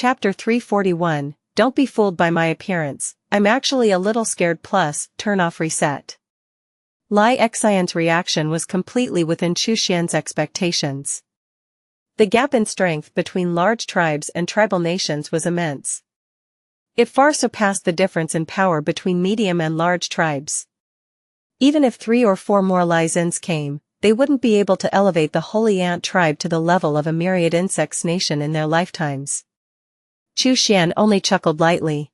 Chapter 341, Don't be fooled by my appearance, I'm actually a little scared plus, turn off reset. Xian's reaction was completely within Xuan's expectations. The gap in strength between large tribes and tribal nations was immense. It far surpassed the difference in power between medium and large tribes. Even if 3 or 4 more Xians came, they wouldn't be able to elevate the holy ant tribe to the level of a myriad insects nation in their lifetimes. Xuan only chuckled lightly.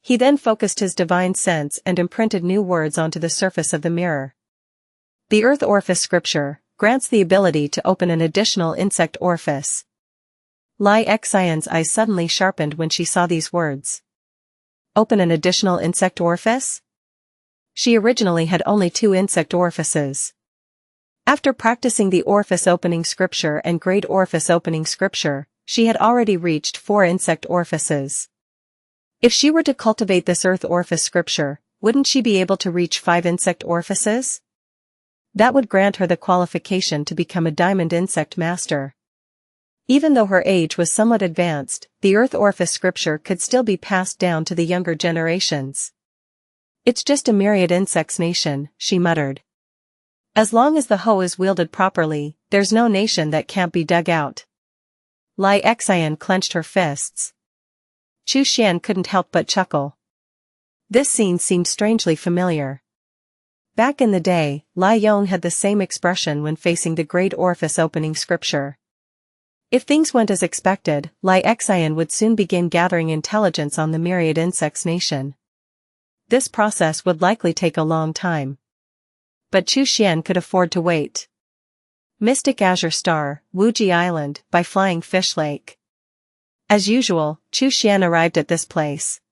He then focused his divine sense and imprinted new words onto the surface of the mirror. The earth orifice scripture grants the ability to open an additional insect orifice. Xian's eyes suddenly sharpened when she saw these words. Open an additional insect orifice? She originally had only 2 insect orifices. After practicing the orifice opening scripture and great orifice opening scripture, she had already reached 4 insect orifices. If she were to cultivate this earth orifice scripture, wouldn't she be able to reach 5 insect orifices? That would grant her the qualification to become a diamond insect master. Even though her age was somewhat advanced, the earth orifice scripture could still be passed down to the younger generations. It's just a myriad insects nation, she muttered. As long as the hoe is wielded properly, there's no nation that can't be dug out. Xian clenched her fists. Xuan couldn't help but chuckle. This scene seemed strangely familiar. Back in the day, Yong had the same expression when facing the great orifice opening scripture. If things went as expected, Xian would soon begin gathering intelligence on the myriad insects nation. This process would likely take a long time. But Xuan could afford to wait. Mystic Azure Star, Wuxia Island, by Flying Fish Lake. As usual, Xuan arrived at this place.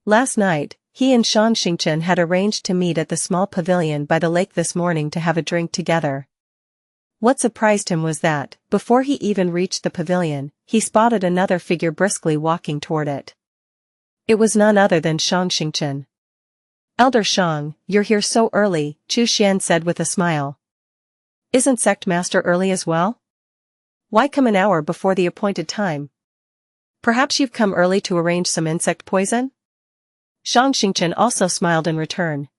Last night, he and Changqing had arranged to meet at the small pavilion by the lake this morning to have a drink together. What surprised him was that, before he even reached the pavilion, he spotted another figure briskly walking toward it. It was none other than Changqing. Elder Shang, you're here so early, Xuan said with a smile. Isn't Sect Master early as well? Why come an hour before the appointed time? Perhaps you've come early to arrange some insect poison? Changqing also smiled in return.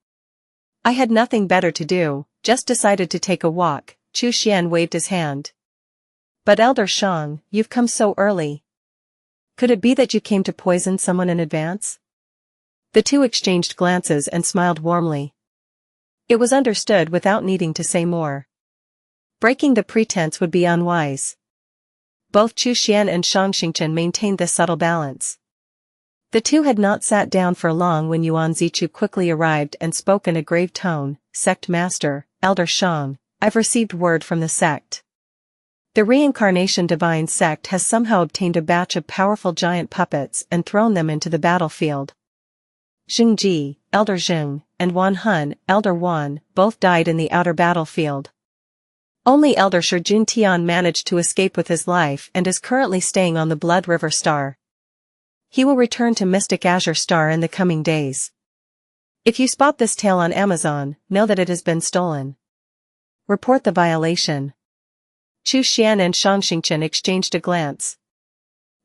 I had nothing better to do, just decided to take a walk, Xuan waved his hand. But Elder Shang, you've come so early. Could it be that you came to poison someone in advance? The two exchanged glances and smiled warmly. It was understood without needing to say more. Breaking the pretense would be unwise. Both Xuan and Changqing maintained this subtle balance. The two had not sat down for long when Yuan Zichu quickly arrived and spoke in a grave tone, Sect Master, Elder Shang, I've received word from the sect. The Reincarnation Divine Sect has somehow obtained a batch of powerful giant puppets and thrown them into the battlefield. Zhengji, Elder Zheng, and Wan Hun, Elder Wan, both died in the outer battlefield. Only Elder Shijun Tian managed to escape with his life and is currently staying on the Blood River Star. He will return to Mystic Azure Star in the coming days. If you spot this tail on Amazon, know that it has been stolen. Report the violation. Xuan and Changqing exchanged a glance.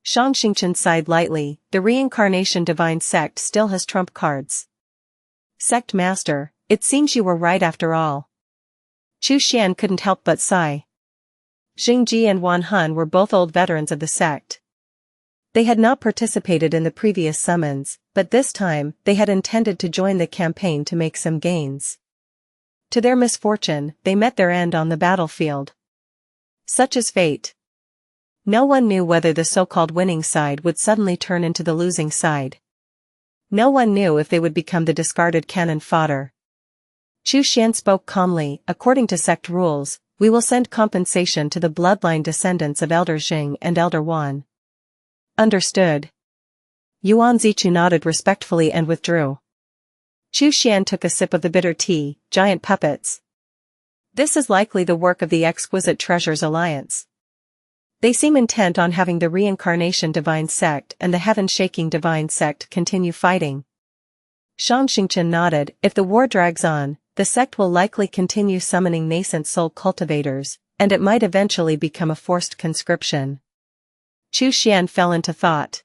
Changqing sighed lightly, the Reincarnation Divine Sect still has trump cards. Sect Master, it seems you were right after all. Xuan couldn't help but sigh. Zhengji and Wan Hun were both old veterans of the sect. They had not participated in the previous summons, but this time, they had intended to join the campaign to make some gains. To their misfortune, they met their end on the battlefield. Such is fate. No one knew whether the so-called winning side would suddenly turn into the losing side. No one knew if they would become the discarded cannon fodder. Xuan spoke calmly, according to sect rules, we will send compensation to the bloodline descendants of Elder Zheng and Elder Wan. Understood. Yuan Zichu nodded respectfully and withdrew. Xuan took a sip of the bitter tea, giant puppets. This is likely the work of the Exquisite Treasures Alliance. They seem intent on having the Reincarnation Divine Sect and the Heaven-shaking Divine Sect continue fighting. Changqing nodded, if the war drags on, the sect will likely continue summoning nascent soul cultivators, and it might eventually become a forced conscription. Xuan fell into thought.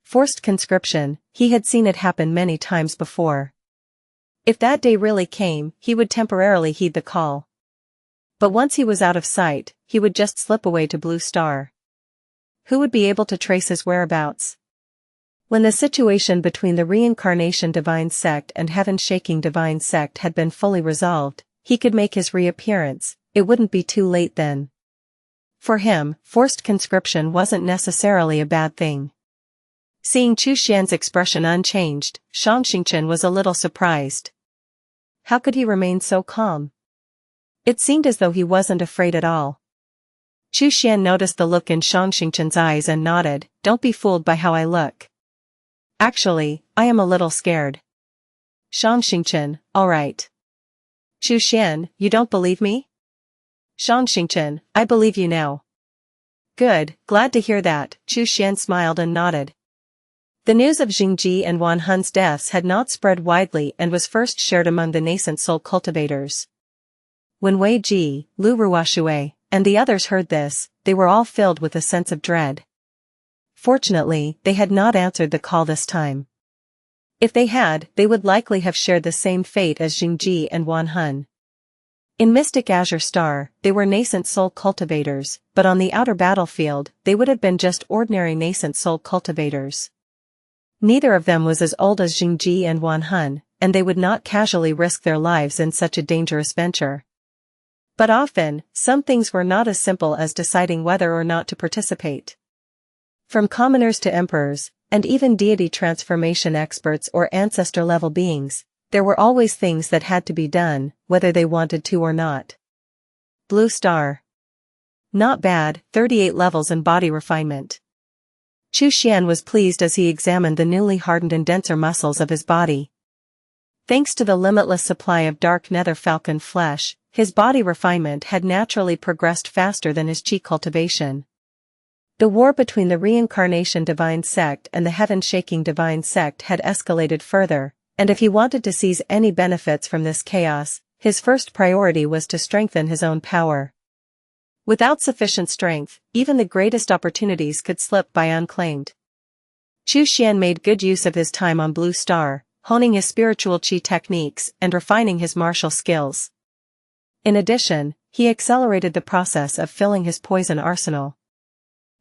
Forced conscription, he had seen it happen many times before. If that day really came, he would temporarily heed the call. But once he was out of sight, he would just slip away to Blue Star. Who would be able to trace his whereabouts? When the situation between the reincarnation divine sect and heaven-shaking divine sect had been fully resolved, he could make his reappearance. It wouldn't be too late then. For him, forced conscription wasn't necessarily a bad thing. Seeing Xuan's expression unchanged, Changqing was a little surprised. How could he remain so calm? It seemed as though he wasn't afraid at all. Xuan noticed the look in Changqing's eyes and nodded. Don't be fooled by how I look. Actually, I am a little scared. Changqing, alright. Xuan, you don't believe me? Changqing, I believe you now. Good, glad to hear that, Xuan smiled and nodded. The news of Jingji and Wanhun's deaths had not spread widely and was first shared among the nascent soul cultivators. When Wei Ji, Lu Ruoshui, and the others heard this, they were all filled with a sense of dread. Fortunately, they had not answered the call this time. If they had, they would likely have shared the same fate as Jingji and Wanhun. In Mystic Azure Star, they were nascent soul cultivators, but on the outer battlefield, they would have been just ordinary nascent soul cultivators. Neither of them was as old as Jingji and Wanhun, and they would not casually risk their lives in such a dangerous venture. But often, some things were not as simple as deciding whether or not to participate. From commoners to emperors, and even deity transformation experts or ancestor-level beings, there were always things that had to be done, whether they wanted to or not. Blue Star. Not bad, 38 levels in body refinement. Xuan was pleased as he examined the newly hardened and denser muscles of his body. Thanks to the limitless supply of dark nether falcon flesh, his body refinement had naturally progressed faster than his chi cultivation. The war between the reincarnation divine sect and the heaven-shaking divine sect had escalated further, and if he wanted to seize any benefits from this chaos, his first priority was to strengthen his own power. Without sufficient strength, even the greatest opportunities could slip by unclaimed. Xuan made good use of his time on Blue Star, honing his spiritual chi techniques and refining his martial skills. In addition, he accelerated the process of filling his poison arsenal.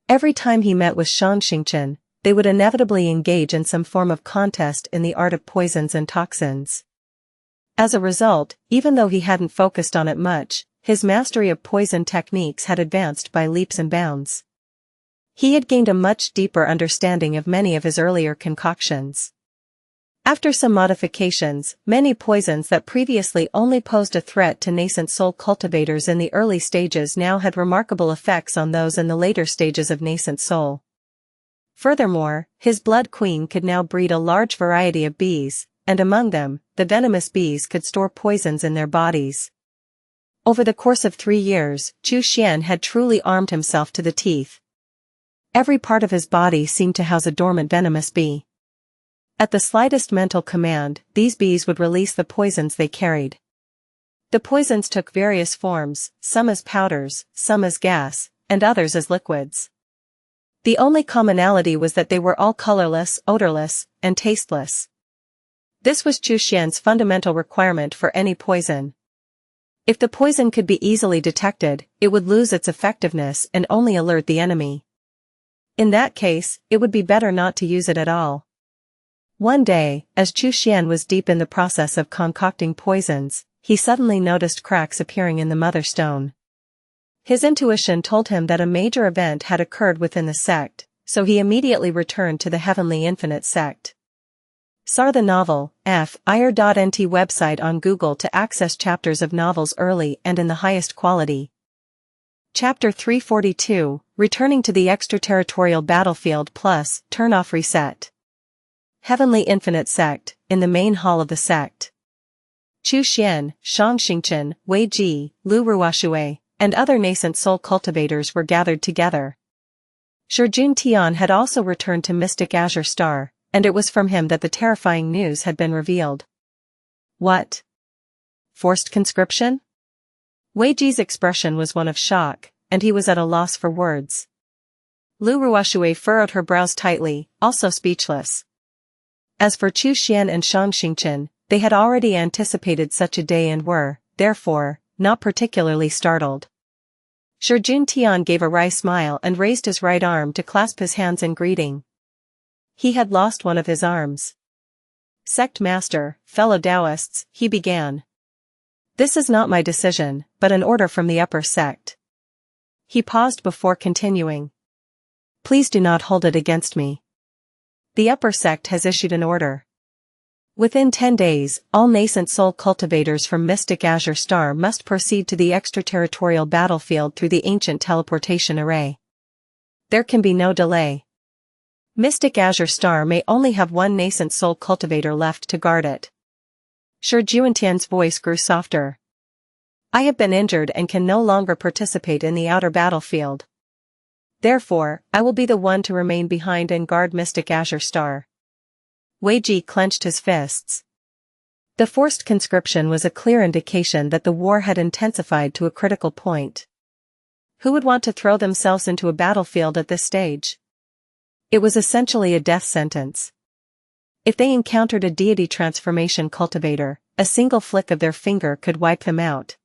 Every time he met with Changqing, they would inevitably engage in some form of contest in the art of poisons and toxins. As a result, even though he hadn't focused on it much, his mastery of poison techniques had advanced by leaps and bounds. He had gained a much deeper understanding of many of his earlier concoctions. After some modifications, many poisons that previously only posed a threat to nascent soul cultivators in the early stages now had remarkable effects on those in the later stages of nascent soul. Furthermore, his blood queen could now breed a large variety of bees, and among them, the venomous bees could store poisons in their bodies. Over the course of 3 years, Xuan had truly armed himself to the teeth. Every part of his body seemed to house a dormant venomous bee. At the slightest mental command, these bees would release the poisons they carried. The poisons took various forms, some as powders, some as gas, and others as liquids. The only commonality was that they were all colorless, odorless, and tasteless. This was Xuan's fundamental requirement for any poison. If the poison could be easily detected, it would lose its effectiveness and only alert the enemy. In that case, it would be better not to use it at all. One day, as Xuan was deep in the process of concocting poisons, he suddenly noticed cracks appearing in the mother stone. His intuition told him that a major event had occurred within the sect, so he immediately returned to the Heavenly Infinite sect. Sar the novel, FIR.NT website on Google to access chapters of novels early and in the highest quality. Chapter 342, Returning to the Extraterritorial Battlefield plus, Turn off Reset. Heavenly Infinite Sect, in the main hall of the sect. Xuan, Changqing, Wei Ji, Lu Ruoshui, and other nascent soul cultivators were gathered together. Shijun Tian had also returned to Mystic Azure Star, and it was from him that the terrifying news had been revealed. What? Forced conscription? Wei Ji's expression was one of shock, and he was at a loss for words. Lu Ruoshui furrowed her brows tightly, also speechless. As for Xuan and Changqing, they had already anticipated such a day and were, therefore, not particularly startled. Shijun Tian gave a wry smile and raised his right arm to clasp his hands in greeting. He had lost one of his arms. Sect Master, fellow Taoists, he began. This is not my decision, but an order from the upper sect. He paused before continuing. Please do not hold it against me. The upper sect has issued an order. Within 10 days, all nascent soul cultivators from Mystic Azure Star must proceed to the extraterritorial battlefield through the ancient teleportation array. There can be no delay. Mystic Azure Star may only have one nascent soul cultivator left to guard it. Shi Juantian's voice grew softer. I have been injured and can no longer participate in the outer battlefield. Therefore, I will be the one to remain behind and guard Mystic Azure Star. Wei Ji clenched his fists. The forced conscription was a clear indication that the war had intensified to a critical point. Who would want to throw themselves into a battlefield at this stage? It was essentially a death sentence. If they encountered a deity transformation cultivator, a single flick of their finger could wipe them out.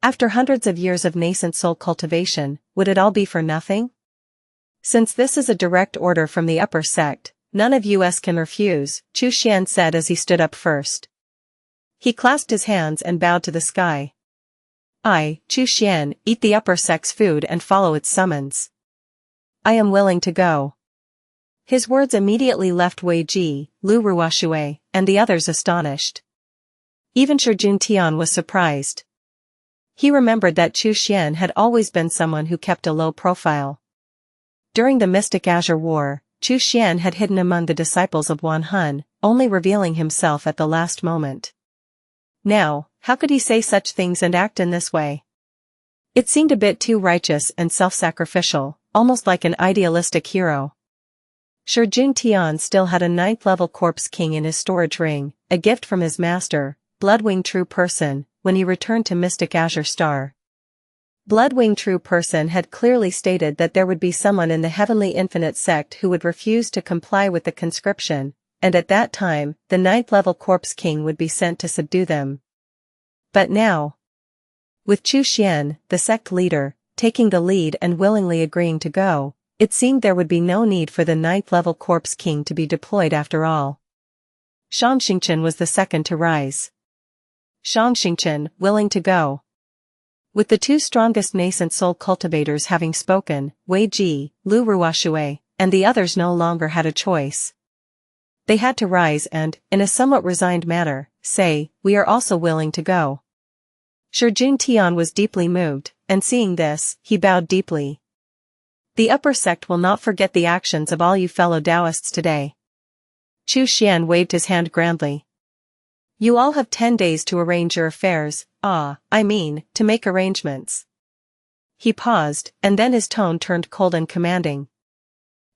After hundreds of years of nascent soul cultivation, would it all be for nothing? Since this is a direct order from the upper sect, none of us can refuse, Xuan said as he stood up first. He clasped his hands and bowed to the sky. I, Xuan, eat the upper sect's food and follow its summons. I am willing to go. His words immediately left Wei Ji, Lu Ruoshui, and the others astonished. Even Shijun Tian was surprised. He remembered that Xuan had always been someone who kept a low profile. During the Mystic Azure War, Xuan had hidden among the disciples of Wan Hun, only revealing himself at the last moment. Now, how could he say such things and act in this way? It seemed a bit too righteous and self-sacrificial, almost like an idealistic hero. Shijun Tian still had a 9th-level corpse king in his storage ring, a gift from his master, Bloodwing True Person, when he returned to Mystic Azure Star. Bloodwing True Person had clearly stated that there would be someone in the Heavenly Infinite sect who would refuse to comply with the conscription, and at that time, the 9th-level Corpse King would be sent to subdue them. But now, with Xuan, the sect leader, taking the lead and willingly agreeing to go, it seemed there would be no need for the 9th-level Corpse King to be deployed after all. Changqing was the second to rise. Changqing, willing to go. With the two strongest nascent soul cultivators having spoken, Wei Ji, Lu Ruoshui, and the others no longer had a choice. They had to rise and, in a somewhat resigned manner, say, we are also willing to go. Shijun Tian was deeply moved, and seeing this, he bowed deeply. The upper sect will not forget the actions of all you fellow Taoists today. Xuan waved his hand grandly. You all have 10 days to arrange your affairs, to make arrangements. He paused, and then his tone turned cold and commanding.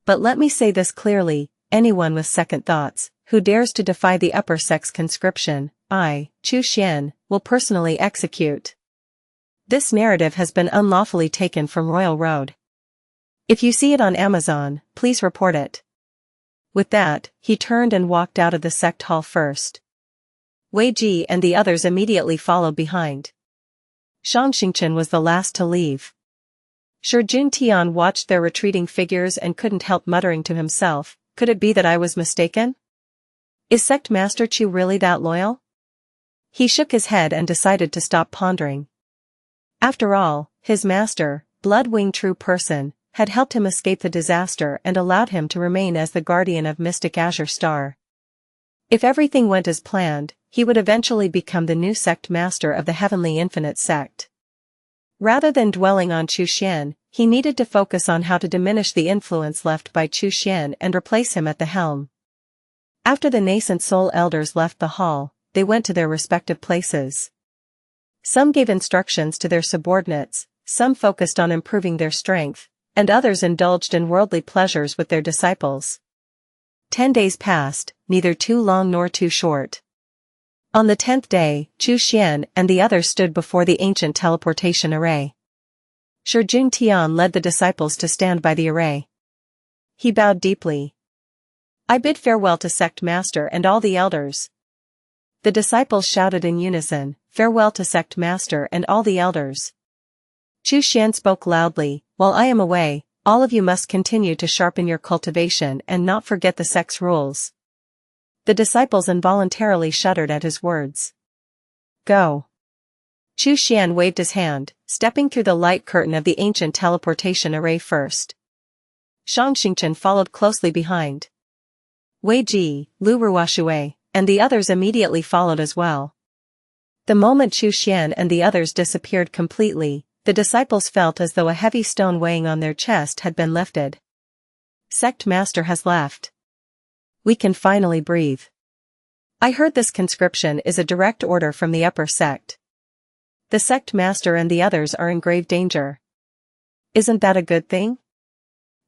But let me say this clearly, anyone with second thoughts, who dares to defy the upper sect's conscription, I, Xuan, will personally execute. This narrative has been unlawfully taken from Royal Road. If you see it on Amazon, please report it. With that, he turned and walked out of the sect hall first. Wei Ji and the others immediately followed behind. Changqing was the last to leave. Shijun Tian watched their retreating figures and couldn't help muttering to himself, could it be that I was mistaken? Is Sect Master Chu really that loyal? He shook his head and decided to stop pondering. After all, his master, Bloodwing True Person, had helped him escape the disaster and allowed him to remain as the guardian of Mystic Azure Star. If everything went as planned, he would eventually become the new sect master of the Heavenly Infinite sect. Rather than dwelling on Xuan, he needed to focus on how to diminish the influence left by Xuan and replace him at the helm. After the nascent soul elders left the hall, they went to their respective places. Some gave instructions to their subordinates, some focused on improving their strength, and others indulged in worldly pleasures with their disciples. 10 days passed, neither too long nor too short. On the 10th day, Xuan and the others stood before the ancient teleportation array. Tian led the disciples to stand by the array. He bowed deeply. I bid farewell to Sect Master and all the elders. The disciples shouted in unison, farewell to Sect Master and all the elders. Xuan spoke loudly, while I am away, all of you must continue to sharpen your cultivation and not forget the sect's rules. The disciples involuntarily shuddered at his words. Go. Xuan waved his hand, stepping through the light curtain of the ancient teleportation array first. Changqing followed closely behind. Wei Ji, Lu Ruoshui, and the others immediately followed as well. The moment Xuan and the others disappeared completely, the disciples felt as though a heavy stone weighing on their chest had been lifted. Sect Master has left. We can finally breathe. I heard this conscription is a direct order from the upper sect. The Sect Master and the others are in grave danger. Isn't that a good thing?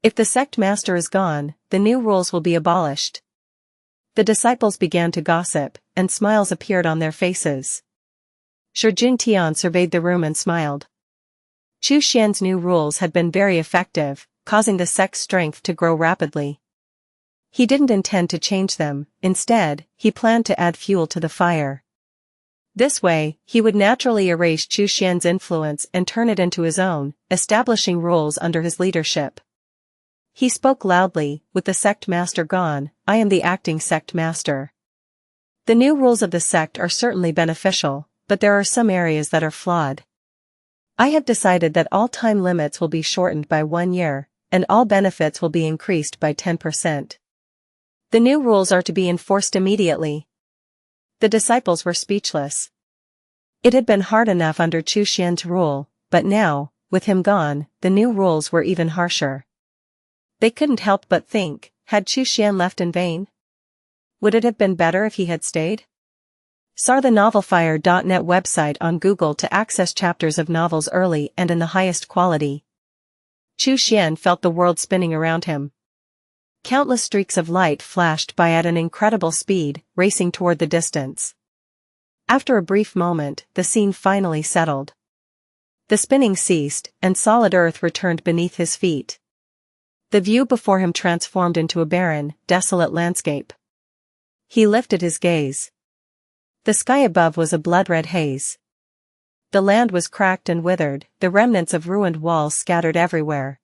If the Sect Master is gone, the new rules will be abolished. The disciples began to gossip, and smiles appeared on their faces. Tian surveyed the room and smiled. Xuan's new rules had been very effective, causing the sect's strength to grow rapidly. He didn't intend to change them, instead, he planned to add fuel to the fire. This way, he would naturally erase Xuan's influence and turn it into his own, establishing rules under his leadership. He spoke loudly, with the Sect Master gone, I am the acting Sect Master. The new rules of the sect are certainly beneficial, but there are some areas that are flawed. I have decided that all time limits will be shortened by 1 year, and all benefits will be increased by 10%. The new rules are to be enforced immediately. The disciples were speechless. It had been hard enough under Xuan's rule, but now, with him gone, the new rules were even harsher. They couldn't help but think, had Xuan left in vain? Would it have been better if he had stayed? Sar the novelfire.net website on Google to access chapters of novels early and in the highest quality. Xuan felt the world spinning around him. Countless streaks of light flashed by at an incredible speed, racing toward the distance. After a brief moment, the scene finally settled. The spinning ceased, and solid earth returned beneath his feet. The view before him transformed into a barren, desolate landscape. He lifted his gaze. The sky above was a blood-red haze. The land was cracked and withered, the remnants of ruined walls scattered everywhere.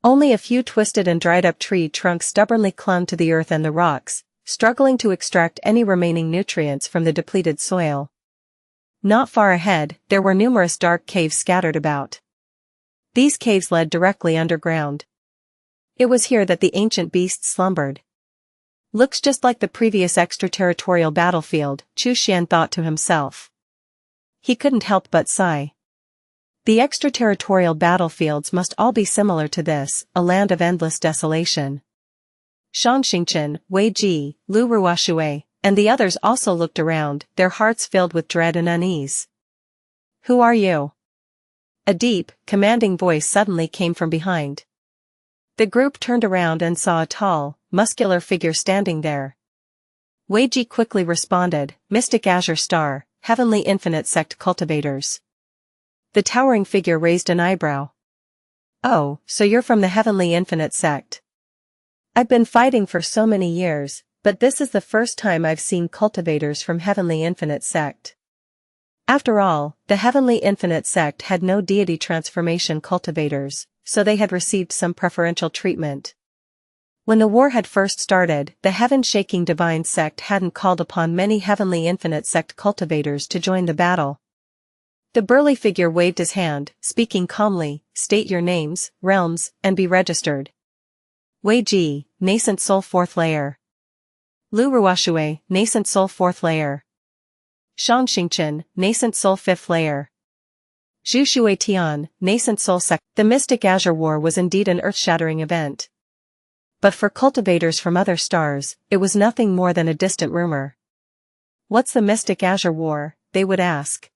Only a few twisted and dried-up tree trunks stubbornly clung to the earth and the rocks, struggling to extract any remaining nutrients from the depleted soil. Not far ahead, there were numerous dark caves scattered about. These caves led directly underground. It was here that the ancient beast slumbered. Looks just like the previous extraterritorial battlefield, Xuan thought to himself. He couldn't help but sigh. The extraterritorial battlefields must all be similar to this, a land of endless desolation. Changqing, Wei Ji, Lu Ruoshui, and the others also looked around, their hearts filled with dread and unease. Who are you? A deep, commanding voice suddenly came from behind. The group turned around and saw a tall, muscular figure standing there. Wei Ji quickly responded, Mystic Azure Star, Heavenly Infinite Sect Cultivators. The towering figure raised an eyebrow. Oh, so you're from the Heavenly Infinite Sect. I've been fighting for so many years, but this is the first time I've seen cultivators from Heavenly Infinite Sect. After all, the Heavenly Infinite Sect had no deity transformation cultivators, so they had received some preferential treatment. When the war had first started, the heaven-shaking divine sect hadn't called upon many Heavenly Infinite Sect cultivators to join the battle. The burly figure waved his hand, speaking calmly, state your names, realms, and be registered. Wei Ji, Nascent Soul 4th Layer. Lu Ruoshui, Nascent Soul 4th Layer. Changqing, Nascent Soul 5th Layer. Zhu Tian, Nascent Soul Sect. The Mystic Azure War was indeed an earth-shattering event. But for cultivators from other stars, it was nothing more than a distant rumor. What's the Mystic Azure War, they would ask.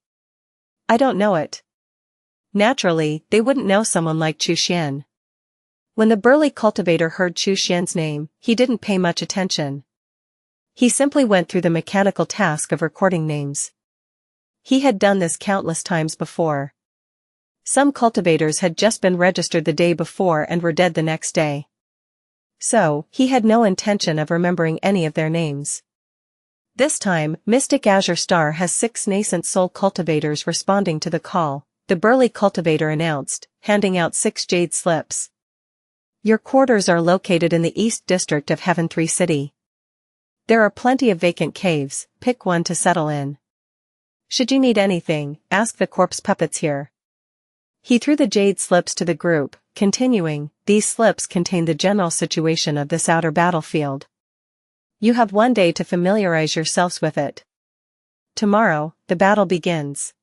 I don't know it. Naturally, they wouldn't know someone like Xuan. When the burly cultivator heard Xuan's name, he didn't pay much attention. He simply went through the mechanical task of recording names. He had done this countless times before. Some cultivators had just been registered the day before and were dead the next day. So, he had no intention of remembering any of their names. This time, Mystic Azure Star has 6 nascent soul cultivators responding to the call, the burly cultivator announced, handing out 6 jade slips. Your quarters are located in the East District of Heaven 3 City. There are plenty of vacant caves, pick one to settle in. Should you need anything, ask the corpse puppets here. He threw the jade slips to the group, continuing, these slips contain the general situation of this outer battlefield. You have 1 day to familiarize yourselves with it. Tomorrow, the battle begins.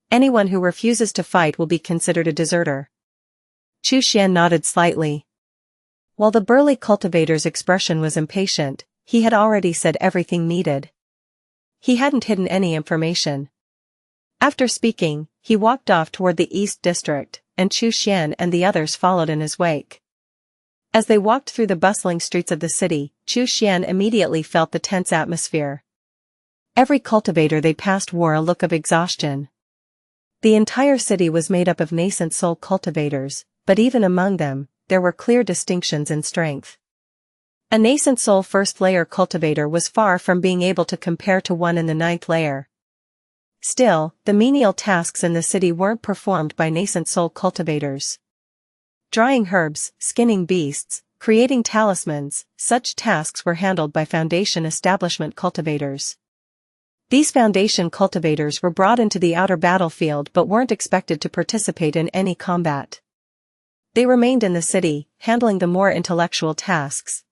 Anyone who refuses to fight will be considered a deserter. Xuan nodded slightly. While the burly cultivator's expression was impatient, he had already said everything needed. He hadn't hidden any information. After speaking, he walked off toward the East District, and Xuan and the others followed in his wake. As they walked through the bustling streets of the city, Xuan immediately felt the tense atmosphere. Every cultivator they passed wore a look of exhaustion. The entire city was made up of nascent soul cultivators, but even among them, there were clear distinctions in strength. A nascent soul first layer cultivator was far from being able to compare to one in the 9th layer. Still, the menial tasks in the city weren't performed by nascent soul cultivators. Drying herbs, skinning beasts, creating talismans, such tasks were handled by Foundation establishment cultivators. These Foundation cultivators were brought into the outer battlefield but weren't expected to participate in any combat. They remained in the city, handling the more intellectual tasks.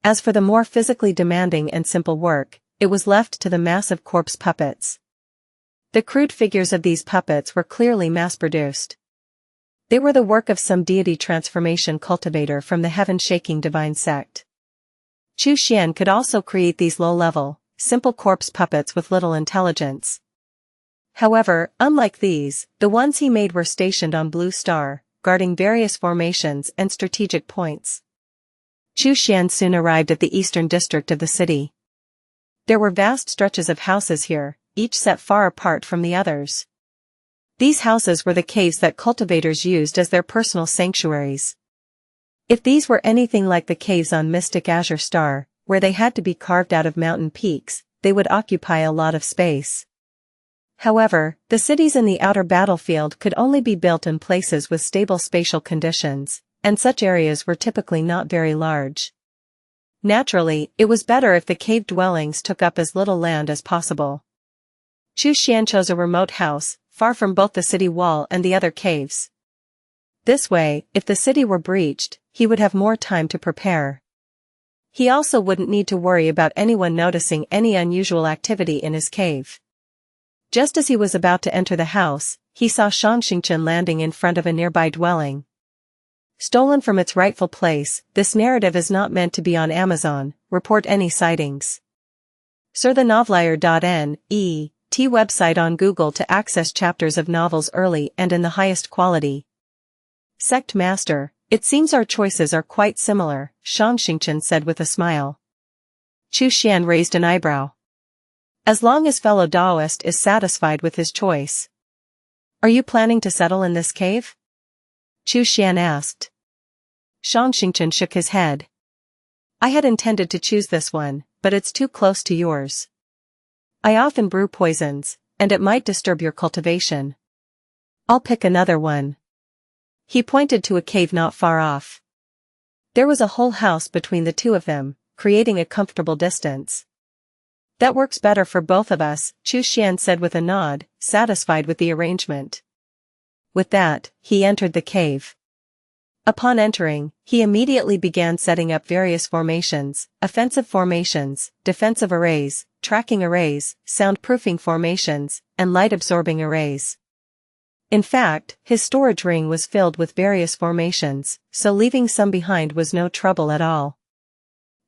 As for the more physically demanding and simple work, it was left to the massive corpse puppets. The crude figures of these puppets were clearly mass-produced. They were the work of some deity transformation cultivator from the heaven-shaking divine sect. Xuan could also create these low-level, simple corpse puppets with little intelligence. However, unlike these, the ones he made were stationed on Blue Star, guarding various formations and strategic points. Xuan soon arrived at the eastern district of the city. There were vast stretches of houses here, each set far apart from the others. These houses were the caves that cultivators used as their personal sanctuaries. If these were anything like the caves on Mystic Azure Star, where they had to be carved out of mountain peaks, they would occupy a lot of space. However, the cities in the outer battlefield could only be built in places with stable spatial conditions, and such areas were typically not very large. Naturally, it was better if the cave dwellings took up as little land as possible. Xuan chose a remote house, far from both the city wall and the other caves. This way, if the city were breached, he would have more time to prepare. He also wouldn't need to worry about anyone noticing any unusual activity in his cave. Just as he was about to enter the house, he saw Changqing landing in front of a nearby dwelling. Stolen from its rightful place, this narrative is not meant to be on Amazon. Report any sightings. Sir the Novelier.ne T website on Google to access chapters of novels early and in the highest quality. Sect Master, it seems our choices are quite similar, Changqing said with a smile. Xuan raised an eyebrow. As long as fellow Daoist is satisfied with his choice. Are you planning to settle in this cave? Xuan asked. Changqing shook his head. I had intended to choose this one, but it's too close to yours. I often brew poisons, and it might disturb your cultivation. I'll pick another one. He pointed to a cave not far off. There was a whole house between the two of them, creating a comfortable distance. That works better for both of us, Xuan said with a nod, satisfied with the arrangement. With that, he entered the cave. Upon entering, he immediately began setting up various formations, offensive formations, defensive arrays, tracking arrays, soundproofing formations, and light-absorbing arrays. In fact, his storage ring was filled with various formations, so leaving some behind was no trouble at all.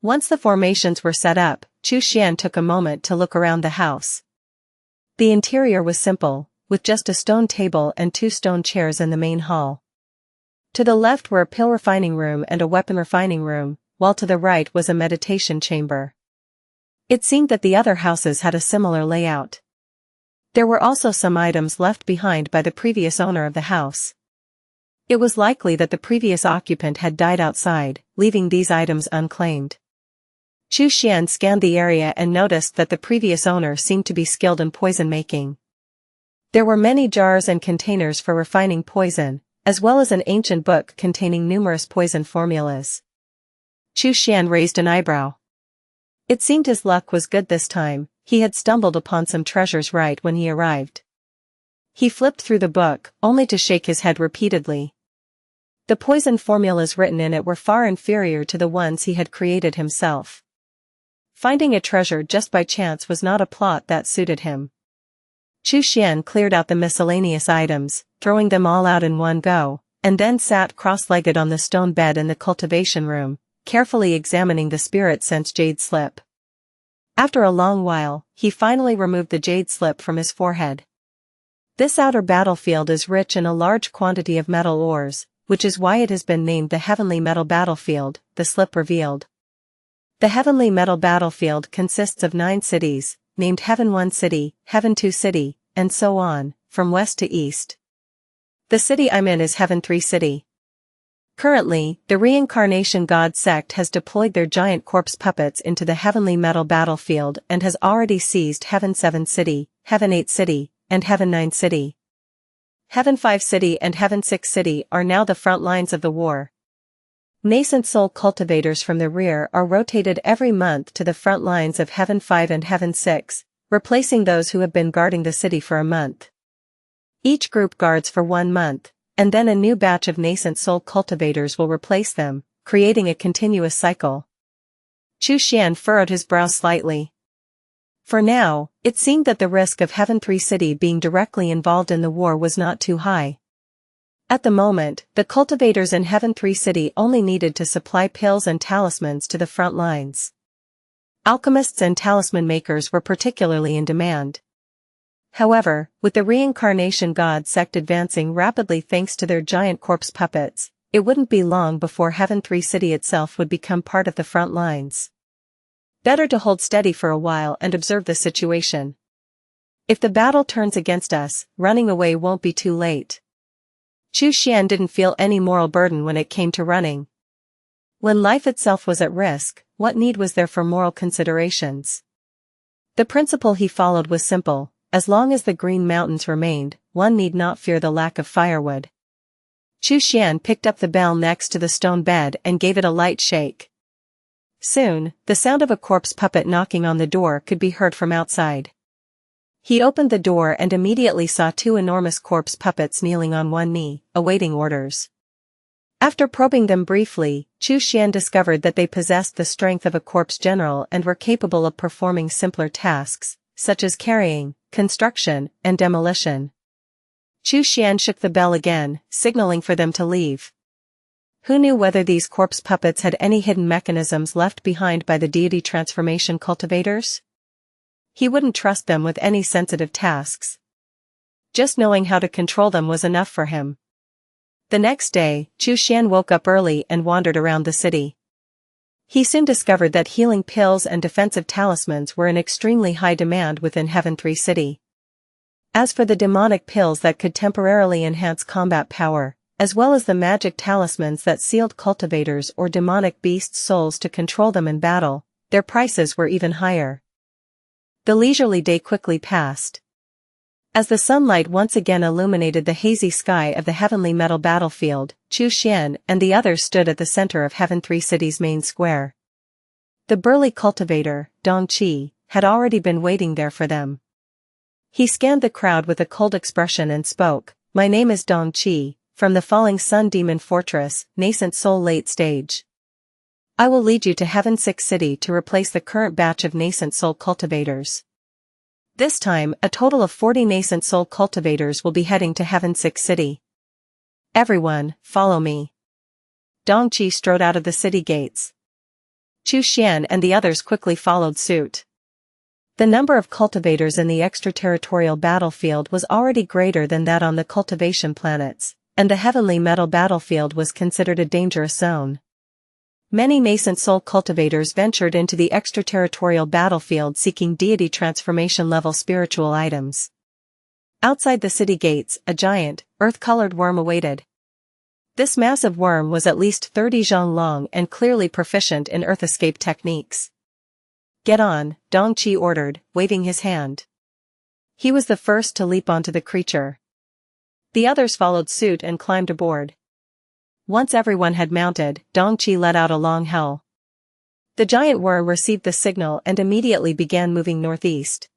Once the formations were set up, Xuan took a moment to look around the house. The interior was simple, with just a stone table and 2 stone chairs in the main hall. To the left were a pill refining room and a weapon refining room, while to the right was a meditation chamber. It seemed that the other houses had a similar layout. There were also some items left behind by the previous owner of the house. It was likely that the previous occupant had died outside, leaving these items unclaimed. Xuan scanned the area and noticed that the previous owner seemed to be skilled in poison making. There were many jars and containers for refining poison, as well as an ancient book containing numerous poison formulas. Xuan raised an eyebrow. It seemed his luck was good this time. He had stumbled upon some treasures right when he arrived. He flipped through the book, only to shake his head repeatedly. The poison formulas written in it were far inferior to the ones he had created himself. Finding a treasure just by chance was not a plot that suited him. Xuan cleared out the miscellaneous items, throwing them all out in one go, and then sat cross-legged on the stone bed in the cultivation room, carefully examining the spirit sense jade slip. After a long while, he finally removed the jade slip from his forehead. This outer battlefield is rich in a large quantity of metal ores, which is why it has been named the Heavenly Metal Battlefield, the slip revealed. The Heavenly Metal Battlefield consists of 9 cities, named Heaven 1 City, Heaven 2 City, and so on, from west to east. The city I'm in is Heaven 3 City. Currently, the Reincarnation God sect has deployed their giant corpse puppets into the Heavenly Metal Battlefield and has already seized Heaven 7 City, Heaven 8 City, and Heaven 9 City. Heaven 5 City and Heaven 6 City are now the front lines of the war. Nascent soul cultivators from the rear are rotated every month to the front lines of Heaven 5 and Heaven 6, replacing those who have been guarding the city for a month. Each group guards for 1 month, and then a new batch of nascent soul cultivators will replace them, creating a continuous cycle. Xuan furrowed his brow slightly. For now, it seemed that the risk of Heaven 3 City being directly involved in the war was not too high. At the moment, the cultivators in Heaven 3 City only needed to supply pills and talismans to the front lines. Alchemists and talisman makers were particularly in demand. However, with the Reincarnation God sect advancing rapidly thanks to their giant corpse puppets, it wouldn't be long before Heaven 3 City itself would become part of the front lines. Better to hold steady for a while and observe the situation. If the battle turns against us, running away won't be too late. Xuan didn't feel any moral burden when it came to running. When life itself was at risk, what need was there for moral considerations? The principle he followed was simple: as long as the Green Mountains remained, one need not fear the lack of firewood. Xuan picked up the bell next to the stone bed and gave it a light shake. Soon, the sound of a corpse puppet knocking on the door could be heard from outside. He opened the door and immediately saw 2 enormous corpse puppets kneeling on one knee, awaiting orders. After probing them briefly, Xuan discovered that they possessed the strength of a corpse general and were capable of performing simpler tasks, such as carrying, construction, and demolition. Xuan shook the bell again, signaling for them to leave. Who knew whether these corpse puppets had any hidden mechanisms left behind by the deity transformation cultivators? He wouldn't trust them with any sensitive tasks. Just knowing how to control them was enough for him. The next day, Xuan woke up early and wandered around the city. He soon discovered that healing pills and defensive talismans were in extremely high demand within Heaven 3 City. As for the demonic pills that could temporarily enhance combat power, as well as the magic talismans that sealed cultivators or demonic beasts' souls to control them in battle, their prices were even higher. The leisurely day quickly passed. As the sunlight once again illuminated the hazy sky of the Heavenly Metal Battlefield, Xuan and the others stood at the center of Heaven 3 City's main square. The burly cultivator, Dongqi, had already been waiting there for them. He scanned the crowd with a cold expression and spoke, "My name is Dongqi, from the Falling Sun Demon Fortress, Nascent Soul Late Stage. I will lead you to Heaven 6 City to replace the current batch of Nascent Soul cultivators. This time, a total of 40 Nascent Soul cultivators will be heading to Heaven 6 City. Everyone, follow me." Dongqi strode out of the city gates. Xuan and the others quickly followed suit. The number of cultivators in the extraterritorial battlefield was already greater than that on the cultivation planets, and the Heavenly Metal Battlefield was considered a dangerous zone. Many nascent soul cultivators ventured into the extraterritorial battlefield seeking deity transformation level spiritual items. Outside the city gates, a giant, earth-colored worm awaited. This massive worm was at least 30 zhang long and clearly proficient in earth escape techniques. "Get on," Dongqi ordered, waving his hand. He was the first to leap onto the creature. The others followed suit and climbed aboard. Once everyone had mounted, Dongqi let out a long howl. The giant worm received the signal and immediately began moving northeast.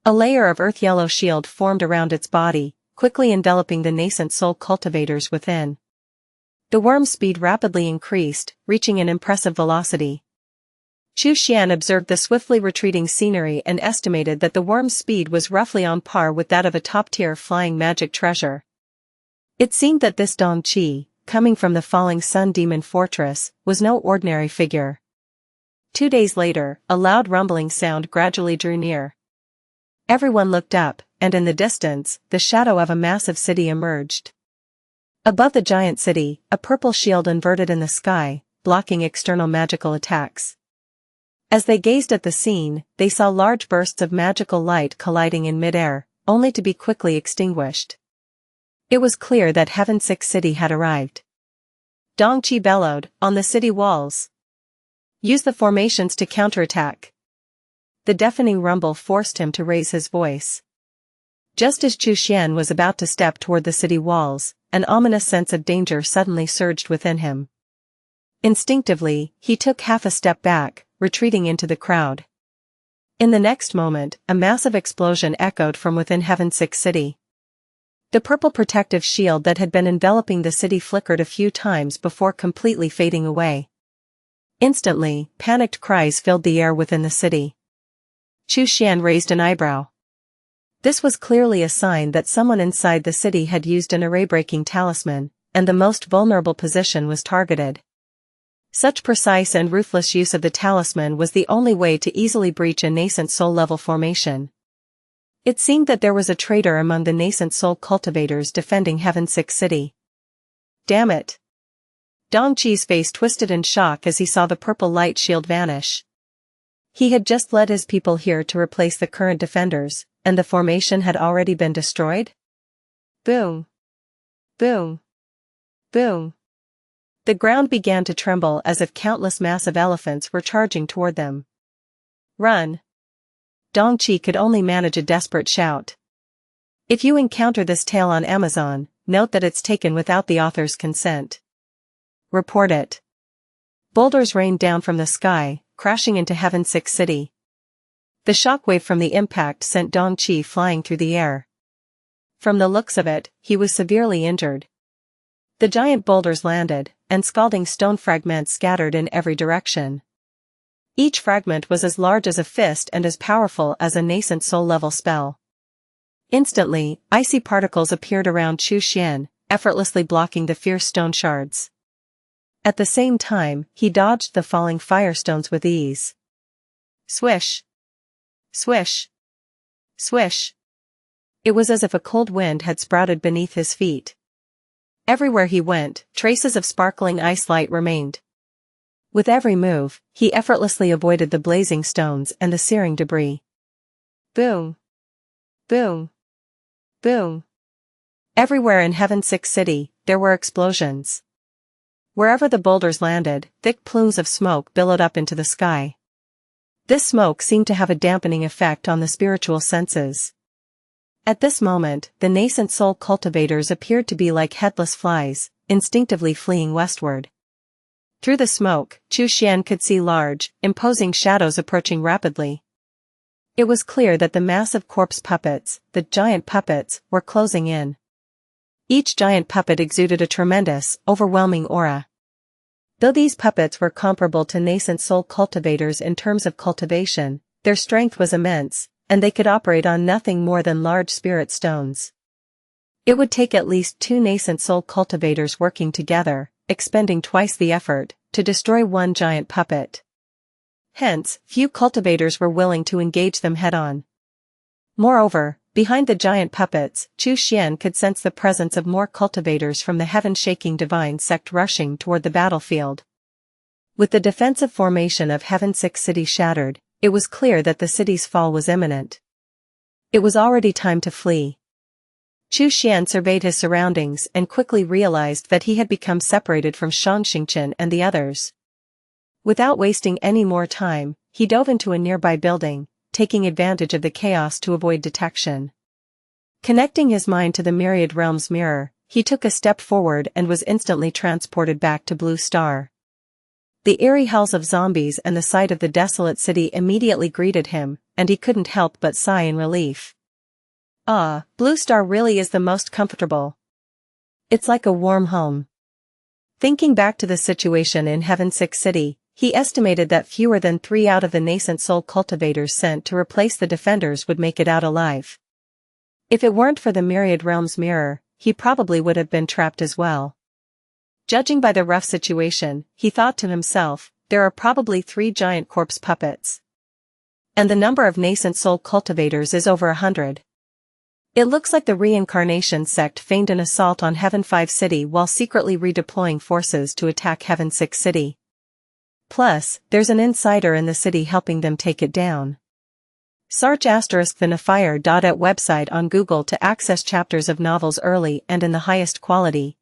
A layer of earth-yellow shield formed around its body, quickly enveloping the nascent soul cultivators within. The worm's speed rapidly increased, reaching an impressive velocity. Xuan observed the swiftly retreating scenery and estimated that the worm's speed was roughly on par with that of a top-tier flying magic treasure. It seemed that this Dongqi, coming from the falling sun demon fortress, was no ordinary figure. 2 days later, a loud rumbling sound gradually drew near. Everyone looked up, and in the distance, the shadow of a massive city emerged. Above the giant city, a purple shield inverted in the sky, blocking external magical attacks. As they gazed at the scene, they saw large bursts of magical light colliding in midair, only to be quickly extinguished. It was clear that Heaven 6 City had arrived. Dongqi bellowed, "On the city walls! Use the formations to counterattack!" The deafening rumble forced him to raise his voice. Just as Xuan was about to step toward the city walls, an ominous sense of danger suddenly surged within him. Instinctively, he took half a step back, retreating into the crowd. In the next moment, a massive explosion echoed from within Heaven 6 City. The purple protective shield that had been enveloping the city flickered a few times before completely fading away. Instantly, panicked cries filled the air within the city. Xuan raised an eyebrow. This was clearly a sign that someone inside the city had used an array-breaking talisman, and the most vulnerable position was targeted. Such precise and ruthless use of the talisman was the only way to easily breach a nascent soul-level formation. It seemed that there was a traitor among the nascent soul cultivators defending Heaven 6 City. Damn it! Dongqi's face twisted in shock as he saw the purple light shield vanish. He had just led his people here to replace the current defenders, and the formation had already been destroyed? Boom! Boom! Boom! The ground began to tremble as if countless massive elephants were charging toward them. Run! Dongqi could only manage a desperate shout. If you encounter this tale on Amazon, note that it's taken without the author's consent. Report it. Boulders rained down from the sky, crashing into Heaven 6 City. The shockwave from the impact sent Dongqi flying through the air. From the looks of it, he was severely injured. The giant boulders landed, and scalding stone fragments scattered in every direction. Each fragment was as large as a fist and as powerful as a nascent soul-level spell. Instantly, icy particles appeared around Xuan, effortlessly blocking the fierce stone shards. At the same time, he dodged the falling firestones with ease. Swish! Swish! Swish! It was as if a cold wind had sprouted beneath his feet. Everywhere he went, traces of sparkling ice light remained. With every move, he effortlessly avoided the blazing stones and the searing debris. Boom! Boom! Boom! Everywhere in Heaven 6 City, there were explosions. Wherever the boulders landed, thick plumes of smoke billowed up into the sky. This smoke seemed to have a dampening effect on the spiritual senses. At this moment, the nascent soul cultivators appeared to be like headless flies, instinctively fleeing westward. Through the smoke, Xuan could see large, imposing shadows approaching rapidly. It was clear that the massive corpse puppets, the giant puppets, were closing in. Each giant puppet exuded a tremendous, overwhelming aura. Though these puppets were comparable to nascent soul cultivators in terms of cultivation, their strength was immense, and they could operate on nothing more than large spirit stones. It would take at least 2 nascent soul cultivators working together, expending twice the effort, to destroy one giant puppet. Hence, few cultivators were willing to engage them head-on. Moreover, behind the giant puppets, Xuan could sense the presence of more cultivators from the heaven-shaking divine sect rushing toward the battlefield. With the defensive formation of Heaven 6 City shattered, it was clear that the city's fall was imminent. It was already time to flee. Xuan surveyed his surroundings and quickly realized that he had become separated from Changqing and the others. Without wasting any more time, he dove into a nearby building, taking advantage of the chaos to avoid detection. Connecting his mind to the Myriad Realms mirror, he took a step forward and was instantly transported back to Blue Star. The eerie howls of zombies and the sight of the desolate city immediately greeted him, and he couldn't help but sigh in relief. Ah, Blue Star really is the most comfortable. It's like a warm home. Thinking back to the situation in Heaven 6 City, he estimated that fewer than 3 out of the nascent soul cultivators sent to replace the defenders would make it out alive. If it weren't for the Myriad Realms mirror, he probably would have been trapped as well. Judging by the rough situation, he thought to himself, there are probably 3 giant corpse puppets. And the number of nascent soul cultivators is over 100. It looks like the reincarnation sect feigned an assault on Heaven 5 City while secretly redeploying forces to attack Heaven 6 City. Plus, there's an insider in the city helping them take it down. Search *the website on Google to access chapters of novels early and in the highest quality.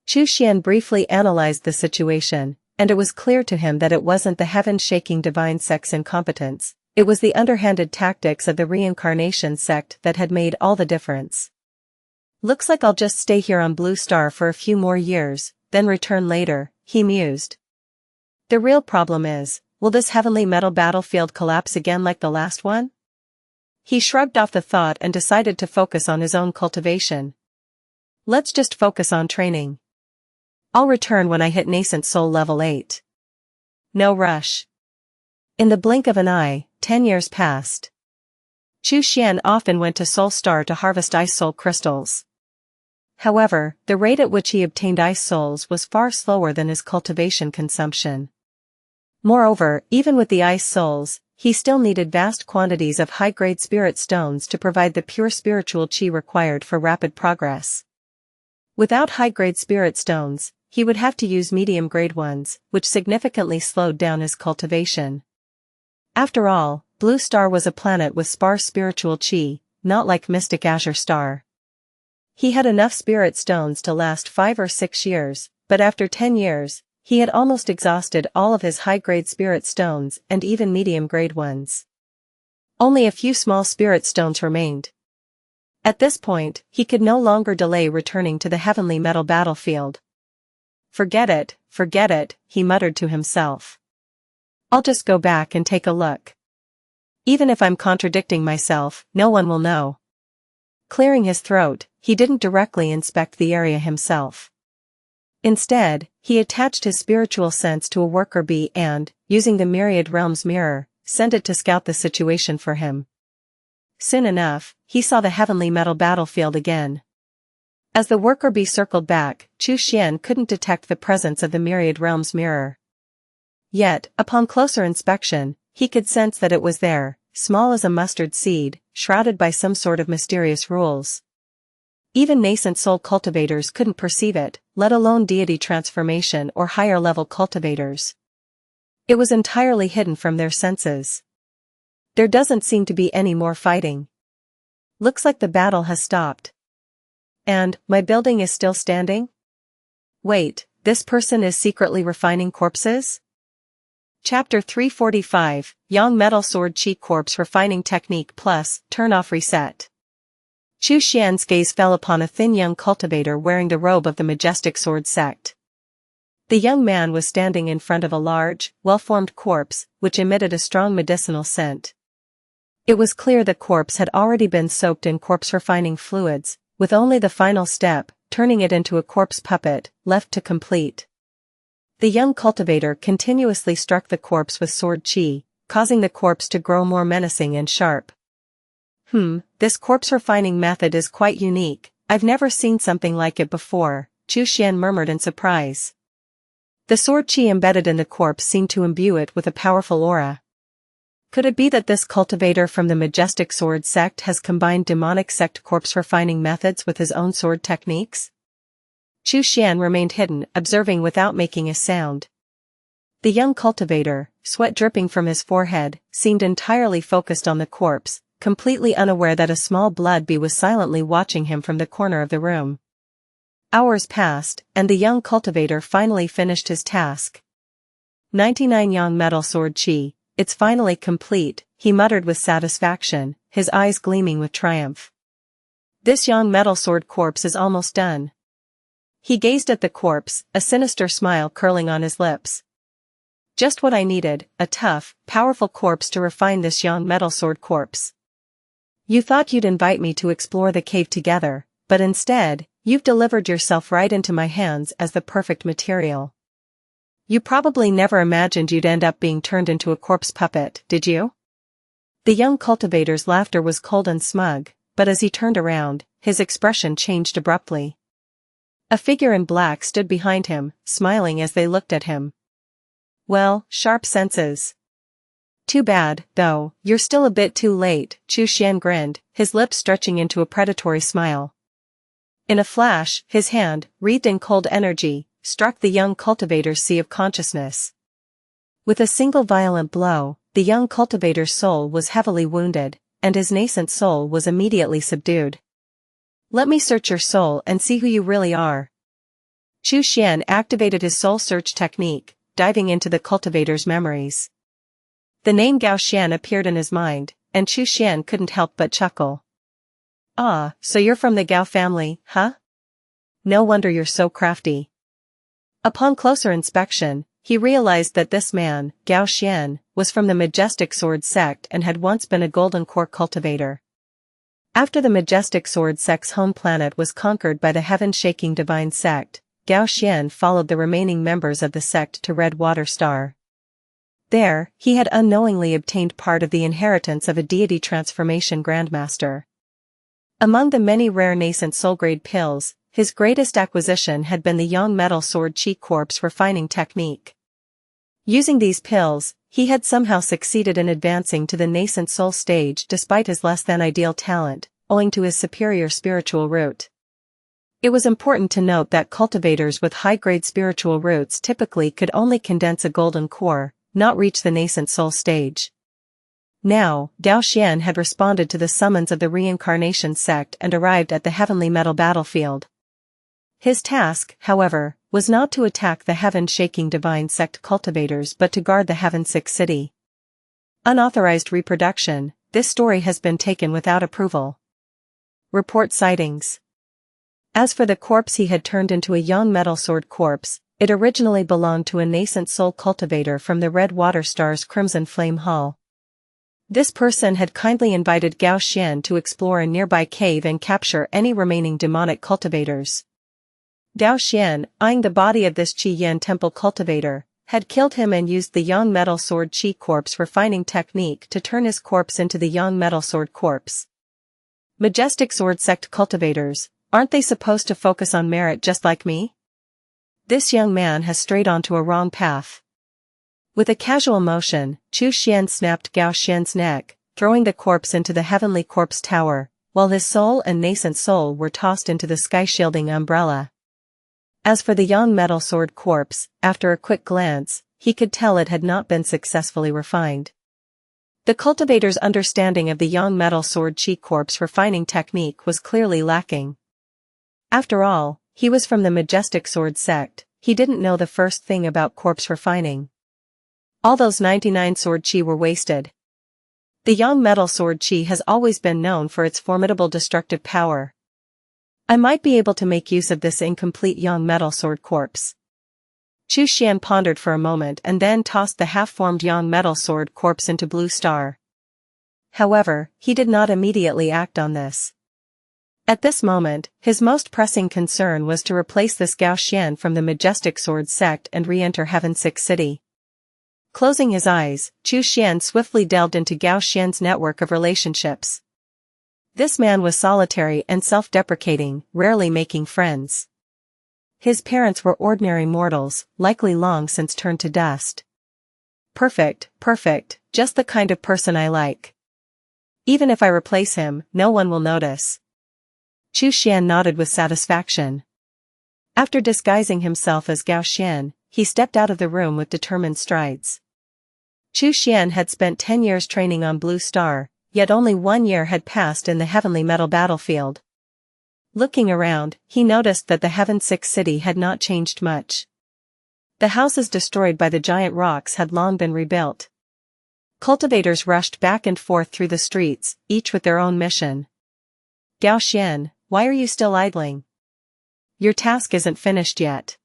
Xuan briefly analyzed the situation, and it was clear to him that it wasn't the heaven-shaking divine sect's incompetence, it was the underhanded tactics of the reincarnation sect that had made all the difference. Looks like I'll just stay here on Blue Star for a few more years, then return later, he mused. The real problem is, will this heavenly metal battlefield collapse again like the last one? He shrugged off the thought and decided to focus on his own cultivation. Let's just focus on training. I'll return when I hit nascent soul level 8. No rush. In the blink of an eye, 10 years passed. Xuan often went to Soul Star to harvest ice soul crystals. However, the rate at which he obtained ice souls was far slower than his cultivation consumption. Moreover, even with the ice souls, he still needed vast quantities of high-grade spirit stones to provide the pure spiritual chi required for rapid progress. Without high-grade spirit stones, he would have to use medium-grade ones, which significantly slowed down his cultivation. After all, Blue Star was a planet with sparse spiritual chi, not like Mystic Azure Star. He had enough spirit stones to last 5 or 6 years, but after 10 years, he had almost exhausted all of his high-grade spirit stones and even medium-grade ones. Only a few small spirit stones remained. At this point, he could no longer delay returning to the heavenly metal battlefield. Forget it, he muttered to himself. I'll just go back and take a look. Even if I'm contradicting myself, no one will know. Clearing his throat, he didn't directly inspect the area himself. Instead, he attached his spiritual sense to a worker bee and, using the Myriad Realms mirror, sent it to scout the situation for him. Soon enough, he saw the heavenly metal battlefield again. As the worker bee circled back, Xuan couldn't detect the presence of the Myriad Realms mirror. Yet, upon closer inspection, he could sense that it was there, small as a mustard seed, shrouded by some sort of mysterious rules. Even nascent soul cultivators couldn't perceive it, let alone deity transformation or higher-level cultivators. It was entirely hidden from their senses. There doesn't seem to be any more fighting. Looks like the battle has stopped. And, my building is still standing? Wait, this person is secretly refining corpses? Chapter 345, Yang Metal Sword Chi Corpse Refining Technique Plus, Turn Off Reset. Xuan's gaze fell upon a thin young cultivator wearing the robe of the majestic sword sect. The young man was standing in front of a large, well-formed corpse, which emitted a strong medicinal scent. It was clear the corpse had already been soaked in corpse-refining fluids, with only the final step, turning it into a corpse puppet, left to complete. The young cultivator continuously struck the corpse with sword chi, causing the corpse to grow more menacing and sharp. This corpse refining method is quite unique, I've never seen something like it before, Xuan murmured in surprise. The sword chi embedded in the corpse seemed to imbue it with a powerful aura. Could it be that this cultivator from the majestic sword sect has combined demonic sect corpse refining methods with his own sword techniques? Xuan remained hidden, observing without making a sound. The young cultivator, sweat dripping from his forehead, seemed entirely focused on the corpse, completely unaware that a small blood bee was silently watching him from the corner of the room. Hours passed, and the young cultivator finally finished his task. 99 Yang Metal Sword Chi, it's finally complete, he muttered with satisfaction, his eyes gleaming with triumph. This Yang Metal Sword corpse is almost done. He gazed at the corpse, a sinister smile curling on his lips. Just what I needed, a tough, powerful corpse to refine this Yang Metal Sword corpse. You thought you'd invite me to explore the cave together, but instead, you've delivered yourself right into my hands as the perfect material. You probably never imagined you'd end up being turned into a corpse puppet, did you? The young cultivator's laughter was cold and smug, but as he turned around, his expression changed abruptly. A figure in black stood behind him, smiling as they looked at him. Well, sharp senses. Too bad, though, you're still a bit too late, Xuan grinned, his lips stretching into a predatory smile. In a flash, his hand, wreathed in cold energy, struck the young cultivator's sea of consciousness. With a single violent blow, the young cultivator's soul was heavily wounded, and his nascent soul was immediately subdued. Let me search your soul and see who you really are. Xuan activated his soul search technique, diving into the cultivator's memories. The name Gao Xian appeared in his mind, and Xuan couldn't help but chuckle. Ah, so you're from the Gao family, huh? No wonder you're so crafty. Upon closer inspection, he realized that this man, Gao Xian, was from the Majestic Sword sect and had once been a golden core cultivator. After the Majestic Sword sect's home planet was conquered by the heaven-shaking divine sect, Gao Xian followed the remaining members of the sect to Red Water Star. There, he had unknowingly obtained part of the inheritance of a deity transformation grandmaster. Among the many rare nascent soul-grade pills, his greatest acquisition had been the Yang Metal Sword Chi corpse refining technique. Using these pills, he had somehow succeeded in advancing to the nascent soul stage despite his less-than-ideal talent, owing to his superior spiritual root. It was important to note that cultivators with high-grade spiritual roots typically could only condense a golden core, not reach the nascent soul stage. Now, Gao Xian had responded to the summons of the reincarnation sect and arrived at the heavenly metal battlefield. His task, however, was not to attack the heaven-shaking divine sect cultivators but to guard the Heaven 6 city. Unauthorized reproduction, this story has been taken without approval. Report sightings. As for the corpse he had turned into a Yang Metal Sword corpse, it originally belonged to a nascent soul cultivator from the Red Water Star's Crimson Flame Hall. This person had kindly invited Gao Xian to explore a nearby cave and capture any remaining demonic cultivators. Gao Xian, eyeing the body of this Qi Yan temple cultivator, had killed him and used the Yang Metal Sword Chi corpse refining technique to turn his corpse into the Yang Metal Sword corpse. Majestic Sword sect cultivators, aren't they supposed to focus on merit just like me? This young man has strayed onto a wrong path. With a casual motion, Xuan snapped Gao Xian's neck, throwing the corpse into the heavenly corpse tower, while his soul and nascent soul were tossed into the sky-shielding umbrella. As for the Yang Metal Sword corpse, after a quick glance, he could tell it had not been successfully refined. The cultivator's understanding of the Yang Metal Sword Chi corpse refining technique was clearly lacking. After all, he was from the Majestic Sword sect, he didn't know the first thing about corpse refining. All those 99 sword chi were wasted. The Yang Metal Sword Chi has always been known for its formidable destructive power. I might be able to make use of this incomplete Yang Metal Sword corpse. Xuan pondered for a moment and then tossed the half-formed Yang Metal Sword corpse into Blue Star. However, he did not immediately act on this. At this moment, his most pressing concern was to replace this Gao Xian from the Majestic Sword sect and re-enter Heaven 6 city. Closing his eyes, Xuan swiftly delved into Gao Xian's network of relationships. This man was solitary and self-deprecating, rarely making friends. His parents were ordinary mortals, likely long since turned to dust. Perfect, just the kind of person I like. Even if I replace him, no one will notice. Xuan nodded with satisfaction. After disguising himself as Gao Xian, he stepped out of the room with determined strides. Xuan had spent 10 years training on Blue Star, yet only 1 year had passed in the heavenly metal battlefield. Looking around, he noticed that the Heaven 6 city had not changed much. The houses destroyed by the giant rocks had long been rebuilt. Cultivators rushed back and forth through the streets, each with their own mission. Gao Xian, why are you still idling? Your task isn't finished yet.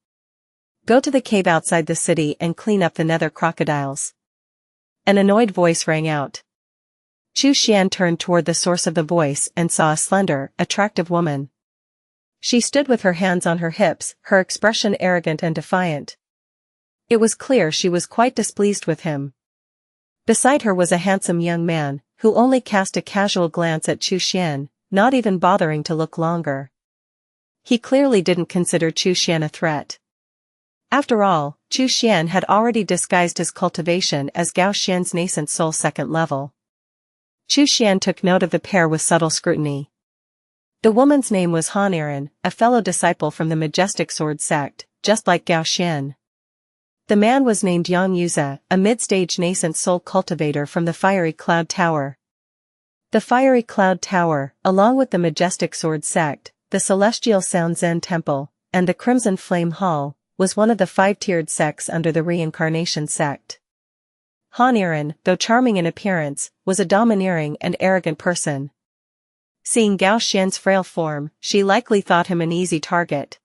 Go to the cave outside the city and clean up the Nether crocodiles. An annoyed voice rang out. Chu Xian turned toward the source of the voice and saw a slender, attractive woman. She stood with her hands on her hips, her expression arrogant and defiant. It was clear she was quite displeased with him. Beside her was a handsome young man, who only cast a casual glance at Chu Xian, not even bothering to look longer. He clearly didn't consider Chu Xian a threat. After all, Chu Xian had already disguised his cultivation as Gao Xian's nascent soul 2nd level. Chu Xian took note of the pair with subtle scrutiny. The woman's name was Han, a fellow disciple from the Majestic Sword sect, just like Gao Xian. The man was named Xianxia, a mid-stage nascent soul cultivator from the Fiery Cloud Tower. The Fiery Cloud Tower, along with the Majestic Sword sect, the Celestial Sound Zen Temple, and the Crimson Flame Hall, was one of the 5-tiered sects under the Reincarnation sect. Han, though charming in appearance, was a domineering and arrogant person. Seeing Gao Xian's frail form, she likely thought him an easy target.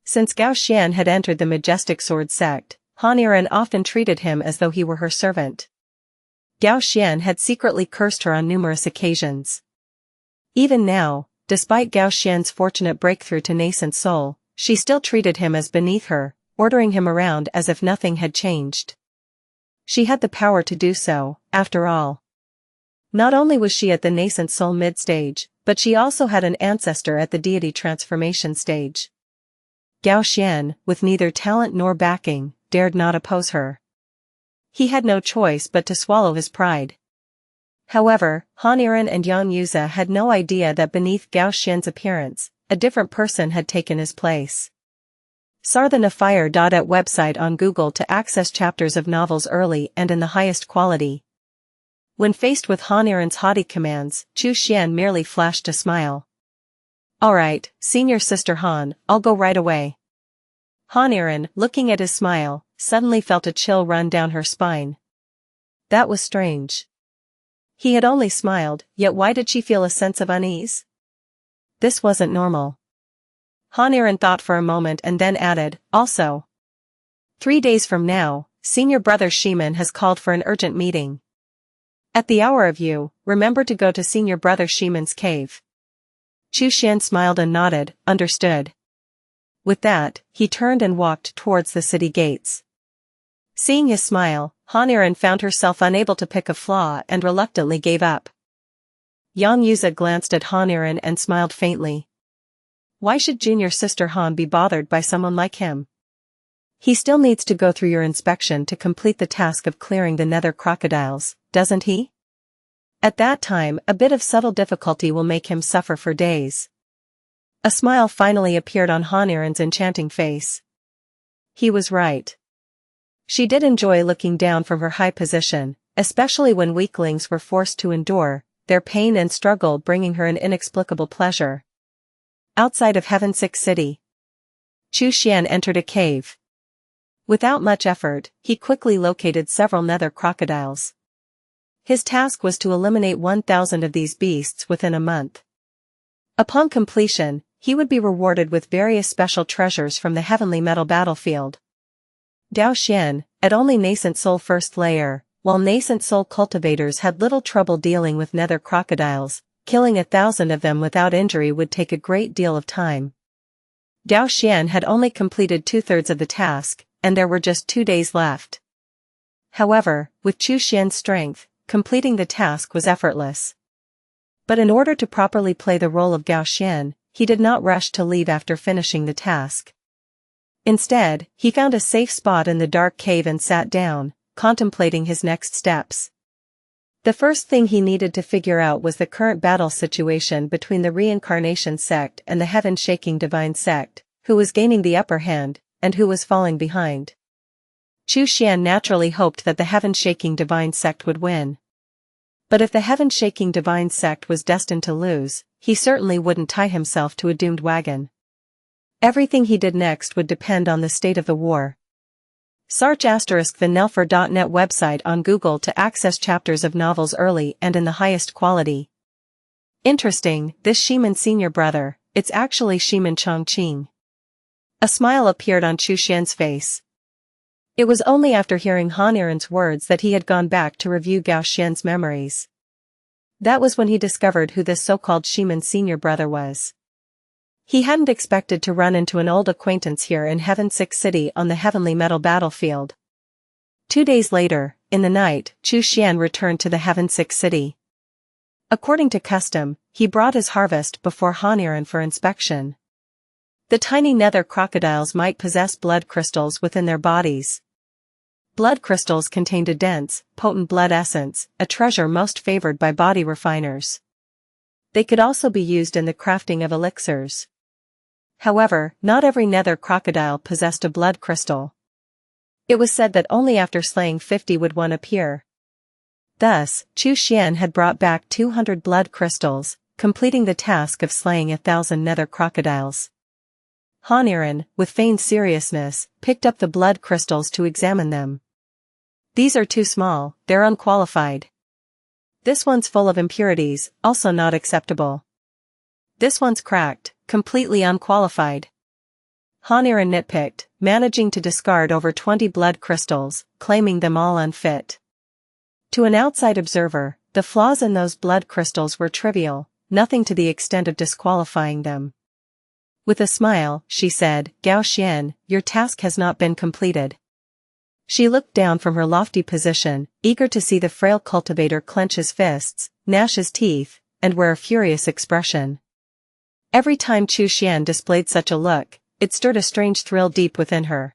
Since Gao Xian had entered the Majestic Sword sect, Han often treated him as though he were her servant. Gao Xian had secretly cursed her on numerous occasions. Even now, despite Gao Xian's fortunate breakthrough to nascent soul, she still treated him as beneath her, ordering him around as if nothing had changed. She had the power to do so, after all. Not only was she at the nascent soul mid-stage, but she also had an ancestor at the deity transformation stage. Gao Xian, with neither talent nor backing, dared not oppose her. He had no choice but to swallow his pride. However, Han and Xianxia had no idea that beneath Gao Xian's appearance, a different person had taken his place. Sarthanafire.at website on Google to access chapters of novels early and in the highest quality. When faced with Han haughty commands, Chu Xian merely flashed a smile. Alright, senior sister Han, I'll go right away. Han, looking at his smile, suddenly felt a chill run down her spine. That was strange. He had only smiled, yet why did she feel a sense of unease? This wasn't normal. Han thought for a moment and then added, also. 3 days from now, senior brother Ximen has called for an urgent meeting. At the hour of you, remember to go to senior brother Ximen's cave. Chu Xian smiled and nodded, understood. With that, he turned and walked towards the city gates. Seeing his smile, Han found herself unable to pick a flaw and reluctantly gave up. Xianxia glanced at Han and smiled faintly. Why should junior sister Han be bothered by someone like him? He still needs to go through your inspection to complete the task of clearing the Nether crocodiles, doesn't he? At that time, a bit of subtle difficulty will make him suffer for days. A smile finally appeared on Han enchanting face. He was right. She did enjoy looking down from her high position, especially when weaklings were forced to endure, their pain and struggle bringing her an inexplicable pleasure. Outside of Heaven 6 city, Chu Xian entered a cave. Without much effort, he quickly located several Nether crocodiles. His task was to eliminate 1,000 of these beasts within a month. Upon completion, he would be rewarded with various special treasures from the heavenly metal battlefield. Gao Xian, at only nascent soul 1st layer, while nascent soul cultivators had little trouble dealing with Nether crocodiles, killing 1,000 of them without injury would take a great deal of time. Gao Xian had only completed 2/3 of the task, and there were just 2 days left. However, with Chu Xian's strength, completing the task was effortless. But in order to properly play the role of Gao Xian, he did not rush to leave after finishing the task. Instead, he found a safe spot in the dark cave and sat down, contemplating his next steps. The first thing he needed to figure out was the current battle situation between the Reincarnation sect and the heaven-shaking divine sect, who was gaining the upper hand, and who was falling behind. Chu Xian naturally hoped that the heaven-shaking divine sect would win. But if the heaven-shaking divine sect was destined to lose, he certainly wouldn't tie himself to a doomed wagon. Everything he did next would depend on the state of the war. Search *the Nelfer.net website on Google to access chapters of novels early and in the highest quality. Interesting, this Ximen senior brother, it's actually Ximen Changqing. A smile appeared on Chu Xian's face. It was only after hearing Han Iren's words that he had gone back to review Gao Xian's memories. That was when he discovered who this so-called Ximen senior brother was. He hadn't expected to run into an old acquaintance here in Heaven 6 City on the Heavenly Metal battlefield. 2 days later, in the night, Chu Xian returned to the Heaven 6 City. According to custom, he brought his harvest before Han Iren for inspection. The tiny nether crocodiles might possess blood crystals within their bodies. Blood crystals contained a dense, potent blood essence, a treasure most favored by body refiners. They could also be used in the crafting of elixirs. However, not every nether crocodile possessed a blood crystal. It was said that only after slaying 50 would one appear. Thus, Chu Xian had brought back 200 blood crystals, completing the task of slaying 1,000 nether crocodiles. Han Iren, with feigned seriousness, picked up the blood crystals to examine them. These are too small, they're unqualified. This one's full of impurities, also not acceptable. This one's cracked, completely unqualified. Han Iren nitpicked, managing to discard over 20 blood crystals, claiming them all unfit. To an outside observer, the flaws in those blood crystals were trivial, nothing to the extent of disqualifying them. With a smile, she said, "Gao Xian, your task has not been completed." She looked down from her lofty position, eager to see the frail cultivator clench his fists, gnash his teeth, and wear a furious expression. Every time Chu Xian displayed such a look, it stirred a strange thrill deep within her.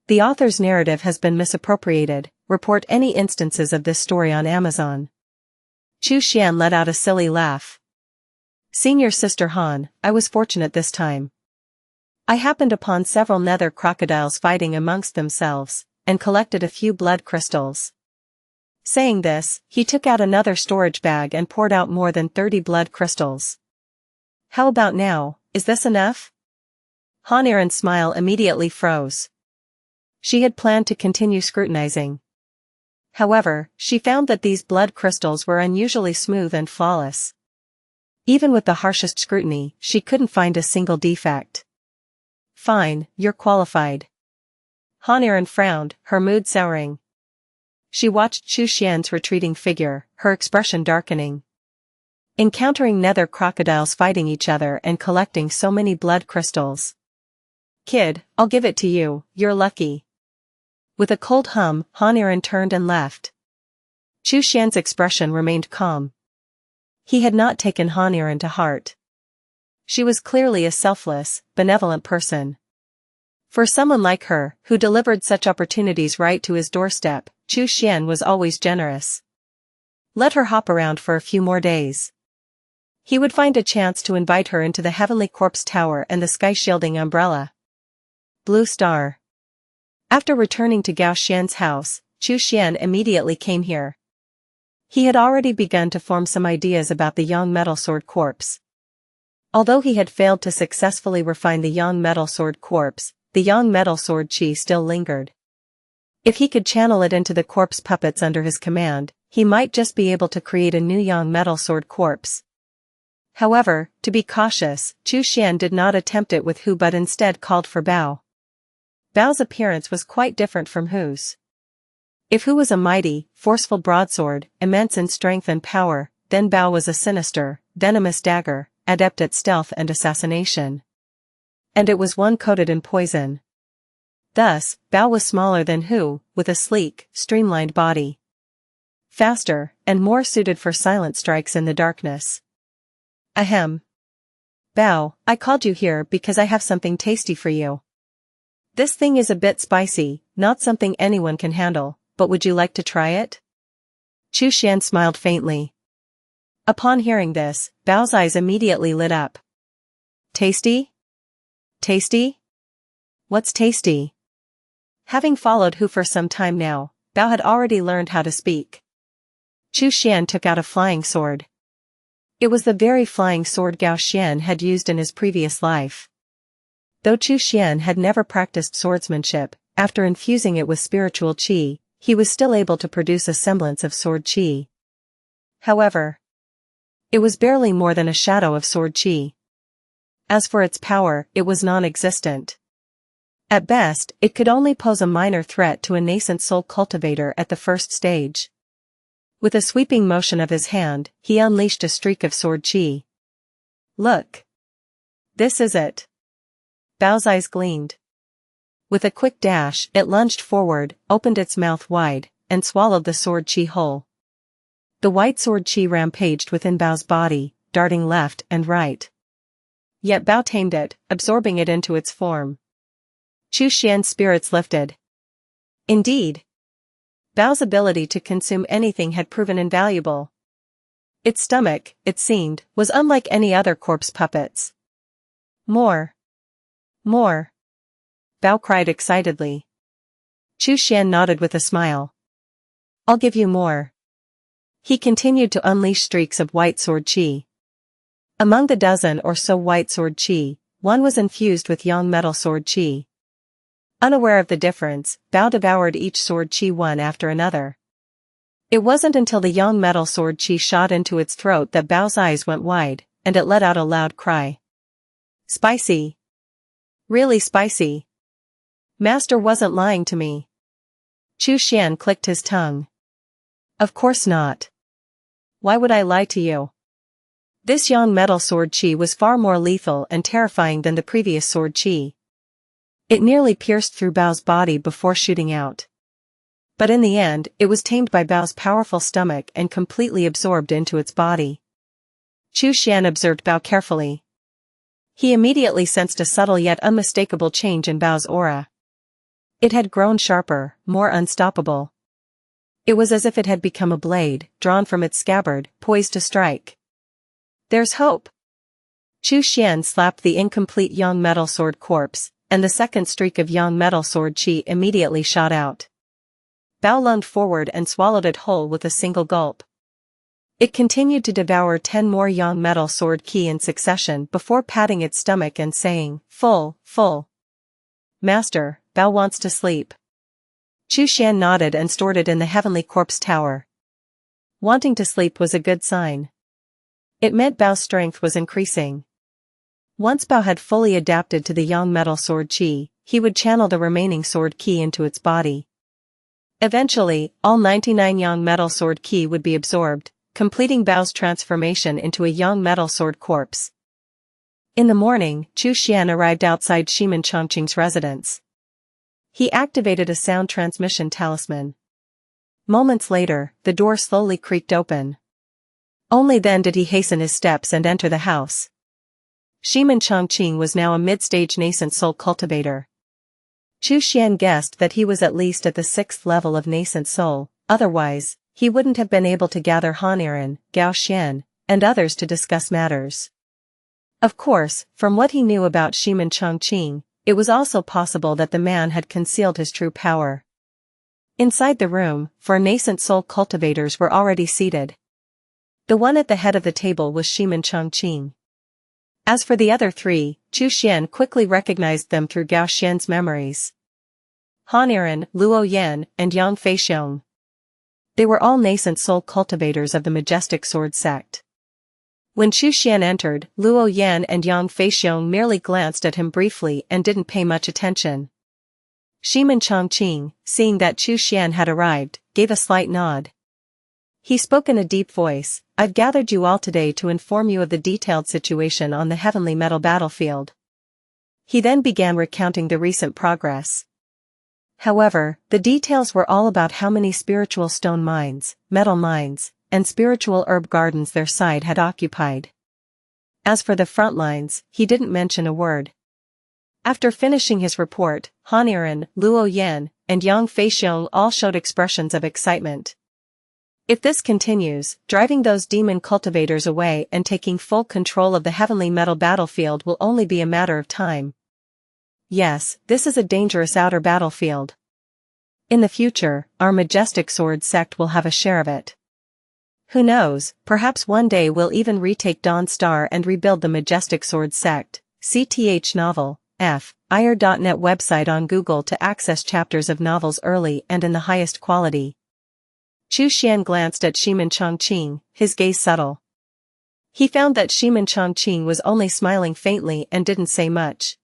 The author's narrative has been misappropriated. Report any instances of this story on Amazon. Chu Xian let out a silly laugh. Senior Sister Han, I was fortunate this time. I happened upon several nether crocodiles fighting amongst themselves, and collected a few blood crystals. Saying this, he took out another storage bag and poured out more than 30 blood crystals. How about now, is this enough? Han Iren's smile immediately froze. She had planned to continue scrutinizing. However, she found that these blood crystals were unusually smooth and flawless. Even with the harshest scrutiny, she couldn't find a single defect. Fine, you're qualified. Han Iren frowned, her mood souring. She watched Chu Xian's retreating figure, her expression darkening. Encountering nether crocodiles fighting each other and collecting so many blood crystals. Kid, I'll give it to you, you're lucky. With a cold hum, Han Iren turned and left. Chu Xian's expression remained calm. He had not taken Han Iren to heart. She was clearly a selfless, benevolent person. For someone like her, who delivered such opportunities right to his doorstep, Chu Xian was always generous. Let her hop around for a few more days. He would find a chance to invite her into the Heavenly Corpse Tower and the sky-shielding umbrella. Blue Star. After returning to Gao Xian's house, Chu Xian immediately came here. He had already begun to form some ideas about the Yang Metal Sword Corpse. Although he had failed to successfully refine the Yang Metal Sword Corpse, the Yang Metal Sword Chi still lingered. If he could channel it into the corpse puppets under his command, he might just be able to create a new Yang Metal Sword Corpse. However, to be cautious, Chu Xian did not attempt it with Hu but instead called for Bao. Bao's appearance was quite different from Hu's. If Hu was a mighty, forceful broadsword, immense in strength and power, then Bao was a sinister, venomous dagger, adept at stealth and assassination. And it was one coated in poison. Thus, Bao was smaller than Hu, with a sleek, streamlined body. Faster, and more suited for silent strikes in the darkness. Ahem. Bao, I called you here because I have something tasty for you. This thing is a bit spicy, not something anyone can handle, but would you like to try it? Chu Xian smiled faintly. Upon hearing this, Bao's eyes immediately lit up. Tasty? Tasty? What's tasty? Having followed Hu for some time now, Bao had already learned how to speak. Xian took out a flying sword. It was the very flying sword Xian had used in his previous life. Though Xian had never practiced swordsmanship, after infusing it with spiritual qi, he was still able to produce a semblance of sword qi. However, it was barely more than a shadow of sword qi. As for its power, it was non-existent. At best, it could only pose a minor threat to a nascent soul cultivator at the first stage. With a sweeping motion of his hand, he unleashed a streak of sword qi. Look! This is it! Bao's eyes gleamed. With a quick dash, it lunged forward, opened its mouth wide, and swallowed the sword qi whole. The white sword qi rampaged within Bao's body, darting left and right. Yet Bao tamed it, absorbing it into its form. Xian's spirits lifted. Indeed, Bao's ability to consume anything had proven invaluable. Its stomach, it seemed, was unlike any other corpse puppet's. More. More. Bao cried excitedly. Xian nodded with a smile. I'll give you more. He continued to unleash streaks of white sword qi. Among the dozen or so white sword qi, one was infused with yang metal sword qi. Unaware of the difference, Bao devoured each sword qi one after another. It wasn't until the yang metal sword qi shot into its throat that Bao's eyes went wide, and it let out a loud cry. Spicy. Really spicy. Master wasn't lying to me. Xian clicked his tongue. Of course not. Why would I lie to you? This yang metal sword qi was far more lethal and terrifying than the previous sword qi. It nearly pierced through Bao's body before shooting out. But in the end, it was tamed by Bao's powerful stomach and completely absorbed into its body. Xian observed Bao carefully. He immediately sensed a subtle yet unmistakable change in Bao's aura. It had grown sharper, more unstoppable. It was as if it had become a blade, drawn from its scabbard, poised to strike. There's hope. Xian slapped the incomplete yang metal sword corpse, and the second streak of yang metal sword qi immediately shot out. Bao lunged forward and swallowed it whole with a single gulp. It continued to devour 10 more yang metal sword qi in succession before patting its stomach and saying, full, full. Master, Bao wants to sleep. Xian nodded and stored it in the heavenly corpse tower. Wanting to sleep was a good sign. It meant Bao's strength was increasing. Once Bao had fully adapted to the yang metal sword qi, he would channel the remaining sword qi into its body. Eventually, all 99 yang metal sword qi would be absorbed, completing Bao's transformation into a yang metal sword corpse. In the morning, Xian arrived outside Ximen Changqing's residence. He activated a sound transmission talisman. Moments later, the door slowly creaked open. Only then did he hasten his steps and enter the house. Ximen Changqing was now a mid-stage nascent soul cultivator. Xian guessed that he was at least at the 6th level of nascent soul, otherwise, he wouldn't have been able to gather Haniren, Xian, and others to discuss matters. Of course, from what he knew about Ximen Changqing, it was also possible that the man had concealed his true power. Inside the room, 4 nascent soul cultivators were already seated. The one at the head of the table was Ximen Changqing. As for the other 3, Xian quickly recognized them through Xian's memories. Haniren, Luo Yan, and Yang Feixiong. They were all nascent soul cultivators of the majestic sword sect. When Xian entered, Luo Yan and Yang Feixiong merely glanced at him briefly and didn't pay much attention. Ximen Changqing, seeing that Xian had arrived, gave a slight nod. He spoke in a deep voice, I've gathered you all today to inform you of the detailed situation on the heavenly metal battlefield. He then began recounting the recent progress. However, the details were all about how many spiritual stone mines, metal mines, and spiritual herb gardens their side had occupied. As for the front lines, he didn't mention a word. After finishing his report, Haniren, Luo Yan, and Yang Feixiong all showed expressions of excitement. If this continues, driving those demon cultivators away and taking full control of the heavenly metal battlefield will only be a matter of time. Yes, this is a dangerous outer battlefield. In the future, our majestic sword sect will have a share of it. Who knows, perhaps one day we'll even retake Dawn Star and rebuild the majestic sword sect. CTH novel, F. IR.net website on Google to access chapters of novels early and in the highest quality. Xuan glanced at Ximen Changqing, his gaze subtle. He found that Ximen Changqing was only smiling faintly and didn't say much.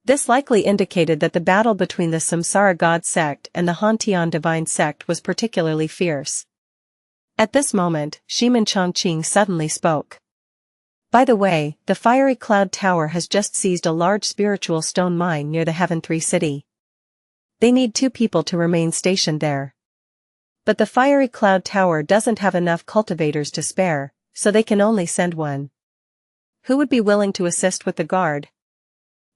This likely indicated that the battle between the Samsara God sect and the Hantian divine sect was particularly fierce. At this moment, Ximen Changqing suddenly spoke. By the way, the Fiery Cloud Tower has just seized a large spiritual stone mine near the Heaven 3 city. They need 2 people to remain stationed there. But the Fiery Cloud Tower doesn't have enough cultivators to spare, so they can only send 1. Who would be willing to assist with the guard?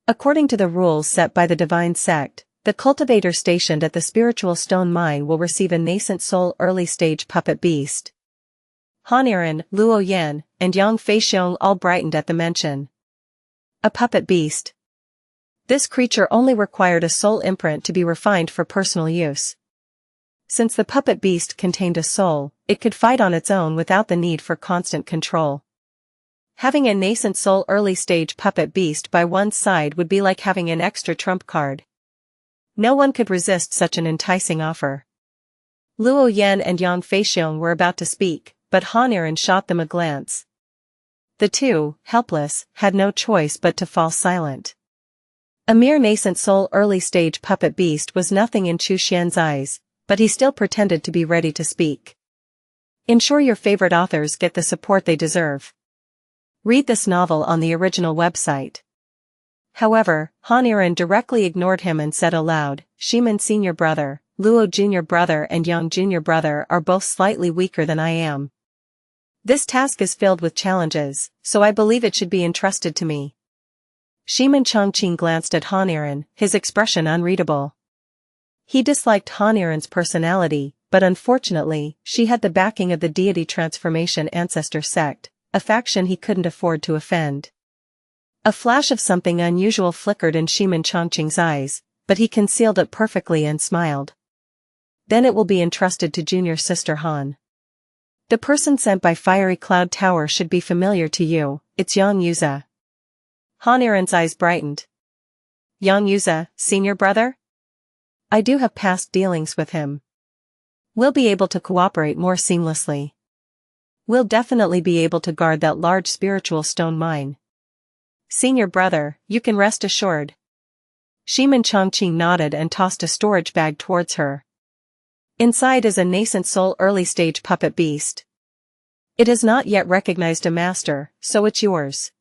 According to the rules set by the divine sect, the cultivator stationed at the spiritual stone mine will receive a nascent soul early-stage puppet beast. Haniran, Luo Yan, and Yang Feixiong all brightened at the mention. A puppet beast. This creature only required a soul imprint to be refined for personal use. Since the puppet beast contained a soul, it could fight on its own without the need for constant control. Having a nascent soul early-stage puppet beast by one's side would be like having an extra trump card. No one could resist such an enticing offer. Luo Yan and Yang Feixiong were about to speak, but Haniran shot them a glance. The two, helpless, had no choice but to fall silent. A mere nascent soul early-stage puppet beast was nothing in Chu Xian's eyes, but he still pretended to be ready to speak. Ensure your favorite authors get the support they deserve. Read this novel on the original website. However, Haniran directly ignored him and said aloud, Ximen Senior Brother, Luo Junior Brother and Yang Junior Brother are both slightly weaker than I am. This task is filled with challenges, so I believe it should be entrusted to me. Ximen Changqing glanced at Haniran, his expression unreadable. He disliked Haniran's personality, but unfortunately, she had the backing of the deity transformation ancestor sect, a faction he couldn't afford to offend. A flash of something unusual flickered in Ximen Changqing's eyes, but he concealed it perfectly and smiled. Then it will be entrusted to junior sister Han. The person sent by Fiery Cloud Tower should be familiar to you, it's Yang Yuza. Haniran's eyes brightened. Yang Yuza, senior brother? I do have past dealings with him. We'll be able to cooperate more seamlessly. We'll definitely be able to guard that large spiritual stone mine. Senior brother, you can rest assured. Ximen Changqing nodded and tossed a storage bag towards her. Inside is a nascent soul early-stage puppet beast. It has not yet recognized a master, so it's yours.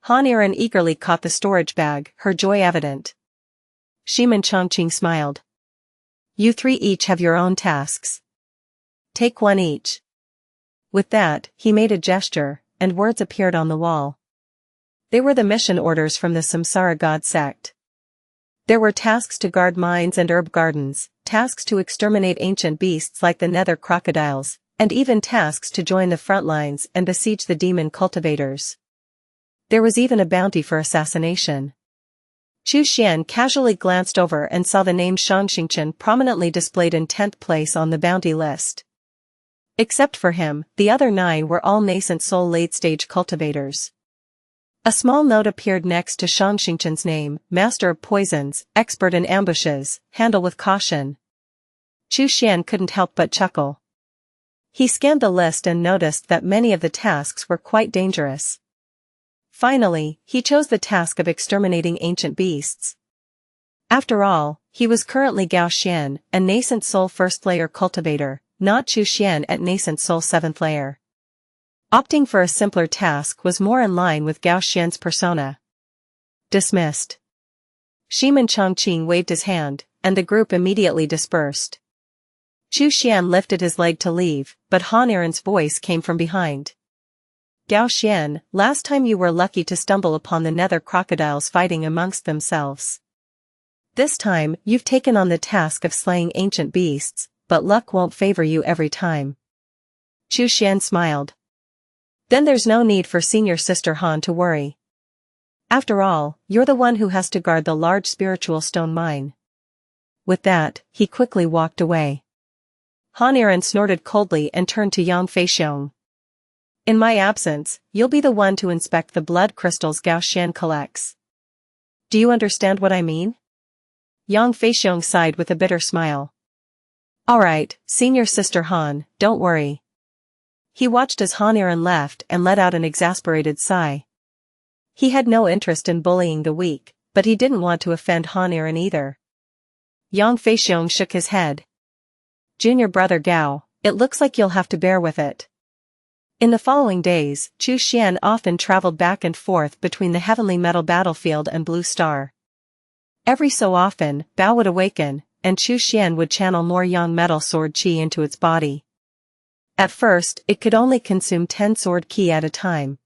Haniran eagerly caught the storage bag, her joy evident. Ximen Changqing smiled. You 3 each have your own tasks. Take 1 each. With that, he made a gesture, and words appeared on the wall. They were the mission orders from the Samsara God sect. There were tasks to guard mines and herb gardens, tasks to exterminate ancient beasts like the Nether crocodiles, and even tasks to join the front lines and besiege the demon cultivators. There was even a bounty for assassination. Chu Xian casually glanced over and saw the name Shangxingchen prominently displayed in 10th place on the bounty list. Except for him, the other 9 were all nascent soul late-stage cultivators. A small note appeared next to Shangxingchen's name, Master of Poisons, Expert in Ambushes, Handle with Caution. Chu Xian couldn't help but chuckle. He scanned the list and noticed that many of the tasks were quite dangerous. Finally, he chose the task of exterminating ancient beasts. After all, he was currently Gao Xian, a nascent soul first-layer cultivator, not Chu Xian at nascent soul 7th layer. Opting for a simpler task was more in line with Gao Xian's persona. Dismissed. Ximen Changqing waved his hand, and the group immediately dispersed. Chu Xian lifted his leg to leave, but Haniran's voice came from behind. Gao Xian, last time you were lucky to stumble upon the Nether crocodiles fighting amongst themselves. This time, you've taken on the task of slaying ancient beasts, but luck won't favor you every time. Chu Xian smiled. Then there's no need for senior sister Han to worry. After all, you're the one who has to guard the large spiritual stone mine. With that, he quickly walked away. Han Iran snorted coldly and turned to Yang Feixiong. In my absence, you'll be the one to inspect the blood crystals Gao Xian collects. Do you understand what I mean? Yang Feixiong sighed with a bitter smile. Alright, senior sister Han, don't worry. He watched as Han Iran left and let out an exasperated sigh. He had no interest in bullying the weak, but he didn't want to offend Han Iran either. Yang Feixiong shook his head. Junior brother Gao, it looks like you'll have to bear with it. In the following days, Chu Xian often traveled back and forth between the heavenly metal battlefield and Blue Star. Every so often, Bao would awaken, and Chu Xian would channel more young metal sword qi into its body. At first, it could only consume 10 sword qi at a time.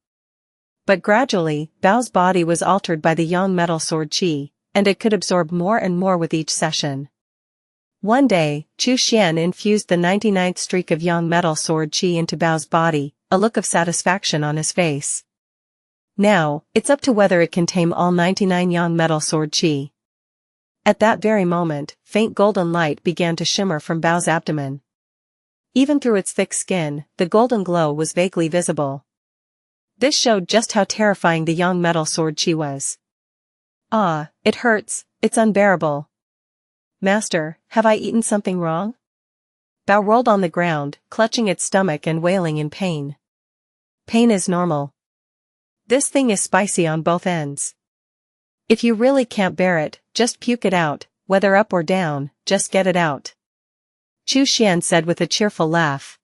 But gradually, Bao's body was altered by the young metal sword qi, and it could absorb more and more with each session. One day, Chu Xian infused the 99th streak of young metal sword qi into Bao's body, a look of satisfaction on his face. Now, it's up to whether it can tame all 99 young metal sword qi. At that very moment, faint golden light began to shimmer from Bao's abdomen. Even through its thick skin, the golden glow was vaguely visible. This showed just how terrifying the young metal sword qi was. Ah, it hurts, it's unbearable. Master, have I eaten something wrong? Bao rolled on the ground, clutching its stomach and wailing in pain. Pain is normal. This thing is spicy on both ends. If you really can't bear it, just puke it out, whether up or down, just get it out. Chu Xian said with a cheerful laugh.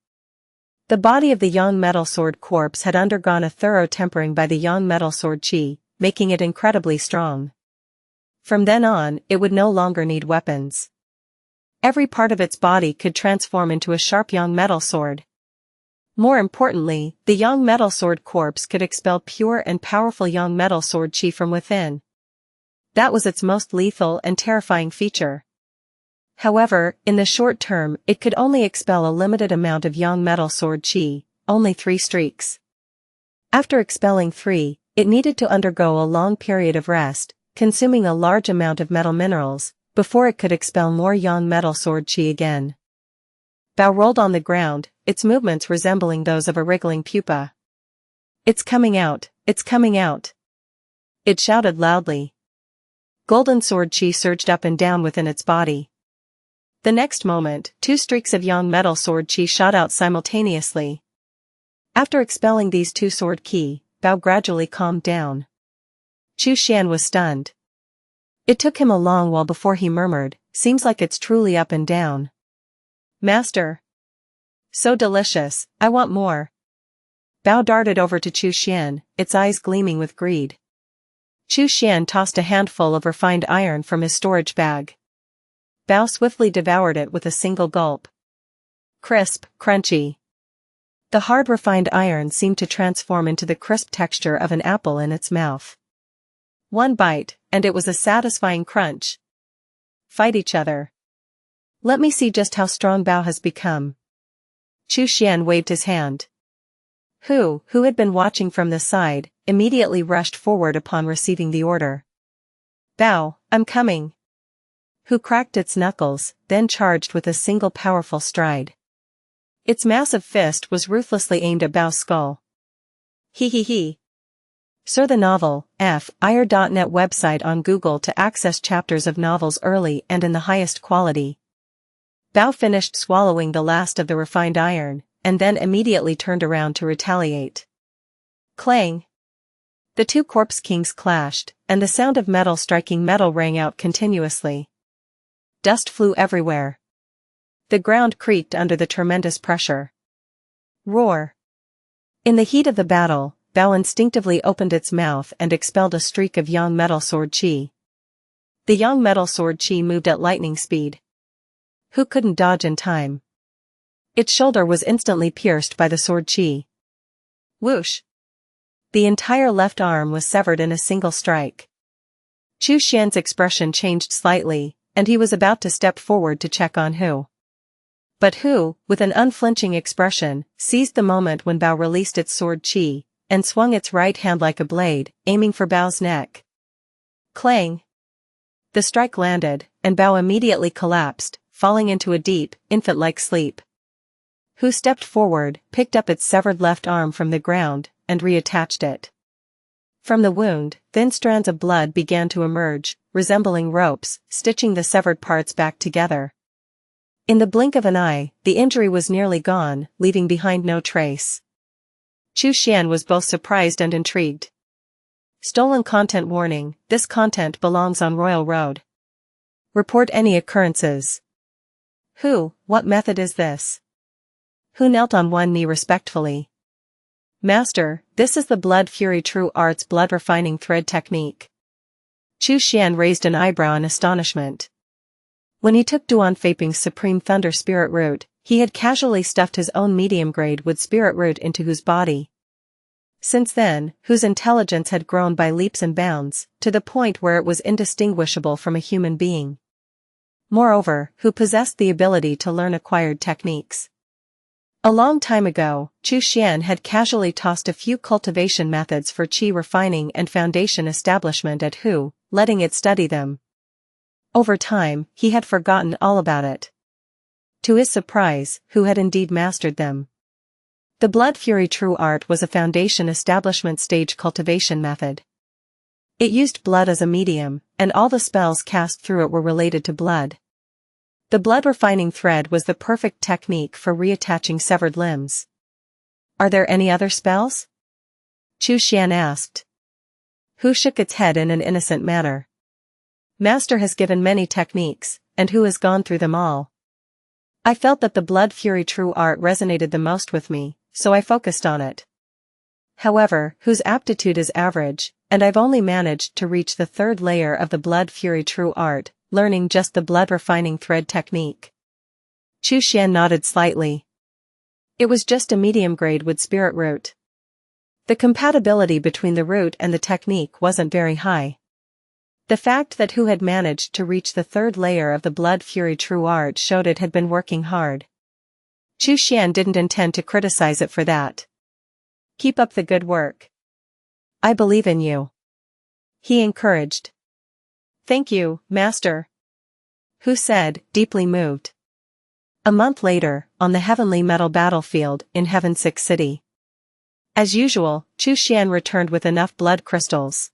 The body of the young metal sword corpse had undergone a thorough tempering by the young metal sword qi, making it incredibly strong. From then on, it would no longer need weapons. Every part of its body could transform into a sharp young metal sword. More importantly, the young metal sword corpse could expel pure and powerful young metal sword qi from within. That was its most lethal and terrifying feature. However, in the short term, it could only expel a limited amount of young metal sword qi, only 3 streaks. After expelling 3, it needed to undergo a long period of rest, consuming a large amount of metal minerals, before it could expel more young metal sword qi again. Bao rolled on the ground, its movements resembling those of a wriggling pupa. It's coming out, it's coming out. It shouted loudly. Golden sword qi surged up and down within its body. The next moment, 2 streaks of young metal sword qi shot out simultaneously. After expelling these 2 sword qi, Bao gradually calmed down. Chu Xian was stunned. It took him a long while before he murmured, seems like it's truly up and down. Master. So delicious, I want more. Bao darted over to Chu Xian, its eyes gleaming with greed. Chu Xian tossed a handful of refined iron from his storage bag. Bao swiftly devoured it with a single gulp. Crisp, crunchy. The hard refined iron seemed to transform into the crisp texture of an apple in its mouth. One bite, and it was a satisfying crunch. Fight each other. Let me see just how strong Bao has become. Chu Xian waved his hand. Who had been watching from the side, immediately rushed forward upon receiving the order. Bao, I'm coming. Who cracked its knuckles, then charged with a single powerful stride. Its massive fist was ruthlessly aimed at Bao's skull. He. Sir, the novel, ir.net website on Google to access chapters of novels early and in the highest quality. Bao finished swallowing the last of the refined iron, and then immediately turned around to retaliate. Clang! The 2 corpse kings clashed, and the sound of metal striking metal rang out continuously. Dust flew everywhere. The ground creaked under the tremendous pressure. Roar! In the heat of the battle, Bao instinctively opened its mouth and expelled a streak of young metal sword qi. The young metal sword qi moved at lightning speed. Who couldn't dodge in time? Its shoulder was instantly pierced by the sword qi. Whoosh! The entire left arm was severed in a single strike. Chu Xian's expression changed slightly, and he was about to step forward to check on Hu. But Hu, with an unflinching expression, seized the moment when Bao released its sword qi, and swung its right hand like a blade, aiming for Bao's neck. Clang! The strike landed, and Bao immediately collapsed, falling into a deep, infant-like sleep. Who stepped forward, picked up its severed left arm from the ground, and reattached it. From the wound, thin strands of blood began to emerge, resembling ropes, stitching the severed parts back together. In the blink of an eye, the injury was nearly gone, leaving behind no trace. Xuan was both surprised and intrigued. Stolen content warning: this content belongs on Royal Road. Report any occurrences. What method is this? Who knelt on one knee respectfully. Master, this is the Blood Fury True Arts blood refining thread technique. Xuan raised an eyebrow in astonishment. When he took Duan Faping's Supreme Thunder Spirit Root, he had casually stuffed his own medium-grade wood spirit root into Hu's body. Since then, Hu's intelligence had grown by leaps and bounds, to the point where it was indistinguishable from a human being. Moreover, Hu possessed the ability to learn acquired techniques. A long time ago, Xuan had casually tossed a few cultivation methods for qi refining and foundation establishment at Hu, letting it study them. Over time, he had forgotten all about it. To his surprise, Hu had indeed mastered them. The Blood Fury True Art was a foundation establishment stage cultivation method. It used blood as a medium, and all the spells cast through it were related to blood. The blood refining thread was the perfect technique for reattaching severed limbs. Are there any other spells? Xuan asked. Hu shook its head in an innocent manner. Master has given many techniques, and Hu has gone through them all. I felt that the Blood Fury True Art resonated the most with me, so I focused on it. However, Hu's aptitude is average, and I've only managed to reach the third layer of the Blood Fury True Art, learning just the blood refining thread technique. Xuan nodded slightly. It was just a medium-grade wood spirit root. The compatibility between the root and the technique wasn't very high. The fact that Hu had managed to reach the third layer of the Blood Fury True Art showed it had been working hard. Xuan didn't intend to criticize it for that. Keep up the good work. I believe in you. He encouraged. Thank you, Master. Hu said, deeply moved. A month later, on the Heavenly Metal battlefield in Heaven 6 City. As usual, Xuan returned with enough blood crystals.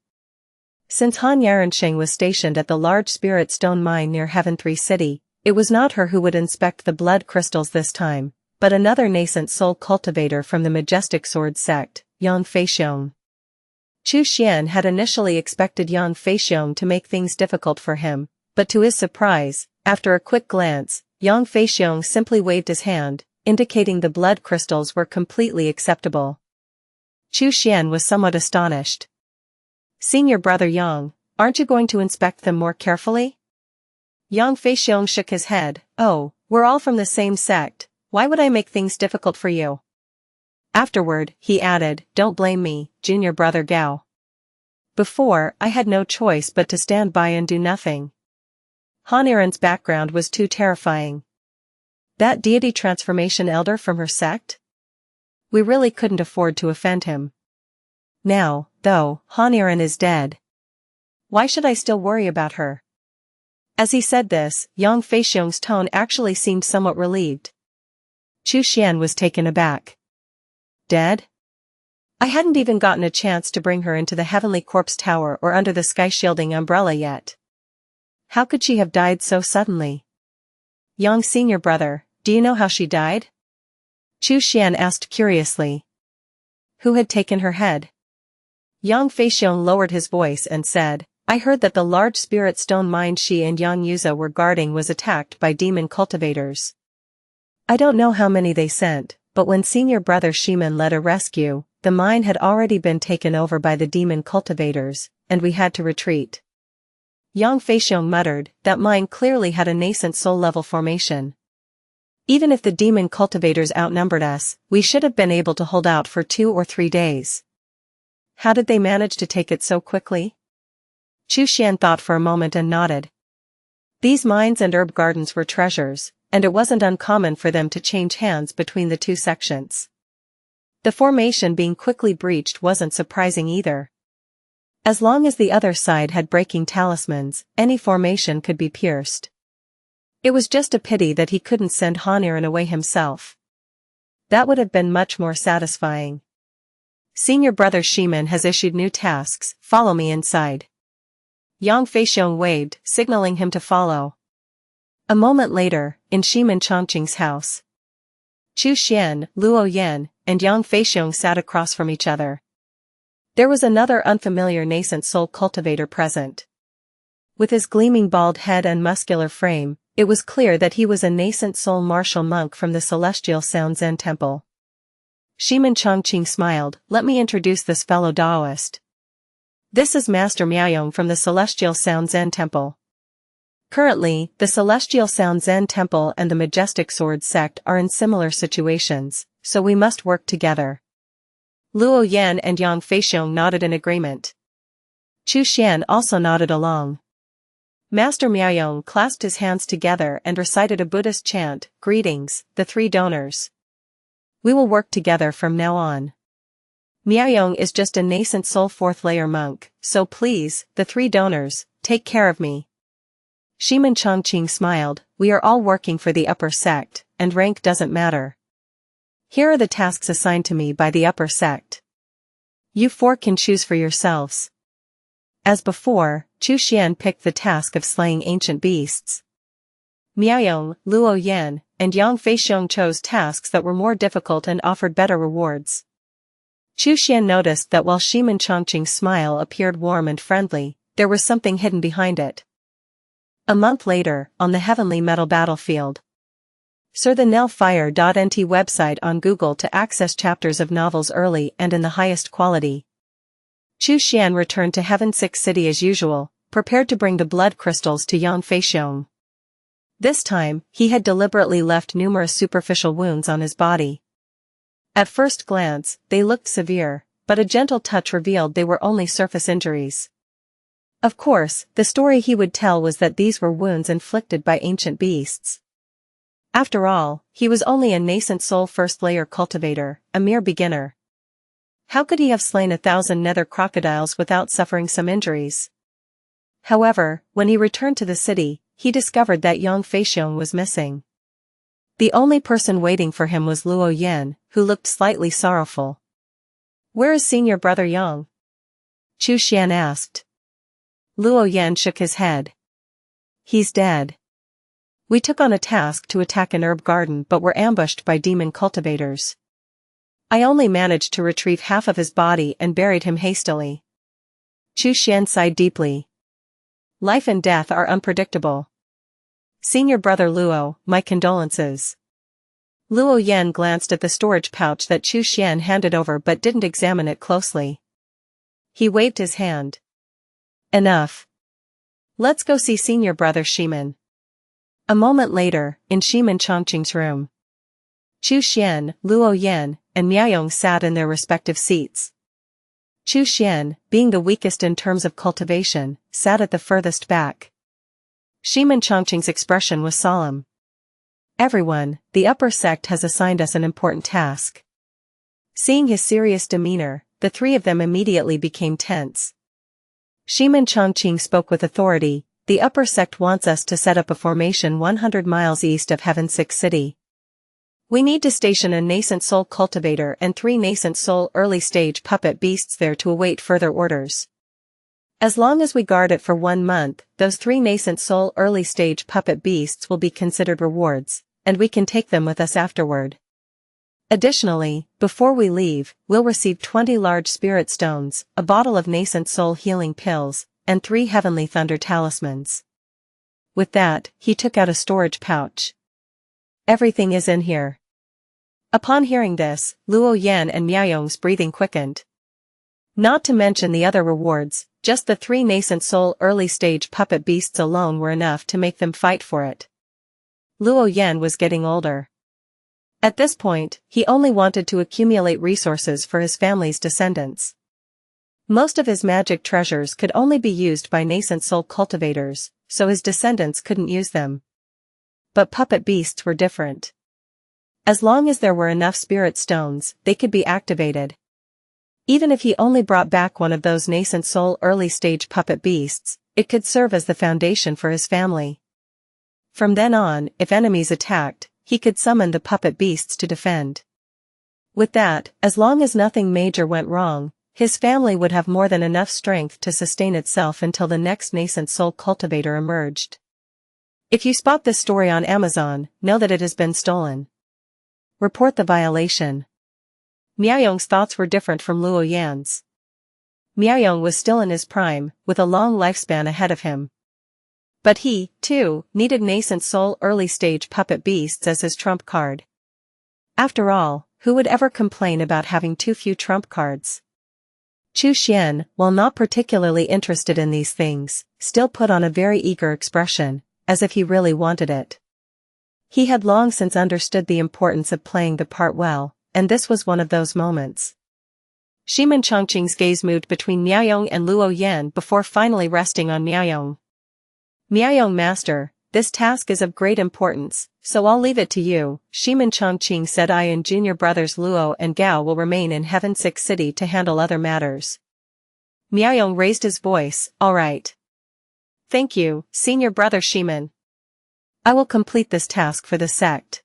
Since Han Yarensheng was stationed at the large spirit stone mine near Heaven 3 City, it was not her who would inspect the blood crystals this time, but another nascent soul cultivator from the majestic sword sect, Yang Feixiong. Xuan had initially expected Yang Feixiong to make things difficult for him, but to his surprise, after a quick glance, Yang Feixiong simply waved his hand, indicating the blood crystals were completely acceptable. Xuan was somewhat astonished. Senior brother Yang, aren't you going to inspect them more carefully? Yang Feixiong shook his head. Oh, we're all from the same sect, why would I make things difficult for you? Afterward, he added, don't blame me, junior brother Gao. Before, I had no choice but to stand by and do nothing. Han Iren's background was too terrifying. That deity transformation elder from her sect? We really couldn't afford to offend him. Now, though, Han Iren is dead. Why should I still worry about her? As he said this, Yang Feixiong's tone actually seemed somewhat relieved. Xuan was taken aback. Dead? I hadn't even gotten a chance to bring her into the Heavenly Corpse Tower or under the sky-shielding umbrella yet. How could she have died so suddenly? Yang senior brother, do you know how she died? Xuan asked curiously. Who had taken her head? Yang Feixiong lowered his voice and said, I heard that the large spirit stone mine she and Yang Yuza were guarding was attacked by demon cultivators. I don't know how many they sent, but when senior brother Ximen led a rescue, the mine had already been taken over by the demon cultivators, and we had to retreat. Yang Feixiong muttered, that mine clearly had a nascent soul-level formation. Even if the demon cultivators outnumbered us, we should have been able to hold out for 2 or 3 days. How did they manage to take it so quickly? Xuan thought for a moment and nodded. These mines and herb gardens were treasures, and it wasn't uncommon for them to change hands between the two sections. The formation being quickly breached wasn't surprising either. As long as the other side had breaking talismans, any formation could be pierced. It was just a pity that he couldn't send Han Iren away himself. That would have been much more satisfying. Senior brother Ximen has issued new tasks, follow me inside. Yang Feixiong waved, signaling him to follow. A moment later, in Ximen Changqing's house. Chu Xian, Luo Yan, and Yang Feixiong sat across from each other. There was another unfamiliar nascent soul cultivator present. With his gleaming bald head and muscular frame, it was clear that he was a nascent soul martial monk from the celestial Sound Zen temple. Ximen Changqing smiled, let me introduce this fellow Taoist. This is Master Miaoyong from the celestial Sound Zen temple. Currently, the celestial Sound Zen temple and the majestic sword sect are in similar situations, so we must work together. Luo Yan and Yang Feixiong nodded in agreement. Chu Xian also nodded along. Master Miaoyong clasped his hands together and recited a Buddhist chant, greetings, the three donors. We will work together from now on. Miaoyong is just a nascent soul fourth layer monk, so please, the three donors, take care of me. Ximen Changqing smiled, we are all working for the upper sect, and rank doesn't matter. Here are the tasks assigned to me by the upper sect. You four can choose for yourselves. As before, Chu Xian picked the task of slaying ancient beasts. Miaoyong, Luo Yan, and Yang Feixiong chose tasks that were more difficult and offered better rewards. Chu Xian noticed that while Ximen Changqing's smile appeared warm and friendly, there was something hidden behind it. A month later, on the Heavenly Metal battlefield. Search the nelfire.nt website on Google to access chapters of novels early and in the highest quality. Chu Xian returned to Heaven 6 City as usual, prepared to bring the blood crystals to Yang Feixiong. This time, he had deliberately left numerous superficial wounds on his body. At first glance, they looked severe, but a gentle touch revealed they were only surface injuries. Of course, the story he would tell was that these were wounds inflicted by ancient beasts. After all, he was only a nascent soul first-layer cultivator, a mere beginner. How could he have slain 1,000 nether crocodiles without suffering some injuries? However, when he returned to the city, he discovered that Yang Feixiong was missing. The only person waiting for him was Luo Yan, who looked slightly sorrowful. Where is senior brother Yang? Chu Xian asked. Luo Yan shook his head. He's dead. We took on a task to attack an herb garden but were ambushed by demon cultivators. I only managed to retrieve half of his body and buried him hastily. Chu Xian sighed deeply. Life and death are unpredictable. Senior brother Luo, my condolences. Luo Yan glanced at the storage pouch that Chu Xian handed over but didn't examine it closely. He waved his hand. Enough. Let's go see senior brother Ximen. A moment later, in Ximen Changqing's room. Chu Xian, Luo Yan, and Miaoyong sat in their respective seats. Chu Xian, being the weakest in terms of cultivation, sat at the furthest back. Ximen Changqing's expression was solemn. Everyone, the upper sect has assigned us an important task. Seeing his serious demeanor, the three of them immediately became tense. Ximen Changqing spoke with authority, the upper sect wants us to set up a formation 100 miles east of Heaven 6 City. We need to station a nascent soul cultivator and 3 nascent soul early-stage puppet beasts there to await further orders. As long as we guard it for 1 month, those 3 nascent soul early-stage puppet beasts will be considered rewards, and we can take them with us afterward. Additionally, before we leave, we'll receive 20 large spirit stones, a bottle of nascent soul healing pills, and 3 heavenly thunder talismans. With that, he took out a storage pouch. Everything is in here. Upon hearing this, Luo Yan and Miaoyong's breathing quickened. Not to mention the other rewards, just the 3 nascent soul early-stage puppet beasts alone were enough to make them fight for it. Luo Yan was getting older. At this point, he only wanted to accumulate resources for his family's descendants. Most of his magic treasures could only be used by nascent soul cultivators, so his descendants couldn't use them. But puppet beasts were different. As long as there were enough spirit stones, they could be activated. Even if he only brought back one of those nascent soul early-stage puppet beasts, it could serve as the foundation for his family. From then on, if enemies attacked, he could summon the puppet beasts to defend. With that, as long as nothing major went wrong, his family would have more than enough strength to sustain itself until the next nascent soul cultivator emerged. If you spot this story on Amazon, know that it has been stolen. Report the violation. Miaoyong's thoughts were different from Luo Yan's. Miaoyong was still in his prime, with a long lifespan ahead of him. But he, too, needed nascent soul early-stage puppet beasts as his trump card. After all, who would ever complain about having too few trump cards? Chu Xian, while not particularly interested in these things, still put on a very eager expression, as if he really wanted it. He had long since understood the importance of playing the part well, and this was one of those moments. Ximen Changqing's gaze moved between Miaoyong and Luo Yan before finally resting on Miaoyong. Miaoyong master, this task is of great importance, so I'll leave it to you, Ximen Changqing said. I and junior brothers Luo and Gao will remain in Heaven 6 City to handle other matters. Miaoyong raised his voice, all right. Thank you, senior brother Ximen. I will complete this task for the sect.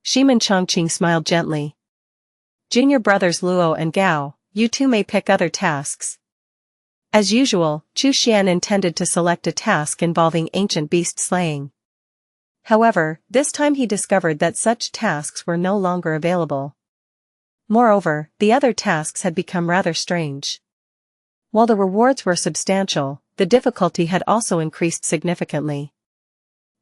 Ximen Changqing smiled gently. Junior brothers Luo and Gao, you two may pick other tasks. As usual, Chu Xian intended to select a task involving ancient beast slaying. However, this time he discovered that such tasks were no longer available. Moreover, the other tasks had become rather strange. While the rewards were substantial, the difficulty had also increased significantly.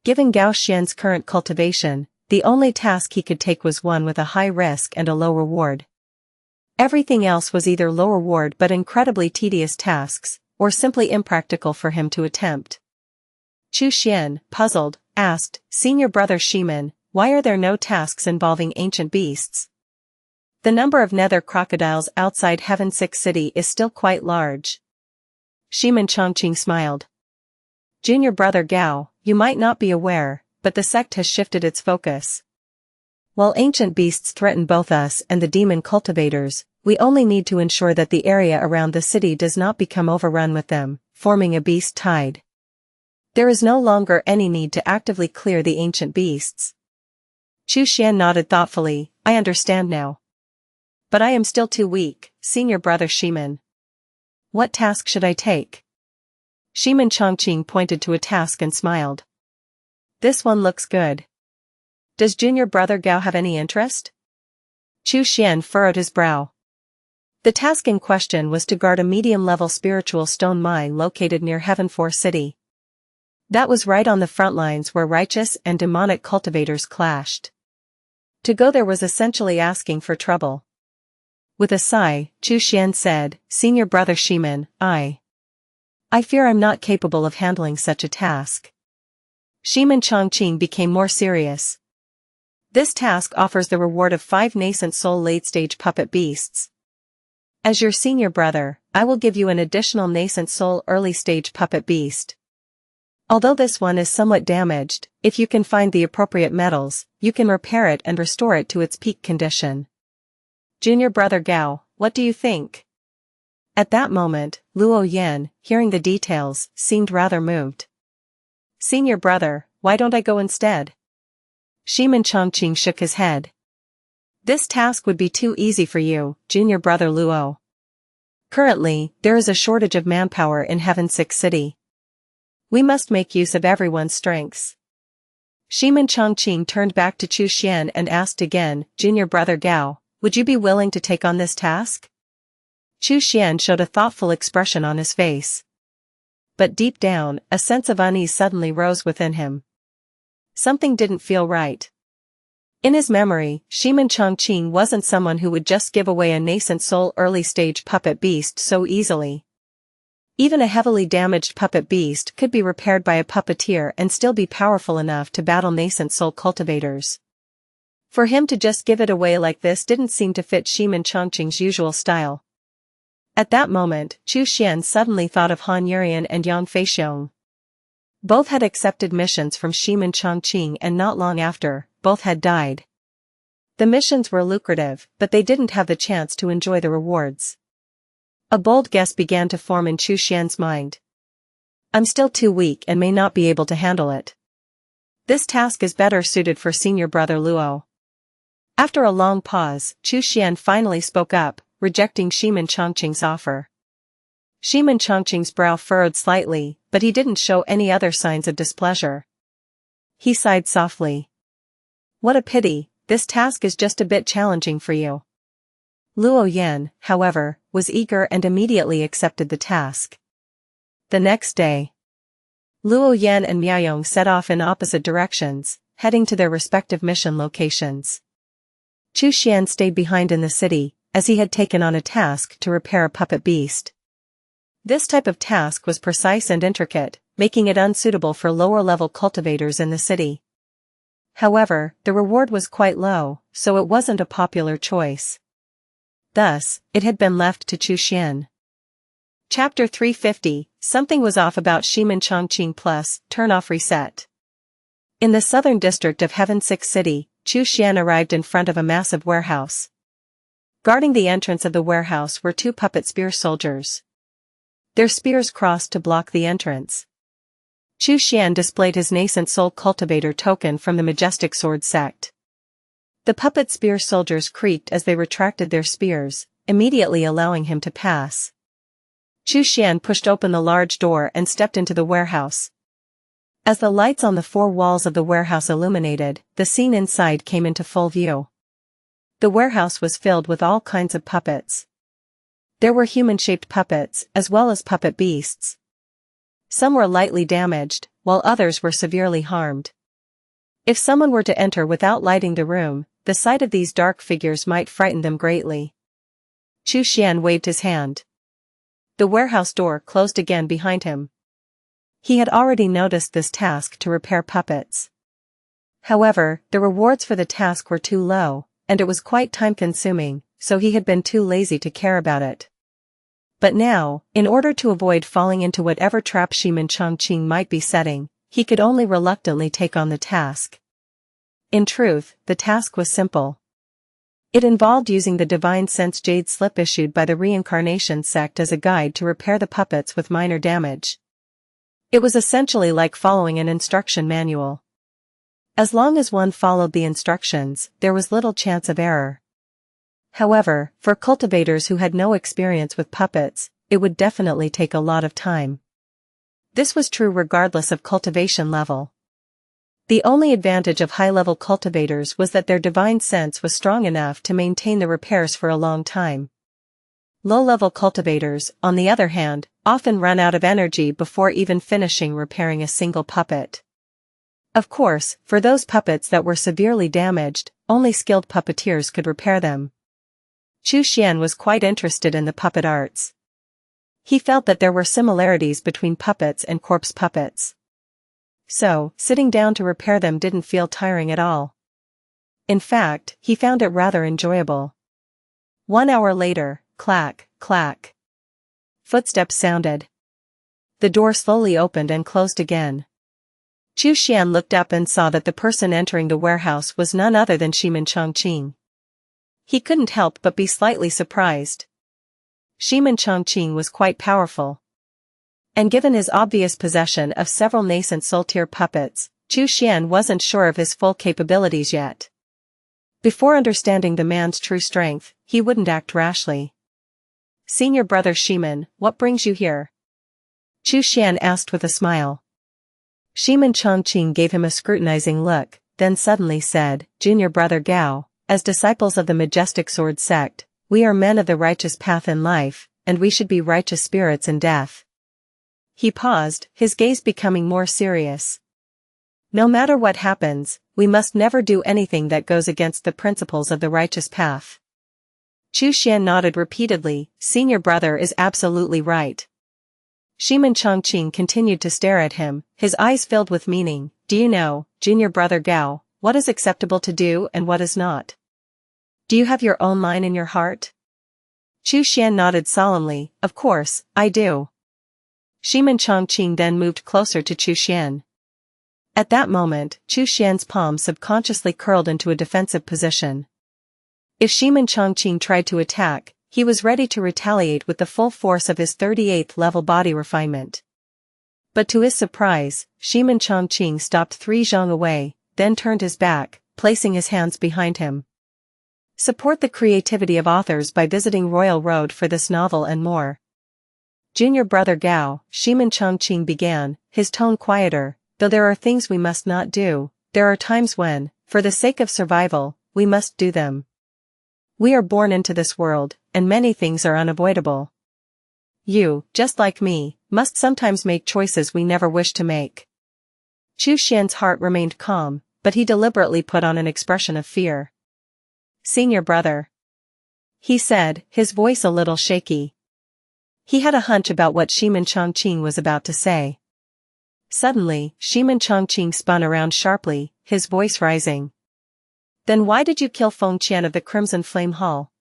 Given Gao Xian's current cultivation, the only task he could take was one with a high risk and a low reward. Everything else was either low reward but incredibly tedious tasks, or simply impractical for him to attempt. Chu Xian, puzzled, asked, Senior brother Ximen, why are there no tasks involving ancient beasts? The number of nether crocodiles outside Heaven 6 City is still quite large. Ximen Changqing smiled. Junior brother Gao, you might not be aware, but the sect has shifted its focus. While ancient beasts threaten both us and the demon cultivators, we only need to ensure that the area around the city does not become overrun with them, forming a beast tide. There is no longer any need to actively clear the ancient beasts. Chu Xian nodded thoughtfully, I understand now. But I am still too weak, senior brother Ximen. What task should I take? Ximen Changqing pointed to a task and smiled. This one looks good. Does junior brother Gao have any interest? Chu Xian furrowed his brow. The task in question was to guard a medium-level spiritual stone mine located near Heaven 4 City. That was right on the front lines where righteous and demonic cultivators clashed. To go there was essentially asking for trouble. With a sigh, Chu Xian said, Senior brother Ximen, I fear I'm not capable of handling such a task. Ximen Changqing became more serious. This task offers the reward of 5 nascent soul late-stage puppet beasts. As your senior brother, I will give you an additional nascent soul early-stage puppet beast. Although this one is somewhat damaged, if you can find the appropriate metals, you can repair it and restore it to its peak condition. Junior brother Gao, what do you think? At that moment, Luo Yan, hearing the details, seemed rather moved. Senior brother, why don't I go instead? Ximen Changqing shook his head. This task would be too easy for you, junior brother Luo. Currently, there is a shortage of manpower in Heaven 6 City. We must make use of everyone's strengths. Ximen Changqing turned back to Chu Xian and asked again, junior brother Gao, would you be willing to take on this task? Chu Xian showed a thoughtful expression on his face. But deep down, a sense of unease suddenly rose within him. Something didn't feel right. In his memory, Ximen Changqing wasn't someone who would just give away a nascent soul early-stage puppet beast so easily. Even a heavily damaged puppet beast could be repaired by a puppeteer and still be powerful enough to battle nascent soul cultivators. For him to just give it away like this didn't seem to fit Ximen Changqing's usual style. At that moment, Chu Xian suddenly thought of Han Yurian and Yang Feixiong. Both had accepted missions from Ximen Changqing and not long after, both had died. The missions were lucrative, but they didn't have the chance to enjoy the rewards. A bold guess began to form in Chu Xian's mind. I'm still too weak and may not be able to handle it. This task is better suited for senior brother Luo. After a long pause, Changqing finally spoke up, rejecting Changqing's offer. Changqing's brow furrowed slightly, but he didn't show any other signs of displeasure. He sighed softly. What a pity, this task is just a bit challenging for you. Luo Yan, however, was eager and immediately accepted the task. The next day, Luo Yan and Miaoyong set off in opposite directions, heading to their respective mission locations. Changqing stayed behind in the city, as he had taken on a task to repair a puppet beast. This type of task was precise and intricate, making it unsuitable for lower-level cultivators in the city. However, the reward was quite low, so it wasn't a popular choice. Thus, it had been left to Changqing. Chapter 350, Something was off about Ximen Changqing plus, turn-off reset. In the southern district of Heaven 6 City, Changqing arrived in front of a massive warehouse. Guarding the entrance of the warehouse were two puppet spear soldiers. Their spears crossed to block the entrance. Changqing displayed his nascent soul cultivator token from the majestic sword sect. The puppet spear soldiers creaked as they retracted their spears, immediately allowing him to pass. Changqing pushed open the large door and stepped into the warehouse. As the lights on the four walls of the warehouse illuminated, the scene inside came into full view. The warehouse was filled with all kinds of puppets. There were human-shaped puppets, as well as puppet beasts. Some were lightly damaged, while others were severely harmed. If someone were to enter without lighting the room, the sight of these dark figures might frighten them greatly. Changqing waved his hand. The warehouse door closed again behind him. He had already noticed this task to repair puppets. However, the rewards for the task were too low, and it was quite time-consuming, so he had been too lazy to care about it. But now, in order to avoid falling into whatever trap Ximen Changqing might be setting, he could only reluctantly take on the task. In truth, the task was simple. It involved using the divine sense jade slip issued by the reincarnation sect as a guide to repair the puppets with minor damage. It was essentially like following an instruction manual. As long as one followed the instructions, there was little chance of error. However, for cultivators who had no experience with puppets, it would definitely take a lot of time. This was true regardless of cultivation level. The only advantage of high-level cultivators was that their divine sense was strong enough to maintain the repairs for a long time. Low-level cultivators, on the other hand, often run out of energy before even finishing repairing a single puppet. Of course, for those puppets that were severely damaged, only skilled puppeteers could repair them. Changqing was quite interested in the puppet arts. He felt that there were similarities between puppets and corpse puppets. So, sitting down to repair them didn't feel tiring at all. In fact, he found it rather enjoyable. 1 hour later, clack, clack. Footsteps sounded. The door slowly opened and closed again. Changqing looked up and saw that the person entering the warehouse was none other than Ximen Changqing. He couldn't help but be slightly surprised. Ximen Changqing was quite powerful. And given his obvious possession of several nascent soul-tier puppets, Changqing wasn't sure of his full capabilities yet. Before understanding the man's true strength, he wouldn't act rashly. "Senior brother Ximen, what brings you here?" Changqing asked with a smile. Ximen Changqing gave him a scrutinizing look, then suddenly said, "Junior brother Gao, as disciples of the majestic sword sect, we are men of the righteous path in life, and we should be righteous spirits in death." He paused, his gaze becoming more serious. "No matter what happens, we must never do anything that goes against the principles of the righteous path." Changqing nodded repeatedly. "Senior brother is absolutely right." Ximen Changqing continued to stare at him, his eyes filled with meaning. "Do you know, junior brother Gao, what is acceptable to do and what is not? Do you have your own line in your heart?" Changqing nodded solemnly. "Of course, I do." Ximen Changqing then moved closer to Changqing. At that moment, Changqing's palm subconsciously curled into a defensive position. If Ximen Changqing tried to attack, he was ready to retaliate with the full force of his 38th level body refinement. But to his surprise, Ximen Changqing stopped 3 zhang away, then turned his back, placing his hands behind him. Support the creativity of authors by visiting Royal Road for this novel and more. Junior brother Gao, Ximen Changqing began, his tone quieter. Though there are things we must not do, there are times when, for the sake of survival, we must do them. We are born into this world, and many things are unavoidable. You, just like me, must sometimes make choices we never wish to make. Chu Xian's heart remained calm, but he deliberately put on an expression of fear. Senior brother, he said, his voice a little shaky. He had a hunch about what Ximen Changqing was about to say. Suddenly, Ximen Changqing spun around sharply, his voice rising. Then why did you kill Feng Qian of the Crimson Flame Hall?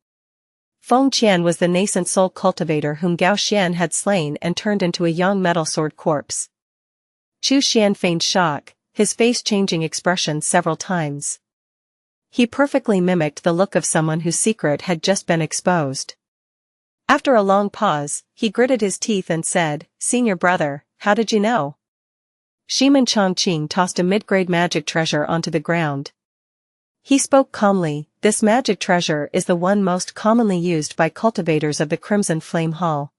Feng Qian was the nascent soul cultivator whom Gao Xian had slain and turned into a young metal sword corpse. Chu Xian feigned shock, his face changing expression several times. He perfectly mimicked the look of someone whose secret had just been exposed. After a long pause, he gritted his teeth and said, Senior brother, how did you know? Ximen Changqing tossed a mid-grade magic treasure onto the ground. He spoke calmly, this magic treasure is the one most commonly used by cultivators of the Crimson Flame Hall.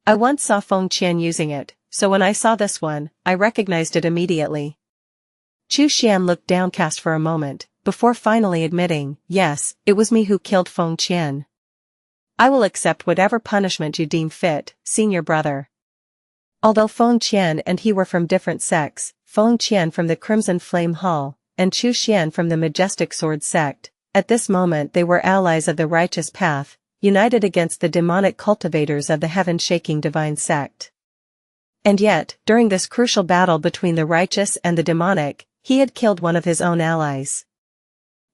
I once saw Feng Qian using it, so when I saw this one, I recognized it immediately. Chu Xian looked downcast for a moment, before finally admitting, yes, it was me who killed Feng Qian. I will accept whatever punishment you deem fit, senior brother. Although Feng Qian and he were from different sects, Feng Qian from the Crimson Flame Hall, and Chu Xian from the Majestic Sword sect, at this moment they were allies of the righteous path, united against the demonic cultivators of the heaven-shaking divine sect. And yet, during this crucial battle between the righteous and the demonic, he had killed one of his own allies.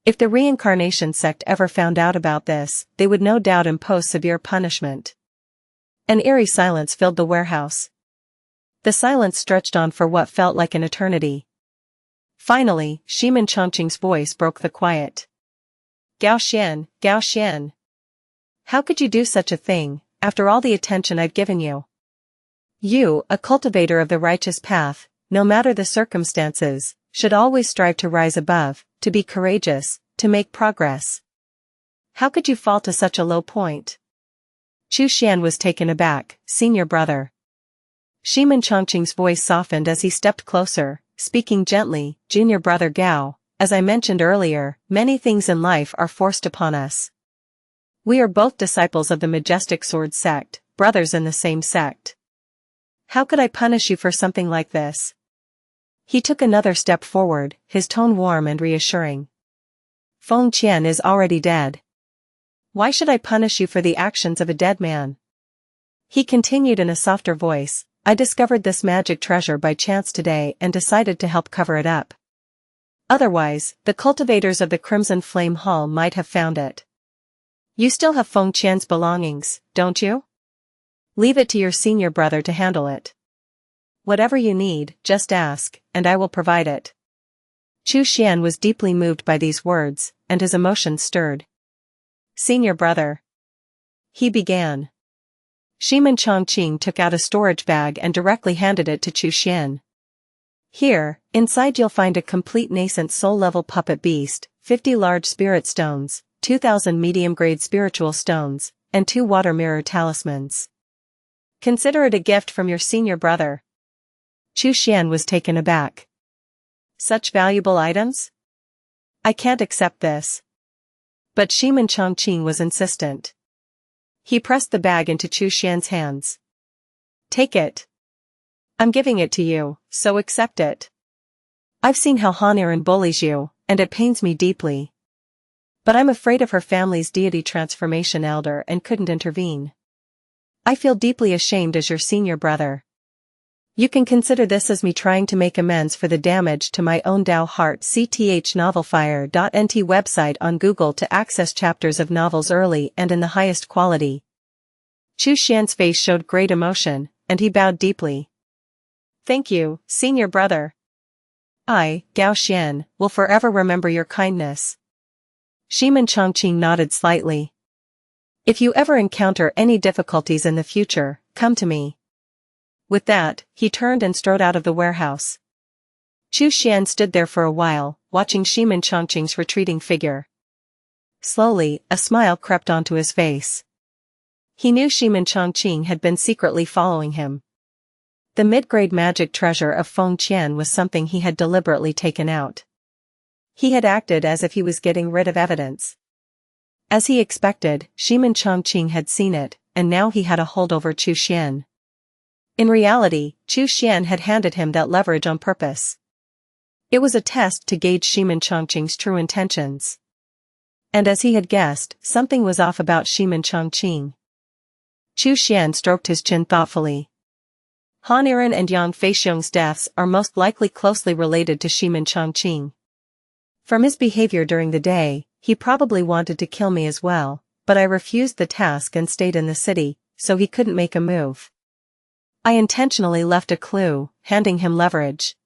If the reincarnation sect ever found out about this, they would no doubt impose severe punishment. An eerie silence filled the warehouse. The silence stretched on for what felt like an eternity. Finally, Ximen Changqing's voice broke the quiet. Gao Xian. How could you do such a thing, after all the attention I've given you? You, a cultivator of the righteous path, no matter the circumstances, should always strive to rise above, to be courageous, to make progress. How could you fall to such a low point? Chu Xian was taken aback, senior brother. Ximen Changqing's voice softened as he stepped closer, speaking gently, Junior brother Gao, as I mentioned earlier, many things in life are forced upon us. We are both disciples of the Majestic Sword sect, brothers in the same sect. How could I punish you for something like this? He took another step forward, his tone warm and reassuring. Feng Qian is already dead. Why should I punish you for the actions of a dead man? He continued in a softer voice, I discovered this magic treasure by chance today and decided to help cover it up. Otherwise, the cultivators of the Crimson Flame Hall might have found it. You still have Feng Qian's belongings, don't you? Leave it to your senior brother to handle it. Whatever you need, just ask, and I will provide it. Chu Xian was deeply moved by these words, and his emotions stirred. Senior brother, he began. Ximen Changqing took out a storage bag and directly handed it to Chu Xian. Here, inside you'll find a complete nascent soul-level puppet beast, 50 large spirit stones, 2,000 medium-grade spiritual stones, and 2 water mirror talismans. Consider it a gift from your senior brother. Chu Xian was taken aback. Such valuable items? I can't accept this. But Ximen Changqing was insistent. He pressed the bag into Chu Xian's hands. Take it. I'm giving it to you, so accept it. I've seen how Han Erin bullies you, and it pains me deeply. But I'm afraid of her family's deity transformation elder and couldn't intervene. I feel deeply ashamed as your senior brother. You can consider this as me trying to make amends for the damage to my own Dao heart. Novelfire.nt website on Google to access chapters of novels early and in the highest quality. Chu Xian's face showed great emotion, and he bowed deeply. Thank you, senior brother. I, Gao Xian, will forever remember your kindness. Ximen Changqing nodded slightly. If you ever encounter any difficulties in the future, come to me. With that, he turned and strode out of the warehouse. Chu Xian stood there for a while, watching Ximen Changqing's retreating figure. Slowly, a smile crept onto his face. He knew Ximen Changqing had been secretly following him. The mid-grade magic treasure of Feng Qian was something he had deliberately taken out. He had acted as if he was getting rid of evidence. As he expected, Ximen Changqing had seen it, and now he had a hold over Chu Xian. In reality, Chu Xian had handed him that leverage on purpose. It was a test to gauge Ximen Changqing's true intentions. And as he had guessed, something was off about Ximen Changqing. Chu Xian stroked his chin thoughtfully. Han Iran and Yang Feixiong's deaths are most likely closely related to Ximen Changqing. From his behavior during the day, he probably wanted to kill me as well, but I refused the task and stayed in the city, so he couldn't make a move. I intentionally left a clue, handing him leverage.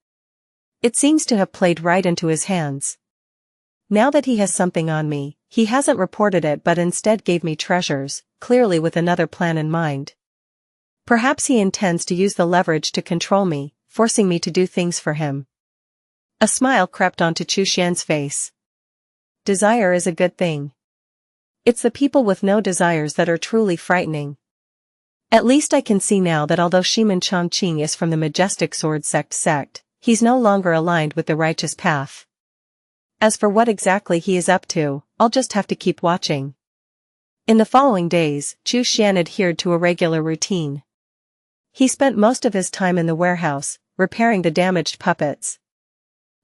It seems to have played right into his hands. Now that he has something on me, he hasn't reported it but instead gave me treasures, clearly with another plan in mind. Perhaps he intends to use the leverage to control me, forcing me to do things for him. A smile crept onto Chu Xian's face. Desire is a good thing. It's the people with no desires that are truly frightening. At least I can see now that although Ximen Changqing is from the Majestic Sword sect, he's no longer aligned with the righteous path. As for what exactly he is up to, I'll just have to keep watching. In the following days, Chu Xian adhered to a regular routine. He spent most of his time in the warehouse, repairing the damaged puppets.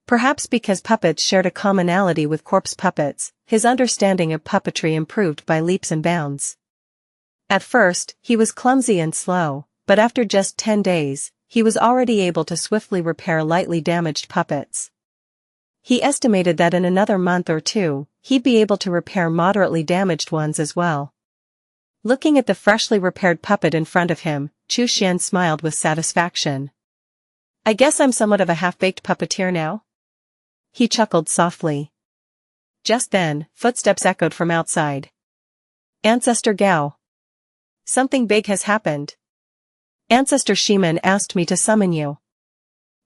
Perhaps because puppets shared a commonality with corpse puppets, his understanding of puppetry improved by leaps and bounds. At first, he was clumsy and slow, but after just 10 days, he was already able to swiftly repair lightly damaged puppets. He estimated that in another month or two, he'd be able to repair moderately damaged ones as well. Looking at the freshly repaired puppet in front of him, Chu Xian smiled with satisfaction. I guess I'm somewhat of a half-baked puppeteer now? He chuckled softly. Just then, footsteps echoed from outside. Ancestor Gao. Something big has happened. Ancestor Ximen asked me to summon you.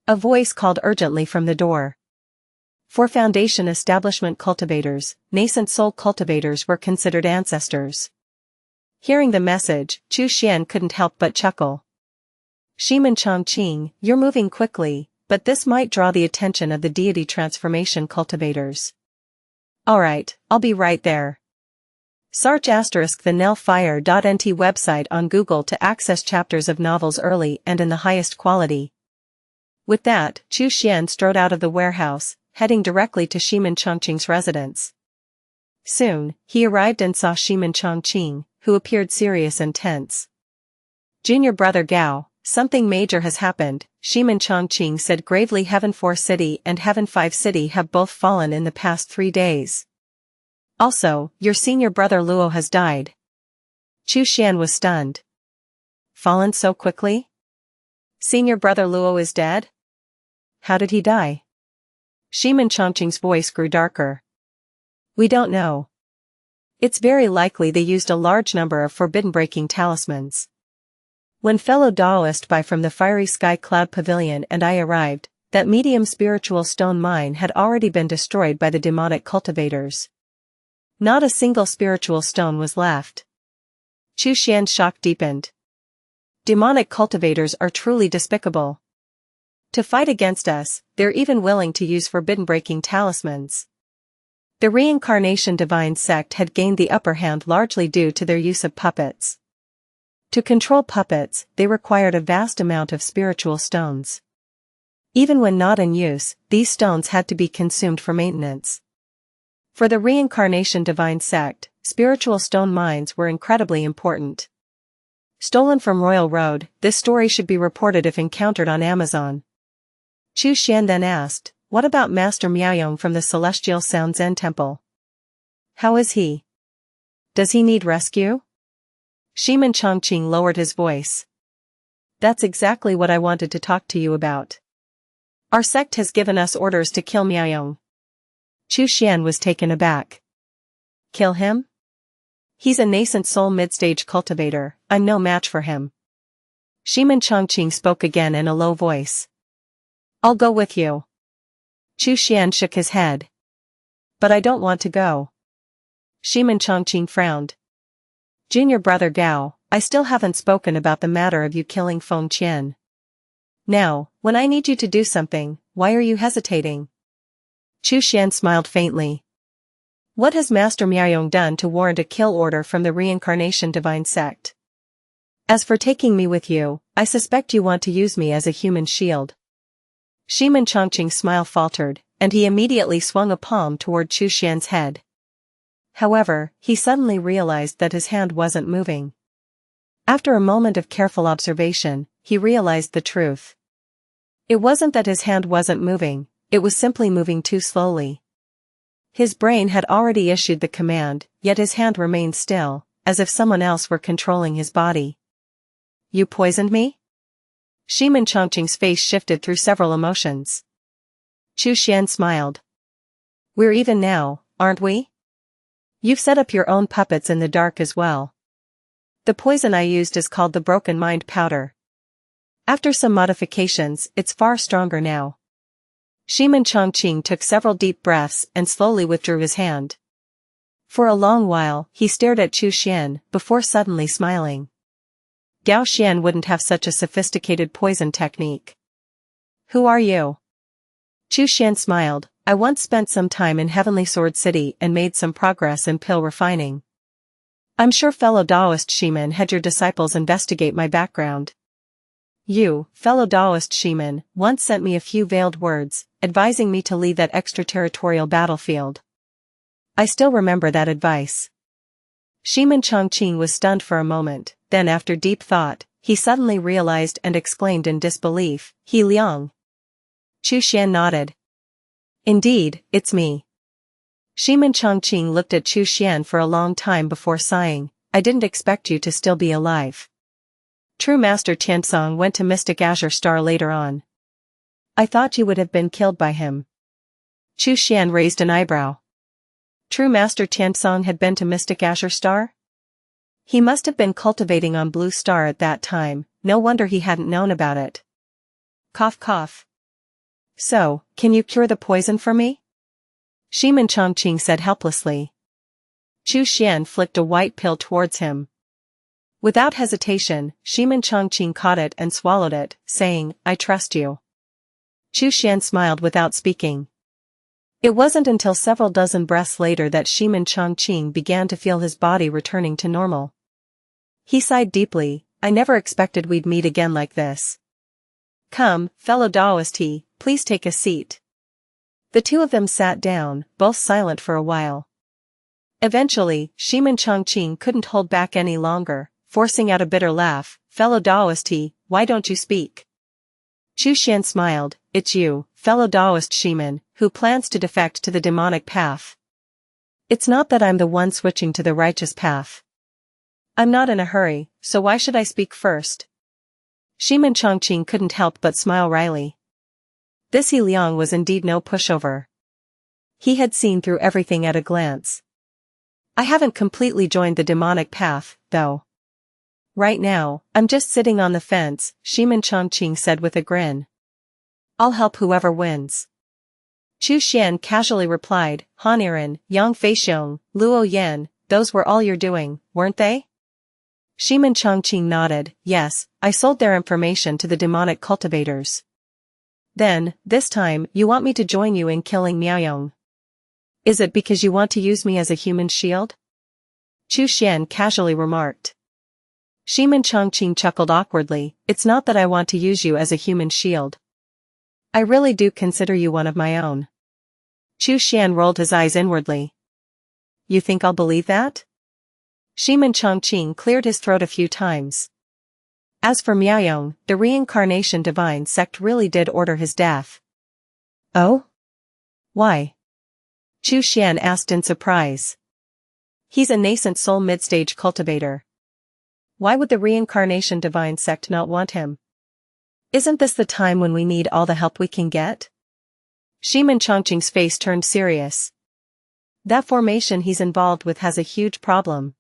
A voice called urgently from the door. For Foundation establishment cultivators, nascent soul cultivators were considered ancestors. Hearing the message, Chu Xian couldn't help but chuckle. Ximen Changqing, you're moving quickly, but this might draw the attention of the deity transformation cultivators. Alright, I'll be right there. Search *the Nelfire.nt website on Google to access chapters of novels early and in the highest quality. With that, Chu Xian strode out of the warehouse, heading directly to Ximen Changqing's residence. Soon, he arrived and saw Ximen Changqing, who appeared serious and tense. Junior brother Gao, something major has happened, Ximen Changqing said gravely. Heaven 4 City and Heaven 5 City have both fallen in the past 3 days. Also, your senior brother Luo has died. Chu Xian was stunned. Fallen so quickly? Senior brother Luo is dead? How did he die? Ximen Changqing's voice grew darker. We don't know. It's very likely they used a large number of forbidden-breaking talismans. When fellow Daoist Bai from the Fiery Sky Cloud Pavilion and I arrived, that medium spiritual stone mine had already been destroyed by the demonic cultivators. Not a single spiritual stone was left. Chu Xian's shock deepened. Demonic cultivators are truly despicable. To fight against us, they're even willing to use forbidden-breaking talismans. The Reincarnation Divine sect had gained the upper hand largely due to their use of puppets. To control puppets, they required a vast amount of spiritual stones. Even when not in use, these stones had to be consumed for maintenance. For the Reincarnation Divine sect, spiritual stone mines were incredibly important. Stolen from Royal Road, this story should be reported if encountered on Amazon. Chu Xian then asked, what about Master Miaoyong from the Celestial Sound Zen Temple? How is he? Does he need rescue? Ximen Changqing lowered his voice. That's exactly what I wanted to talk to you about. Our sect has given us orders to kill Miaoyong. Chu Xian was taken aback. Kill him? He's a nascent soul mid-stage cultivator, I'm no match for him. Ximen Changqing spoke again in a low voice. I'll go with you. Chu Xian shook his head. But I don't want to go. Ximen Changqing frowned. Junior brother Gao, I still haven't spoken about the matter of you killing Feng Qian. Now, when I need you to do something, why are you hesitating? Chu Xian smiled faintly. What has Master Miaoyong done to warrant a kill order from the reincarnation divine sect? As for taking me with you, I suspect you want to use me as a human shield. Ximen Changqing's smile faltered, and he immediately swung a palm toward Chu Xian's head. However, he suddenly realized that his hand wasn't moving. After a moment of careful observation, he realized the truth. It wasn't that his hand wasn't moving, it was simply moving too slowly. His brain had already issued the command, yet his hand remained still, as if someone else were controlling his body. You poisoned me? Ximen Changqing's face shifted through several emotions. Chu Xian smiled. We're even now, aren't we? You've set up your own puppets in the dark as well. The poison I used is called the Broken Mind Powder. After some modifications, it's far stronger now. Ximen Changqing took several deep breaths and slowly withdrew his hand. For a long while, he stared at Chu Xian, before suddenly smiling. Gao Xian wouldn't have such a sophisticated poison technique. Who are you? Chu Xian smiled. I once spent some time in Heavenly Sword City and made some progress in pill refining. I'm sure fellow Taoist Ximen had your disciples investigate my background. You, fellow Taoist Ximen, once sent me a few veiled words, advising me to leave that extraterritorial battlefield. I still remember that advice. Ximen Changqing was stunned for a moment, then after deep thought, he suddenly realized and exclaimed in disbelief, He Liang. Chu Xian nodded. Indeed, it's me. Ximen Changqing looked at Chu Xian for a long time before sighing, I didn't expect you to still be alive. True Master Tiansong went to Mystic Azure Star later on. I thought you would have been killed by him. Chu Xian raised an eyebrow. True Master Tiansong had been to Mystic Azure Star? He must have been cultivating on Blue Star at that time, no wonder he hadn't known about it. Cough cough. So, can you cure the poison for me? Ximen Changqing said helplessly. Chu Xian flicked a white pill towards him. Without hesitation, Ximen Changqing caught it and swallowed it, saying, I trust you. Chu Xian smiled without speaking. It wasn't until several dozen breaths later that Ximen Changqing began to feel his body returning to normal. He sighed deeply, I never expected we'd meet again like this. Come, fellow Taoist he, please take a seat. The two of them sat down, both silent for a while. Eventually, Ximen Changqing couldn't hold back any longer, forcing out a bitter laugh, fellow Taoist he, why don't you speak? Chu Xian smiled, it's you, fellow Taoist Ximen, who plans to defect to the demonic path. It's not that I'm the one switching to the righteous path. I'm not in a hurry, so why should I speak first? Ximen Changqing couldn't help but smile wryly. This He Liang was indeed no pushover. He had seen through everything at a glance. I haven't completely joined the demonic path, though. Right now, I'm just sitting on the fence, Ximen Changqing said with a grin. I'll help whoever wins. Chu Xian casually replied, Haniren, Yang Feixiong, Luo Yan, those were all you're doing, weren't they? Ximen Changqing nodded, yes, I sold their information to the demonic cultivators. Then, this time, you want me to join you in killing Miaoyong. Is it because you want to use me as a human shield? Chu Xian casually remarked. Ximen Changqing chuckled awkwardly, it's not that I want to use you as a human shield. I really do consider you one of my own. Chu Xian rolled his eyes inwardly. You think I'll believe that? Ximen Changqing cleared his throat a few times. As for Miaoyong, the reincarnation divine sect really did order his death. Oh? Why? Chu Xian asked in surprise. He's a nascent soul mid-stage cultivator. Why would the reincarnation divine sect not want him? Isn't this the time when we need all the help we can get? Ximen Changqing's face turned serious. That formation he's involved with has a huge problem.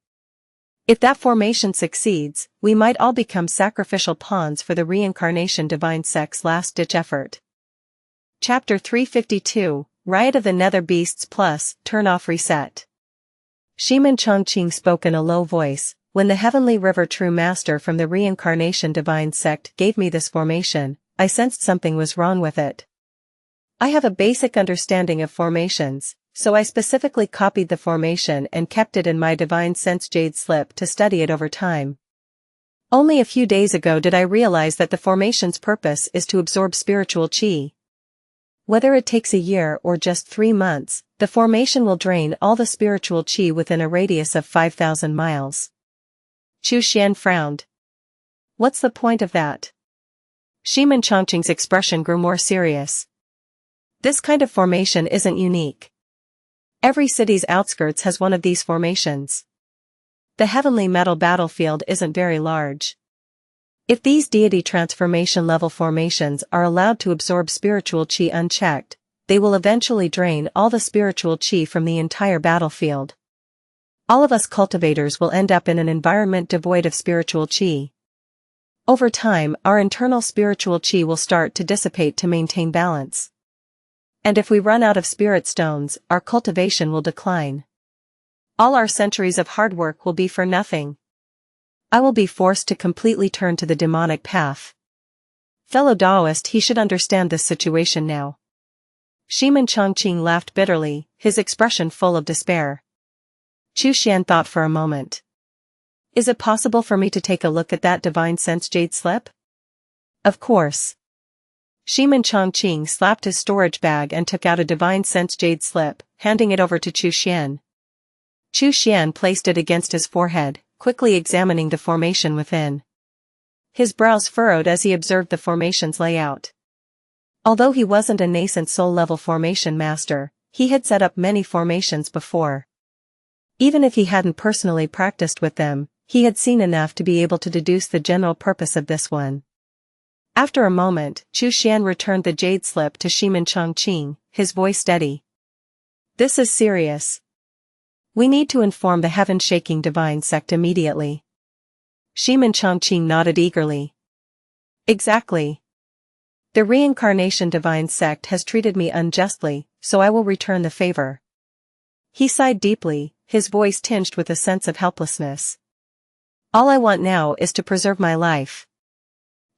If that formation succeeds, we might all become sacrificial pawns for the reincarnation divine sect's last-ditch effort. Chapter 352, Riot of the Nether Beasts Plus, Turn Off Reset. Ximen Changqing spoke in a low voice. When the Heavenly River True Master from the Reincarnation Divine Sect gave me this formation, I sensed something was wrong with it. I have a basic understanding of formations, so I specifically copied the formation and kept it in my Divine Sense Jade Slip to study it over time. Only a few days ago did I realize that the formation's purpose is to absorb spiritual qi. Whether it takes a year or just 3 months, the formation will drain all the spiritual qi within a radius of 5,000 miles. Xuan frowned. What's the point of that? Ximen Changqing's expression grew more serious. This kind of formation isn't unique. Every city's outskirts has one of these formations. The heavenly metal battlefield isn't very large. If these deity transformation level formations are allowed to absorb spiritual qi unchecked, they will eventually drain all the spiritual qi from the entire battlefield. All of us cultivators will end up in an environment devoid of spiritual qi. Over time, our internal spiritual qi will start to dissipate to maintain balance. And if we run out of spirit stones, our cultivation will decline. All our centuries of hard work will be for nothing. I will be forced to completely turn to the demonic path. Fellow Taoist, he should understand this situation now. Ximen Changqing laughed bitterly, his expression full of despair. Xuan thought for a moment. Is it possible for me to take a look at that Divine Sense Jade Slip? Of course. Ximen Changqing slapped his storage bag and took out a Divine Sense Jade Slip, handing it over to Xuan. Xuan placed it against his forehead, quickly examining the formation within. His brows furrowed as he observed the formation's layout. Although he wasn't a nascent soul-level formation master, he had set up many formations before. Even if he hadn't personally practiced with them, he had seen enough to be able to deduce the general purpose of this one. After a moment, Xuan returned the jade slip to Ximen Changqing, his voice steady. This is serious. We need to inform the heaven-shaking divine sect immediately. Ximen Changqing nodded eagerly. Exactly. The reincarnation divine sect has treated me unjustly, so I will return the favor. He sighed deeply, his voice tinged with a sense of helplessness. All I want now is to preserve my life.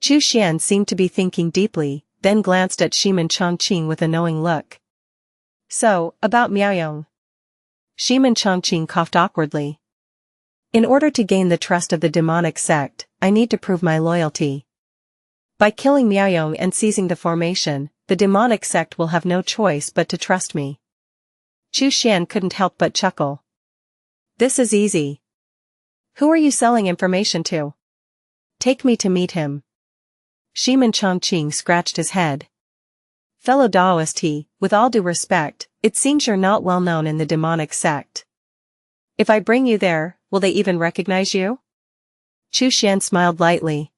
Xuan seemed to be thinking deeply, then glanced at Ximen Changqing with a knowing look. So, about Miaoyong. Ximen Changqing coughed awkwardly. In order to gain the trust of the demonic sect, I need to prove my loyalty. By killing Miaoyong and seizing the formation, the demonic sect will have no choice but to trust me. Xuan couldn't help but chuckle. This is easy. Who are you selling information to? Take me to meet him. Ximen Changqing scratched his head. Fellow Taoist, with all due respect, it seems you're not well known in the demonic sect. If I bring you there, will they even recognize you? Xuan smiled lightly.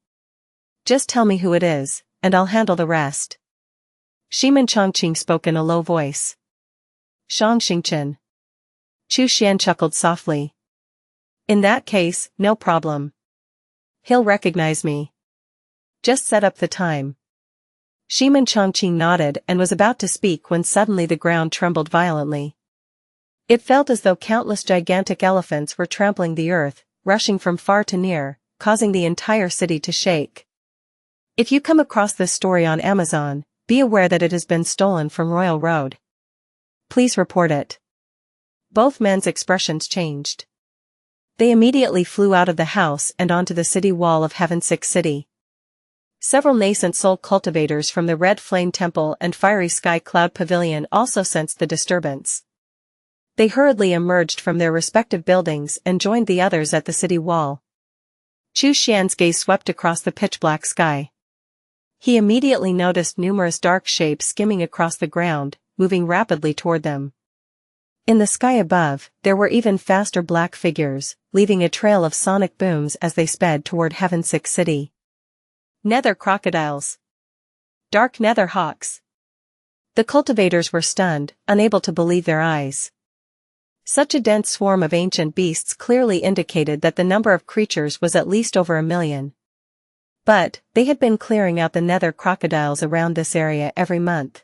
Just tell me who it is, and I'll handle the rest. Ximen Changqing spoke in a low voice. Changqing. Xuan chuckled softly. In that case, no problem. He'll recognize me. Just set up the time. Ximen Changqing nodded and was about to speak when suddenly the ground trembled violently. It felt as though countless gigantic elephants were trampling the earth, rushing from far to near, causing the entire city to shake. If you come across this story on Amazon, be aware that it has been stolen from Royal Road. Please report it. Both men's expressions changed. They immediately flew out of the house and onto the city wall of Heaven 6 City. Several nascent soul cultivators from the Red Flame Temple and Fiery Sky Cloud Pavilion also sensed the disturbance. They hurriedly emerged from their respective buildings and joined the others at the city wall. Xuan's gaze swept across the pitch-black sky. He immediately noticed numerous dark shapes skimming across the ground, moving rapidly toward them. In the sky above, there were even faster black figures, leaving a trail of sonic booms as they sped toward Heaven 6 City. Nether crocodiles. Dark nether hawks. The cultivators were stunned, unable to believe their eyes. Such a dense swarm of ancient beasts clearly indicated that the number of creatures was at least over 1 million. But, they had been clearing out the nether crocodiles around this area every month.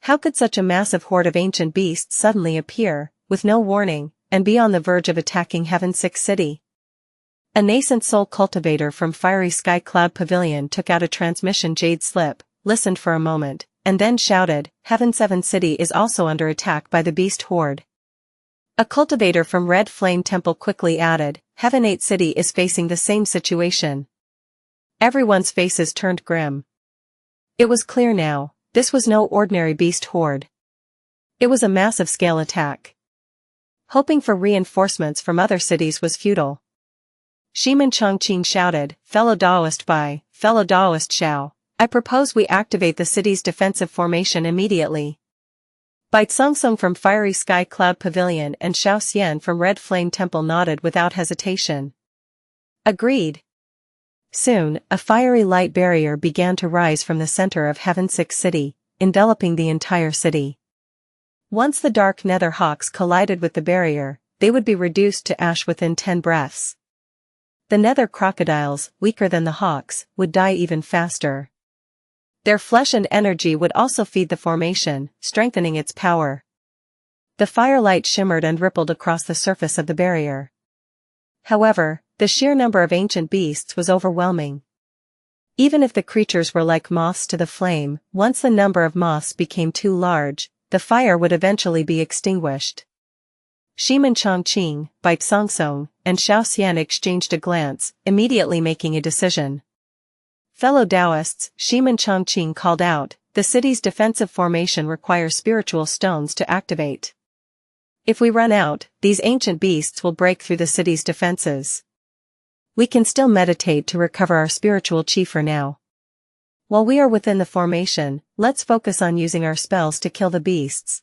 How could such a massive horde of ancient beasts suddenly appear, with no warning, and be on the verge of attacking Heaven 6 City. A nascent soul cultivator from Fiery Sky Cloud Pavilion took out a transmission jade slip, listened for a moment, and then shouted, Heaven 7 City is also under attack by the beast horde. A cultivator from Red Flame Temple quickly added, Heaven 8 City is facing the same situation. Everyone's faces turned grim. It was clear now, this was no ordinary beast horde. It was a massive scale attack. Hoping for reinforcements from other cities was futile. Ximen Changqing shouted, fellow Daoist Bai, fellow Daoist Xiao, I propose we activate the city's defensive formation immediately. Bai Tsungsung from Fiery Sky Cloud Pavilion and Xiao Xian from Red Flame Temple nodded without hesitation. Agreed. Soon, a fiery light barrier began to rise from the center of Heaven 6 City, enveloping the entire city. Once the dark Nether hawks collided with the barrier, they would be reduced to ash within 10 breaths. The Nether crocodiles, weaker than the hawks, would die even faster. Their flesh and energy would also feed the formation, strengthening its power. The firelight shimmered and rippled across the surface of the barrier. However, the sheer number of ancient beasts was overwhelming. Even if the creatures were like moths to the flame, once the number of moths became too large, the fire would eventually be extinguished. Ximen Changqing, Bai Tsungsung, and Xiao Xian exchanged a glance, immediately making a decision. Fellow Taoists, Ximen Changqing called out, the city's defensive formation requires spiritual stones to activate. If we run out, these ancient beasts will break through the city's defenses. We can still meditate to recover our spiritual chi for now. While we are within the formation, let's focus on using our spells to kill the beasts.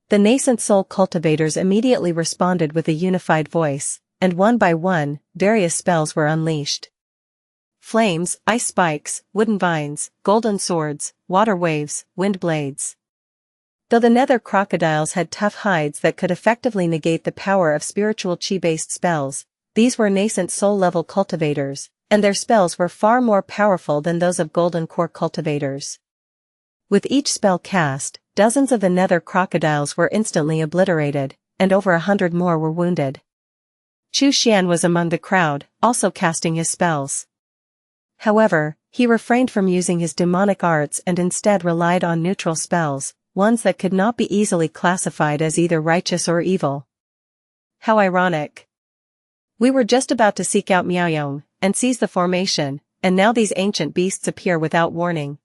The nascent soul cultivators immediately responded with a unified voice, and one by one, various spells were unleashed. Flames, ice spikes, wooden vines, golden swords, water waves, wind blades. Though the Nether crocodiles had tough hides that could effectively negate the power of spiritual chi-based spells, these were nascent soul-level cultivators, and their spells were far more powerful than those of golden core cultivators. With each spell cast, dozens of the Nether crocodiles were instantly obliterated, and over 100 more were wounded. Chu Xian was among the crowd, also casting his spells. However, he refrained from using his demonic arts and instead relied on neutral spells, ones that could not be easily classified as either righteous or evil. How ironic. We were just about to seek out Miaoyong and seize the formation, and now these ancient beasts appear without warning.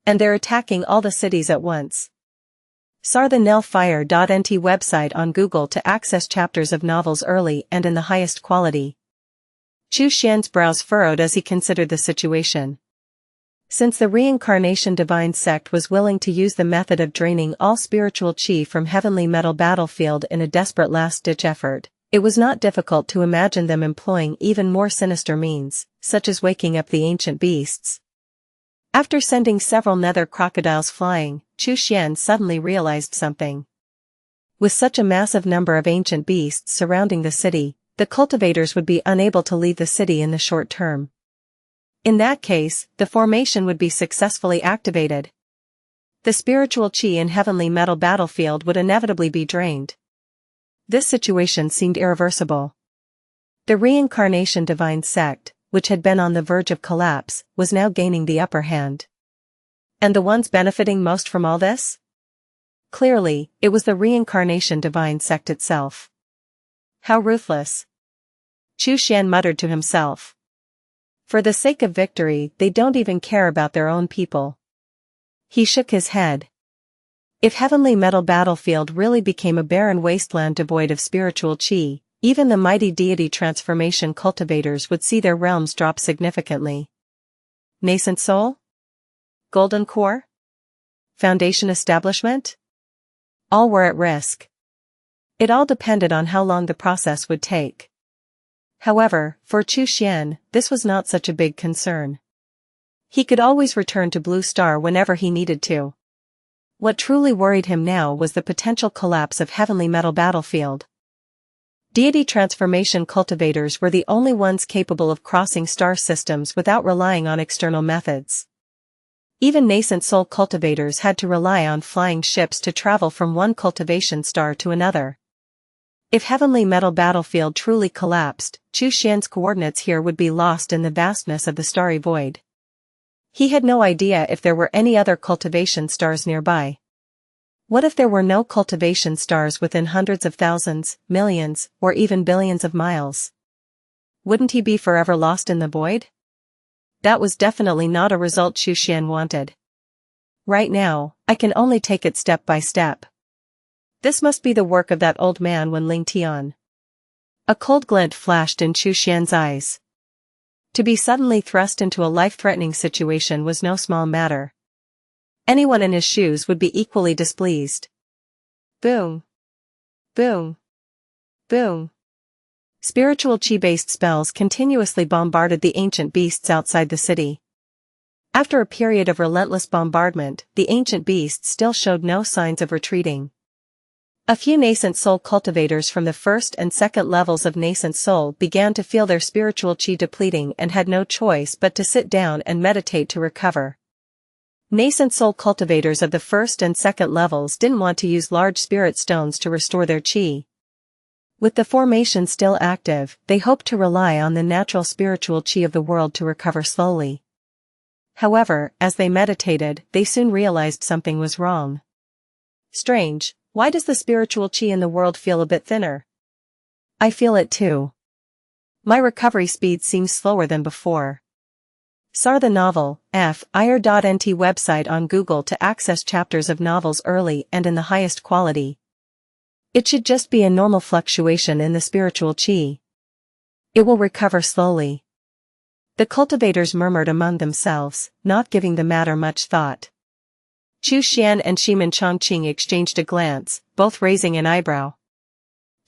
And they're attacking all the cities at once. Sar the Nelfire.nt website on Google to access chapters of novels early and in the highest quality. Chu Xian's brows furrowed as he considered the situation. Since the Reincarnation Divine Sect was willing to use the method of draining all spiritual chi from Heavenly Metal Battlefield in a desperate last-ditch effort, it was not difficult to imagine them employing even more sinister means, such as waking up the ancient beasts. After sending several Nether crocodiles flying, Chu Xian suddenly realized something. With such a massive number of ancient beasts surrounding the city, the cultivators would be unable to leave the city in the short term. In that case, the formation would be successfully activated. The spiritual chi in Heavenly Metal Battlefield would inevitably be drained. This situation seemed irreversible. The Reincarnation Divine Sect, which had been on the verge of collapse, was now gaining the upper hand. And the ones benefiting most from all this? Clearly, it was the Reincarnation Divine Sect itself. How ruthless. Chu Xian muttered to himself. For the sake of victory, they don't even care about their own people. He shook his head. If Heavenly Metal Battlefield really became a barren wasteland devoid of spiritual chi, even the mighty deity transformation cultivators would see their realms drop significantly. Nascent Soul? Golden Core? Foundation Establishment? All were at risk. It all depended on how long the process would take. However, for Chu Xian, this was not such a big concern. He could always return to Blue Star whenever he needed to. What truly worried him now was the potential collapse of Heavenly Metal Battlefield. Deity transformation cultivators were the only ones capable of crossing star systems without relying on external methods. Even nascent soul cultivators had to rely on flying ships to travel from one cultivation star to another. If heavenly metal battlefield truly collapsed, Xuan's coordinates here would be lost in the vastness of the starry void. He had no idea if there were any other cultivation stars nearby. What if there were no cultivation stars within hundreds of thousands, millions, or even billions of miles? Wouldn't he be forever lost in the void? That was definitely not a result Xuan wanted. Right now, I can only take it step by step. This must be the work of that old man Wen Ling Tian. A cold glint flashed in Xuan's eyes. To be suddenly thrust into a life-threatening situation was no small matter. Anyone in his shoes would be equally displeased. Boom. Boom. Boom. Spiritual chi-based spells continuously bombarded the ancient beasts outside the city. After a period of relentless bombardment, the ancient beasts still showed no signs of retreating. A few nascent soul cultivators from the first and second levels of nascent soul began to feel their spiritual chi depleting and had no choice but to sit down and meditate to recover. Nascent soul cultivators of the first and second levels didn't want to use large spirit stones to restore their chi. With the formation still active, they hoped to rely on the natural spiritual chi of the world to recover slowly. However, as they meditated, they soon realized something was wrong. Strange. Why does the spiritual chi in the world feel a bit thinner? I feel it too. My recovery speed seems slower than before. SAR the novel, FIR.NT website on Google to access chapters of novels early and in the highest quality. It should just be a normal fluctuation in the spiritual chi. It will recover slowly. The cultivators murmured among themselves, not giving the matter much thought. Xuan and Ximen Changqing exchanged a glance, both raising an eyebrow.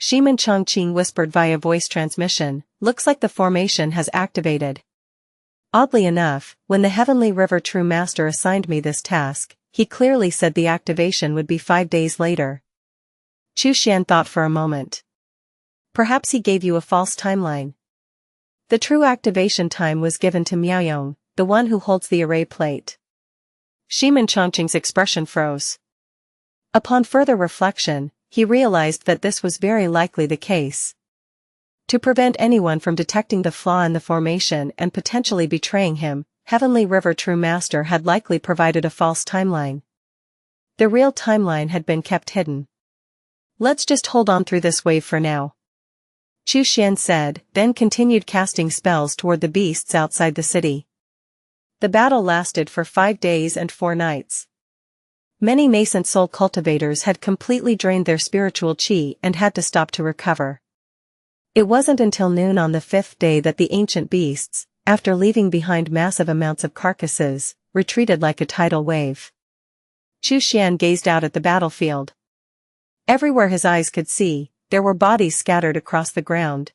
Ximen Changqing whispered via voice transmission, "Looks like the formation has activated." Oddly enough, when the Heavenly River True Master assigned me this task, he clearly said the activation would be 5 days later. Xuan thought for a moment. Perhaps he gave you a false timeline. The true activation time was given to Miaoyong, the one who holds the array plate. Ximen Changqing's expression froze. Upon further reflection, he realized that this was very likely the case. To prevent anyone from detecting the flaw in the formation and potentially betraying him, Heavenly River True Master had likely provided a false timeline. The real timeline had been kept hidden. Let's just hold on through this wave for now, Xuan said, then continued casting spells toward the beasts outside the city. The battle lasted for 5 days and 4 nights. Many nascent soul cultivators had completely drained their spiritual chi and had to stop to recover. It wasn't until noon on the 5th day that the ancient beasts, after leaving behind massive amounts of carcasses, retreated like a tidal wave. Xuan gazed out at the battlefield. Everywhere his eyes could see, there were bodies scattered across the ground.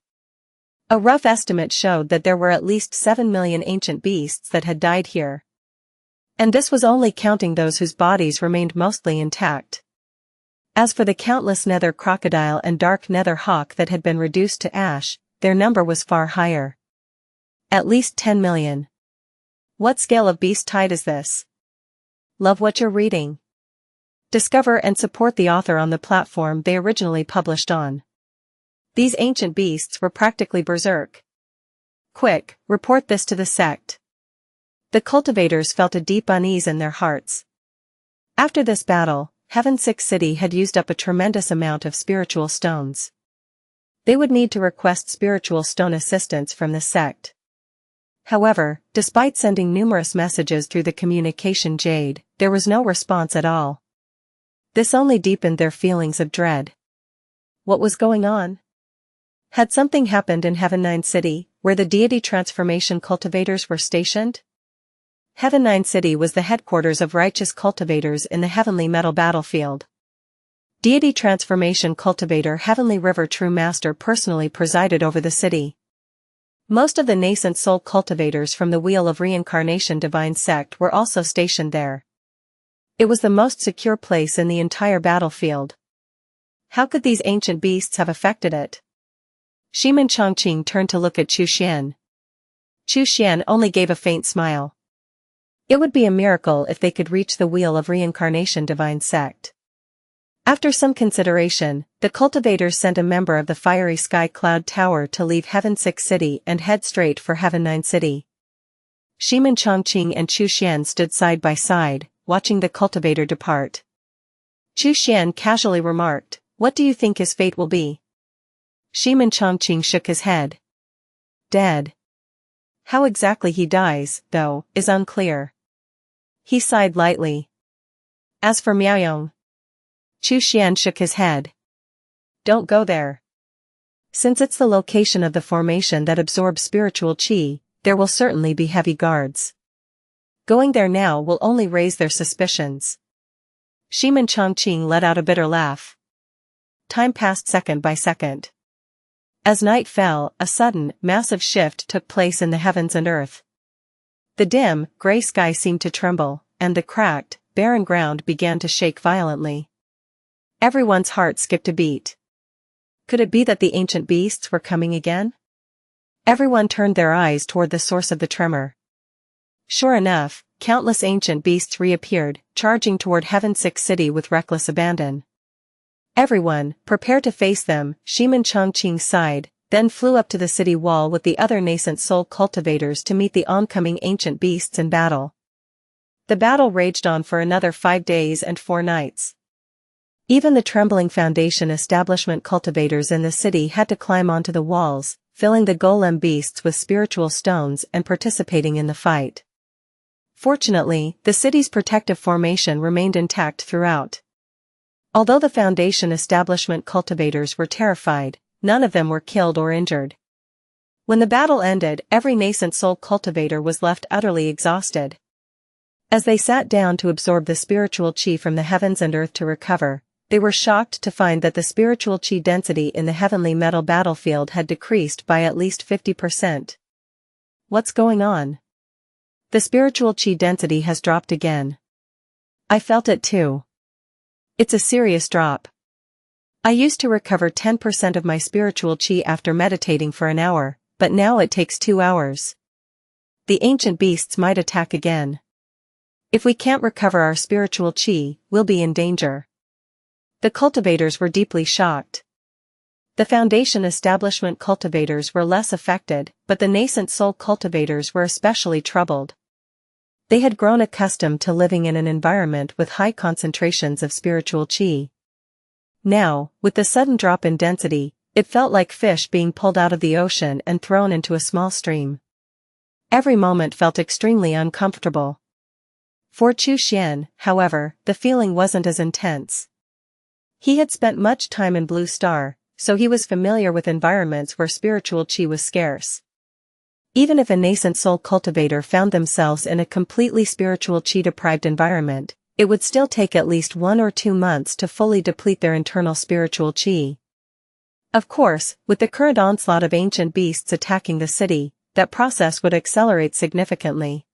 A rough estimate showed that there were at least 7 million ancient beasts that had died here. And this was only counting those whose bodies remained mostly intact. As for the countless nether crocodile and dark nether hawk that had been reduced to ash, their number was far higher. At least 10 million. What scale of beast tide is this? Love what you're reading. Discover and support the author on the platform they originally published on. These ancient beasts were practically berserk. Quick, report this to the sect. The cultivators felt a deep unease in their hearts. After this battle, Heaven 6 City had used up a tremendous amount of spiritual stones. They would need to request spiritual stone assistance from the sect. However, despite sending numerous messages through the communication jade, there was no response at all. This only deepened their feelings of dread. What was going on? Had something happened in Heaven 9 City, where the deity transformation cultivators were stationed? Heaven 9 City was the headquarters of righteous cultivators in the heavenly metal battlefield. Deity transformation cultivator Heavenly River True Master personally presided over the city. Most of the nascent soul cultivators from the Wheel of Reincarnation Divine Sect were also stationed there. It was the most secure place in the entire battlefield. How could these ancient beasts have affected it? Ximen Changqing turned to look at Xuan. Xuan only gave a faint smile. It would be a miracle if they could reach the Wheel of Reincarnation Divine Sect. After some consideration, the cultivators sent a member of the Fiery Sky Cloud Tower to leave Heaven 6 City and head straight for Heaven 9 City. Ximen, Changqing and Xuan stood side by side, watching the cultivator depart. Xuan casually remarked, "What do you think his fate will be?" Ximen Changqing shook his head. "Dead. How exactly he dies, though, is unclear." He sighed lightly. As for Miaoyong, Xuan shook his head. "Don't go there. Since it's the location of the formation that absorbs spiritual qi, there will certainly be heavy guards. Going there now will only raise their suspicions." Ximen Changqing let out a bitter laugh. Time passed second by second. As night fell, a sudden, massive shift took place in the heavens and earth. The dim, gray sky seemed to tremble, and the cracked, barren ground began to shake violently. Everyone's heart skipped a beat. Could it be that the ancient beasts were coming again? Everyone turned their eyes toward the source of the tremor. Sure enough, countless ancient beasts reappeared, charging toward Heaven 6 City with reckless abandon. Everyone, prepare to face them, Ximen Changqing sighed, then flew up to the city wall with the other nascent soul cultivators to meet the oncoming ancient beasts in battle. The battle raged on for another 5 days and 4 nights. Even the trembling foundation establishment cultivators in the city had to climb onto the walls, filling the golem beasts with spiritual stones and participating in the fight. Fortunately, the city's protective formation remained intact throughout. Although the foundation establishment cultivators were terrified, none of them were killed or injured. When the battle ended, every nascent soul cultivator was left utterly exhausted. As they sat down to absorb the spiritual qi from the heavens and earth to recover, they were shocked to find that the spiritual qi density in the heavenly metal battlefield had decreased by at least 50%. What's going on? The spiritual qi density has dropped again. I felt it too. It's a serious drop. I used to recover 10% of my spiritual qi after meditating for an hour, but now it takes 2 hours. The ancient beasts might attack again. If we can't recover our spiritual qi, we'll be in danger. The cultivators were deeply shocked. The foundation establishment cultivators were less affected, but the nascent soul cultivators were especially troubled. They had grown accustomed to living in an environment with high concentrations of spiritual qi. Now, with the sudden drop in density, it felt like fish being pulled out of the ocean and thrown into a small stream. Every moment felt extremely uncomfortable. For Xuan, however, the feeling wasn't as intense. He had spent much time in Blue Star, so he was familiar with environments where spiritual qi was scarce. Even if a nascent soul cultivator found themselves in a completely spiritual qi-deprived environment, it would still take at least 1 or 2 months to fully deplete their internal spiritual qi. Of course, with the current onslaught of ancient beasts attacking the city, that process would accelerate significantly.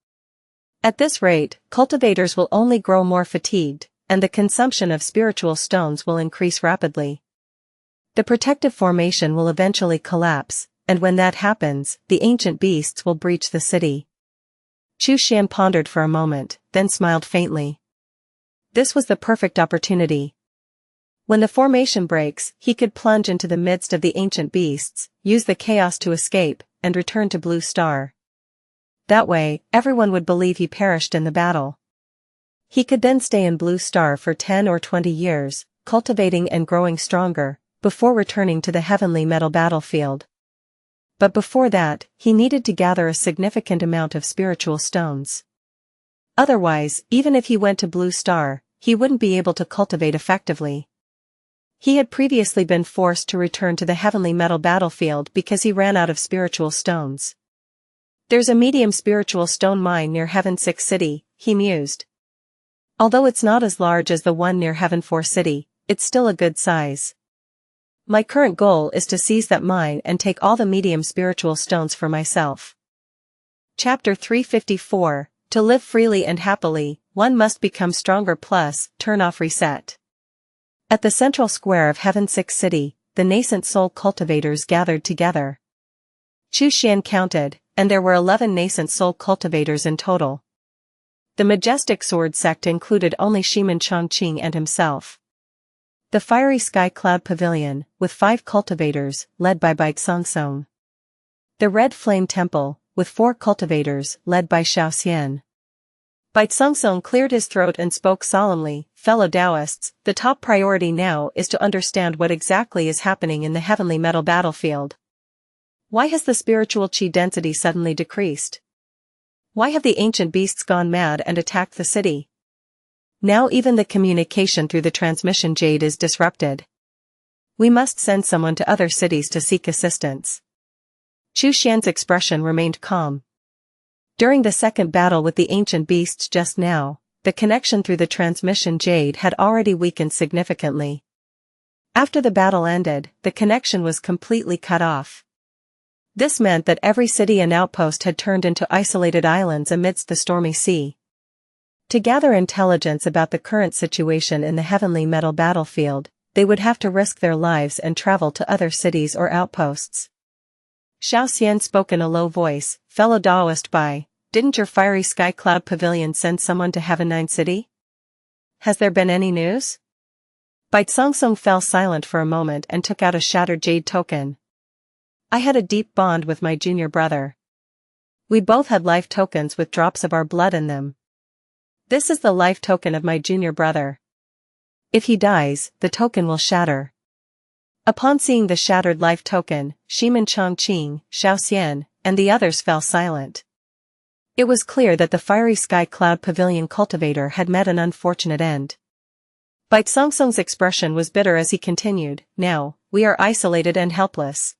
At this rate, cultivators will only grow more fatigued, and the consumption of spiritual stones will increase rapidly. The protective formation will eventually collapse, and when that happens, the ancient beasts will breach the city. Xuan pondered for a moment, then smiled faintly. This was the perfect opportunity. When the formation breaks, he could plunge into the midst of the ancient beasts, use the chaos to escape, and return to Blue Star. That way, everyone would believe he perished in the battle. He could then stay in Blue Star for 10 or 20 years, cultivating and growing stronger, before returning to the heavenly metal battlefield. But before that, he needed to gather a significant amount of spiritual stones. Otherwise, even if he went to Blue Star, he wouldn't be able to cultivate effectively. He had previously been forced to return to the heavenly metal battlefield because he ran out of spiritual stones. There's a medium spiritual stone mine near Heaven 6 City, he mused. Although it's not as large as the one near Heaven 4 City, it's still a good size. My current goal is to seize that mine and take all the medium spiritual stones for myself. Chapter 354, To live freely and happily, one must become stronger plus, turn off reset. At the central square of Heaven 6 City, the nascent soul cultivators gathered together. Xuan counted, and there were 11 nascent soul cultivators in total. The majestic sword sect included only Ximen Changqing and himself. The fiery sky cloud pavilion, with 5 cultivators, led by Xianxia. The red flame temple, with 4 cultivators, led by Xian. Xianxia cleared his throat and spoke solemnly, "Fellow Taoists, the top priority now is to understand what exactly is happening in the heavenly metal battlefield. Why has the spiritual chi density suddenly decreased? Why have the ancient beasts gone mad and attacked the city? Now even the communication through the transmission jade is disrupted. We must send someone to other cities to seek assistance." Xian's expression remained calm. During the second battle with the ancient beasts just now, the connection through the transmission jade had already weakened significantly. After the battle ended, the connection was completely cut off. This meant that every city and outpost had turned into isolated islands amidst the stormy sea. To gather intelligence about the current situation in the heavenly metal battlefield, they would have to risk their lives and travel to other cities or outposts. Xian spoke in a low voice, "Fellow Taoist didn't your fiery sky cloud pavilion send someone to Heaven City? Has there been any news?" Xianxia fell silent for a moment and took out a shattered jade token. "I had a deep bond with my junior brother. We both had life tokens with drops of our blood in them. This is the life token of my junior brother. If he dies, the token will shatter." Upon seeing the shattered life token, Ximen, Changqing, Xian, and the others fell silent. It was clear that the fiery sky cloud pavilion cultivator had met an unfortunate end. Xianxia's expression was bitter as he continued, "Now, we are isolated and helpless.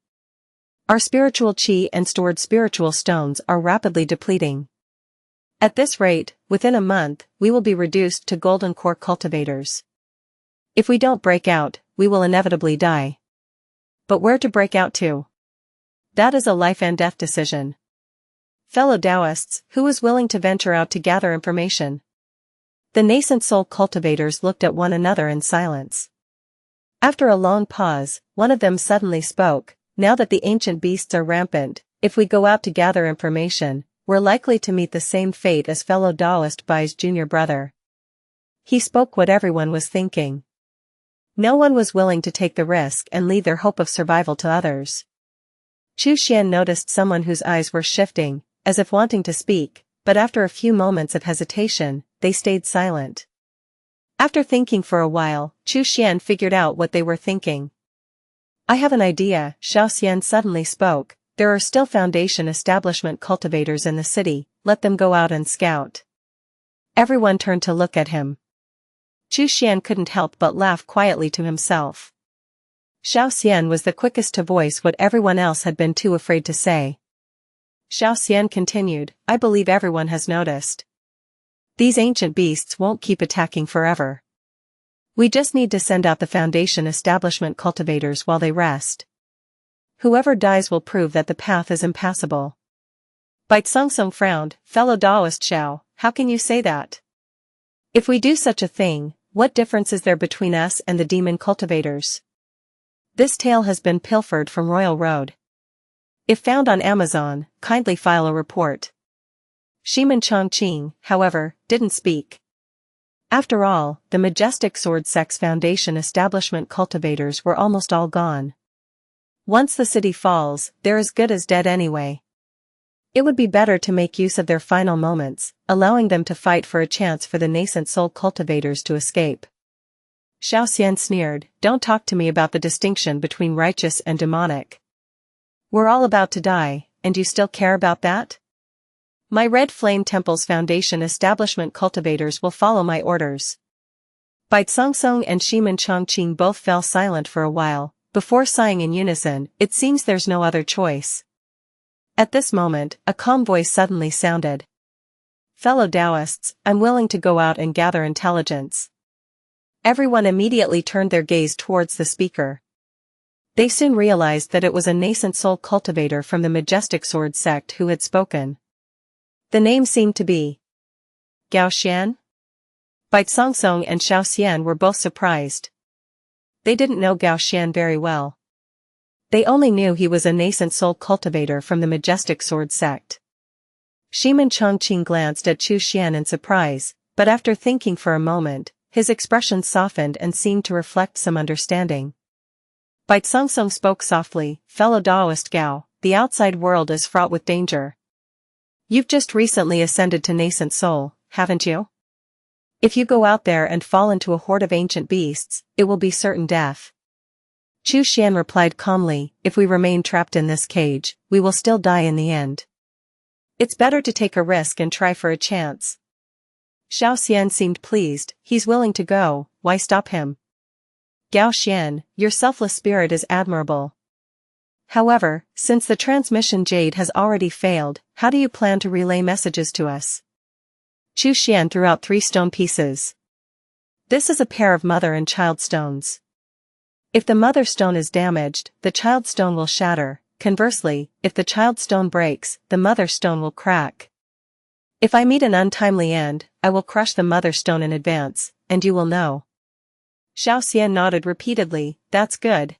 Our spiritual chi and stored spiritual stones are rapidly depleting. At this rate, within a month, we will be reduced to golden core cultivators. If we don't break out, we will inevitably die. But where to break out to? That is a life and death decision. Fellow Taoists, who is willing to venture out to gather information?" The nascent soul cultivators looked at one another in silence. After a long pause, one of them suddenly spoke, "Now that the ancient beasts are rampant, if we go out to gather information, we're likely to meet the same fate as fellow Taoist Bai's junior brother." He spoke what everyone was thinking. No one was willing to take the risk and leave their hope of survival to others. Xuan noticed someone whose eyes were shifting, as if wanting to speak, but after a few moments of hesitation, they stayed silent. After thinking for a while, Xuan figured out what they were thinking. "I have an idea," Xian suddenly spoke. "There are still Foundation establishment cultivators in the city, let them go out and scout." Everyone turned to look at him. Xuan couldn't help but laugh quietly to himself. Xian was the quickest to voice what everyone else had been too afraid to say. Xian continued, "I believe everyone has noticed. These ancient beasts won't keep attacking forever. We just need to send out the Foundation establishment cultivators while they rest. Whoever dies will prove that the path is impassable." Xianxia frowned, "Fellow Taoist Xiao, how can you say that? If we do such a thing, what difference is there between us and the demon cultivators? This tale has been pilfered from Royal Road. If found on Amazon, kindly file a report." Ximen Changqing, however, didn't speak. After all, the majestic sword sect's Foundation establishment cultivators were almost all gone. Once the city falls, they're as good as dead anyway. It would be better to make use of their final moments, allowing them to fight for a chance for the nascent soul cultivators to escape. Xian sneered, "Don't talk to me about the distinction between righteous and demonic. We're all about to die, and you still care about that? My Red Flame Temple's Foundation establishment cultivators will follow my orders." Xianxia and Ximen Changqing both fell silent for a while, before sighing in unison, "It seems there's no other choice." At this moment, a calm voice suddenly sounded. "Fellow Taoists, I'm willing to go out and gather intelligence." Everyone immediately turned their gaze towards the speaker. They soon realized that it was a nascent soul cultivator from the majestic sword sect who had spoken. The name seemed to be Xian. Xianxia and Xian were both surprised. They didn't know Xian very well. They only knew he was a nascent soul cultivator from the majestic sword sect. Ximen Changqing glanced at Xuan in surprise, but after thinking for a moment, His expression softened and seemed to reflect some understanding. Bai Song spoke softly, "Fellow Taoist Gao, the outside world is fraught with danger. You've just recently ascended to nascent soul, haven't you? If you go out there and fall into a horde of ancient beasts, it will be certain death." Xuan replied calmly, "If we remain trapped in this cage, we will still die in the end. It's better to take a risk and try for a chance." Xian seemed pleased. "He's willing to go, why stop him? Gao Xian, your selfless spirit is admirable. However, since the transmission jade has already failed, how do you plan to relay messages to us?" Xuan threw out 3 stone pieces. "This is a pair of mother and child stones. If the mother stone is damaged, the child stone will shatter. Conversely, if the child stone breaks, the mother stone will crack. If I meet an untimely end, I will crush the mother stone in advance, and you will know." Xian nodded repeatedly. "That's good."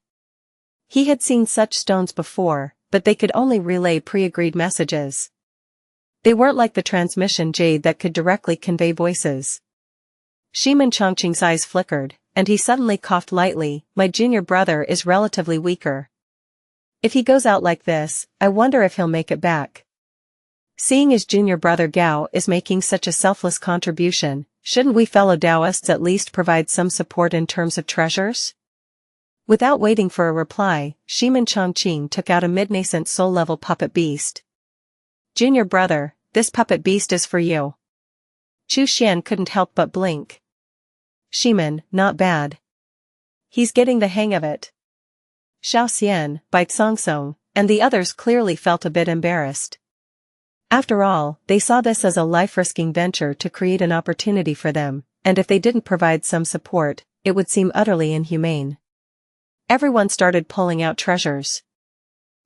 He had seen such stones before, but they could only relay pre-agreed messages. They weren't like the transmission jade that could directly convey voices. Ximen Changqing's eyes flickered, and he suddenly coughed lightly. "My junior brother is relatively weaker. If he goes out like this, I wonder if he'll make it back." Seeing his junior brother Gao is making such a selfless contribution, shouldn't we fellow Taoists at least provide some support in terms of treasures? Without waiting for a reply, Ximen Changqing took out a mid-nascent soul-level puppet beast. "Junior brother, this puppet beast is for you." Xuan couldn't help but blink. "Ximen, not bad. He's getting the hang of it." Xian, Bai Song, and the others clearly felt a bit embarrassed. After all, they saw this as a life-risking venture to create an opportunity for them, and if they didn't provide some support, it would seem utterly inhumane. Everyone started pulling out treasures.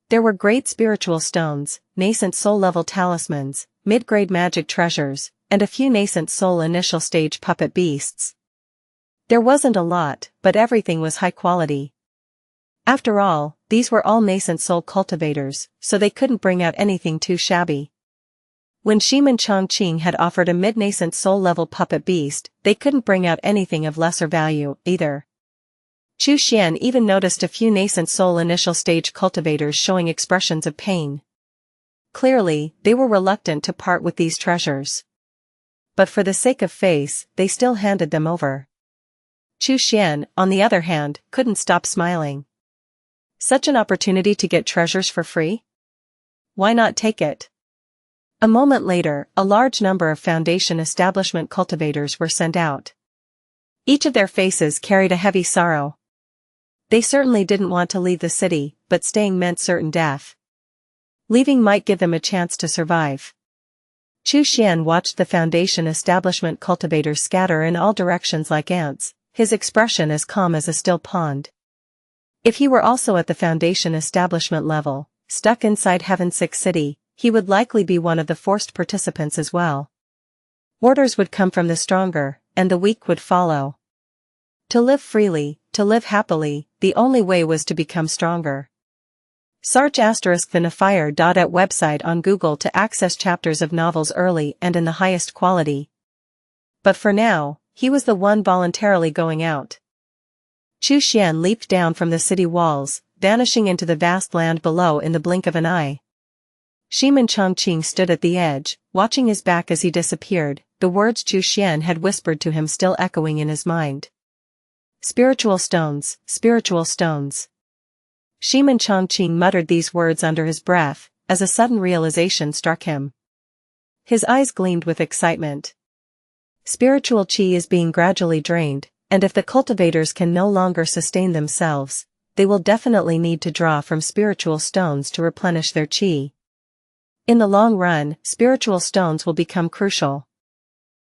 There were great spiritual stones, nascent soul-level talismans, mid-grade magic treasures, and a few nascent soul initial stage puppet beasts. There wasn't a lot, but everything was high quality. After all, these were all nascent soul cultivators, so they couldn't bring out anything too shabby. When Ximen Changqing had offered a mid-nascent soul-level puppet beast, they couldn't bring out anything of lesser value, either. Xuan even noticed a few nascent soul initial stage cultivators showing expressions of pain. Clearly, they were reluctant to part with these treasures. But for the sake of face, they still handed them over. Xuan, on the other hand, couldn't stop smiling. Such an opportunity to get treasures for free? Why not take it? A moment later, a large number of Foundation establishment cultivators were sent out. Each of their faces carried a heavy sorrow. They certainly didn't want to leave the city, but staying meant certain death. Leaving might give them a chance to survive. Xuan watched the Foundation establishment cultivators scatter in all directions like ants, his expression as calm as a still pond. If he were also at the Foundation establishment level, stuck inside Heaven's Sick City, he would likely be one of the forced participants as well. Orders would come from the stronger, and the weak would follow. To live freely, to live happily, the only way was to become stronger. Search *vinafire.at website on Google to access chapters of novels early and in the highest quality. But for now, he was the one voluntarily going out. Xuan leaped down from the city walls, vanishing into the vast land below in the blink of an eye. Ximen Changqing stood at the edge, watching his back as he disappeared, the words Xuan had whispered to him still echoing in his mind. Spiritual stones, spiritual stones. Ximen Changqing muttered these words under his breath, as a sudden realization struck him. His eyes gleamed with excitement. Spiritual qi is being gradually drained, and if the cultivators can no longer sustain themselves, they will definitely need to draw from spiritual stones to replenish their qi. In the long run, spiritual stones will become crucial.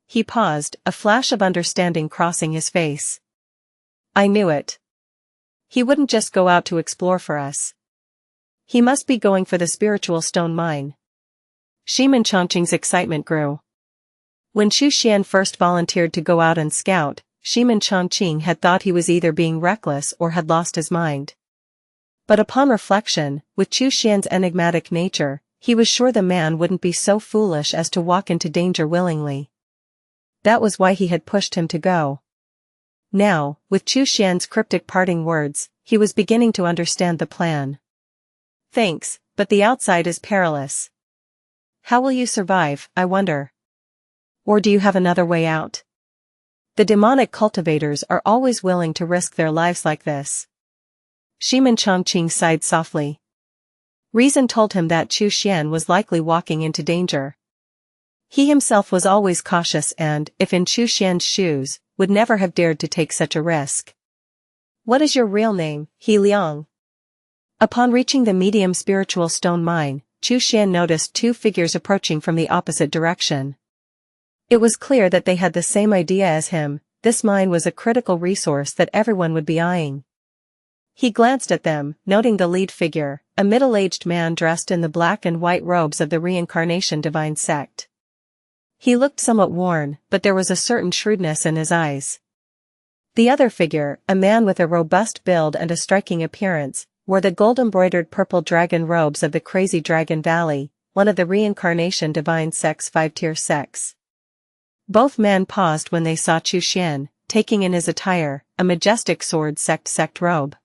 He paused, a flash of understanding crossing his face. I knew it. He wouldn't just go out to explore for us. He must be going for the spiritual stone mine. Ximen Changqing's excitement grew. When Xuan first volunteered to go out and scout, Ximen Changqing had thought he was either being reckless or had lost his mind. But upon reflection, with Xuan's enigmatic nature, he was sure the man wouldn't be so foolish as to walk into danger willingly. That was why he had pushed him to go. Now, with Xian's cryptic parting words, he was beginning to understand the plan. Thanks, but the outside is perilous. How will you survive, I wonder? Or do you have another way out? The demonic cultivators are always willing to risk their lives like this. Ximen Changqing sighed softly. Reason told him that Xian was likely walking into danger. He himself was always cautious and, if in Xian's shoes, would never have dared to take such a risk. What is your real name, He Liang? Upon reaching the medium spiritual stone mine, Xian noticed two figures approaching from the opposite direction. It was clear that they had the same idea as him. This mine was a critical resource that everyone would be eyeing. He glanced at them, noting the lead figure, a middle-aged man dressed in the black and white robes of the reincarnation divine sect. He looked somewhat worn, but there was a certain shrewdness in his eyes. The other figure, a man with a robust build and a striking appearance, wore the gold-embroidered purple dragon robes of the Crazy Dragon Valley, one of the reincarnation divine sect's 5-tier sects. Both men paused when they saw Xian, taking in his attire, a majestic sword sect robe.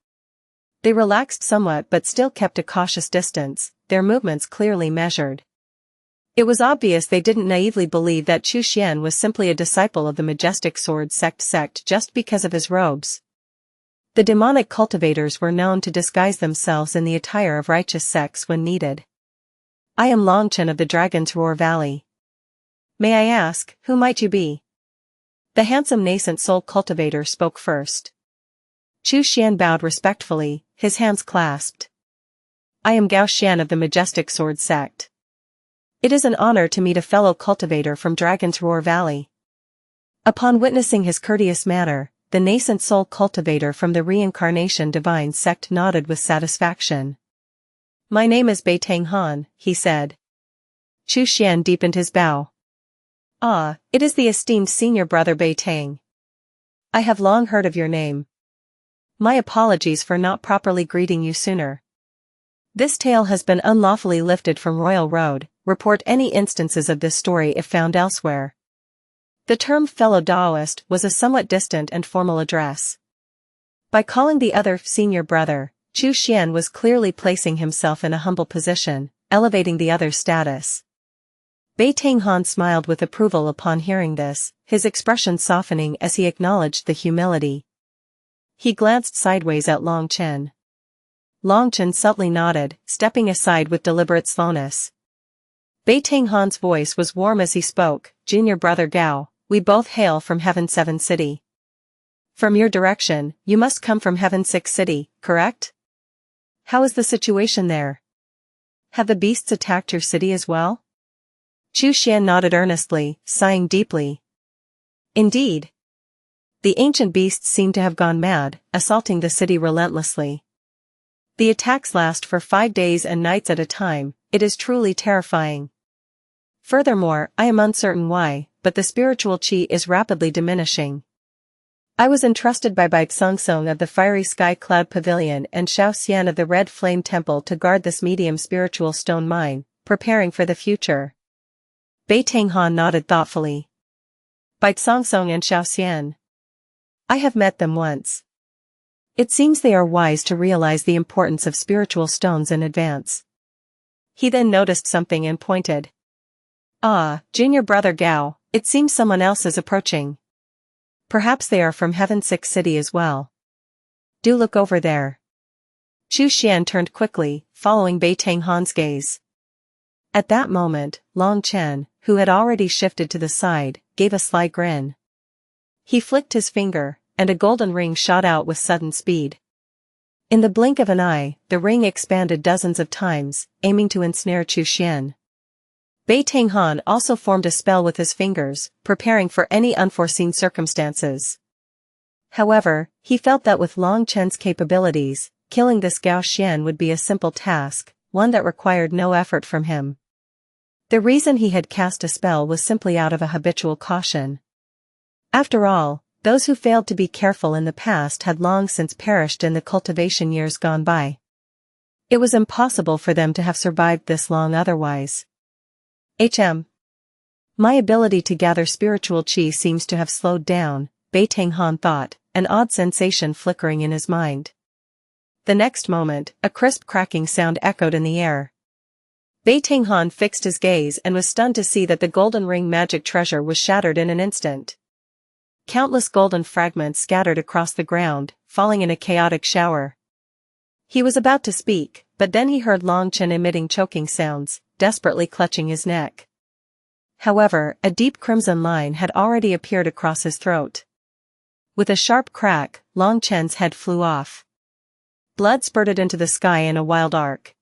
They relaxed somewhat but still kept a cautious distance, their movements clearly measured. It was obvious they didn't naively believe that Xian was simply a disciple of the majestic sword sect just because of his robes. The demonic cultivators were known to disguise themselves in the attire of righteous sects when needed. I am Longchen of the Dragon's Roar Valley. May I ask, who might you be? The handsome nascent soul cultivator spoke first. Xian bowed respectfully, his hands clasped. I am Gao Xian of the majestic sword sect. It is an honor to meet a fellow cultivator from Dragon's Roar Valley. Upon witnessing his courteous manner, the nascent soul cultivator from the reincarnation divine sect nodded with satisfaction. My name is Beitang Han, he said. Xian deepened his bow. Ah, it is the esteemed senior brother Beitang. I have long heard of your name. My apologies for not properly greeting you sooner. This tale has been unlawfully lifted from Royal Road. Report any instances of this story if found elsewhere. The term fellow Daoist was a somewhat distant and formal address. By calling the other senior brother, Xian was clearly placing himself in a humble position, elevating the other's status. Beitang Han smiled with approval upon hearing this, his expression softening as he acknowledged the humility. He glanced sideways at Longchen. Longchen subtly nodded, stepping aside with deliberate slowness. Beitang Han's voice was warm as he spoke. Junior brother Gao, we both hail from Heaven 7 City. From your direction, you must come from Heaven 6 City, correct? How is the situation there? Have the beasts attacked your city as well? Xian nodded earnestly, sighing deeply. Indeed. The ancient beasts seem to have gone mad, assaulting the city relentlessly. The attacks last for 5 days and nights at a time. It is truly terrifying. Furthermore, I am uncertain why, but the spiritual qi is rapidly diminishing. I was entrusted by Bai Xangsong of the Fiery Sky Cloud Pavilion and Xian of the Red Flame Temple to guard this medium spiritual stone mine, preparing for the future. Beitang Han nodded thoughtfully. Bai Xangsong and Xian. I have met them once. It seems they are wise to realize the importance of spiritual stones in advance. He then noticed something and pointed. Ah, junior brother Gao, it seems someone else is approaching. Perhaps they are from Heaven 6 City as well. Do look over there. Xian turned quickly, following Beitang Han's gaze. At that moment, Longchen, who had already shifted to the side, gave a sly grin. He flicked his finger, and a golden ring shot out with sudden speed. In the blink of an eye, the ring expanded dozens of times, aiming to ensnare Xian. Beitang Han also formed a spell with his fingers, preparing for any unforeseen circumstances. However, he felt that with Longchen's capabilities, killing this Gao Xian would be a simple task, one that required no effort from him. The reason he had cast a spell was simply out of a habitual caution. After all, those who failed to be careful in the past had long since perished in the cultivation years gone by. It was impossible for them to have survived this long otherwise. My ability to gather spiritual qi seems to have slowed down, Beitang Han thought, an odd sensation flickering in his mind. The next moment, a crisp cracking sound echoed in the air. Beitinghan fixed his gaze and was stunned to see that the golden ring magic treasure was shattered in an instant. Countless golden fragments scattered across the ground, falling in a chaotic shower. He was about to speak, but then he heard Long Chen emitting choking sounds, desperately clutching his neck. However, a deep crimson line had already appeared across his throat. With a sharp crack, Long Chen's head flew off. Blood spurted into the sky in a wild arc.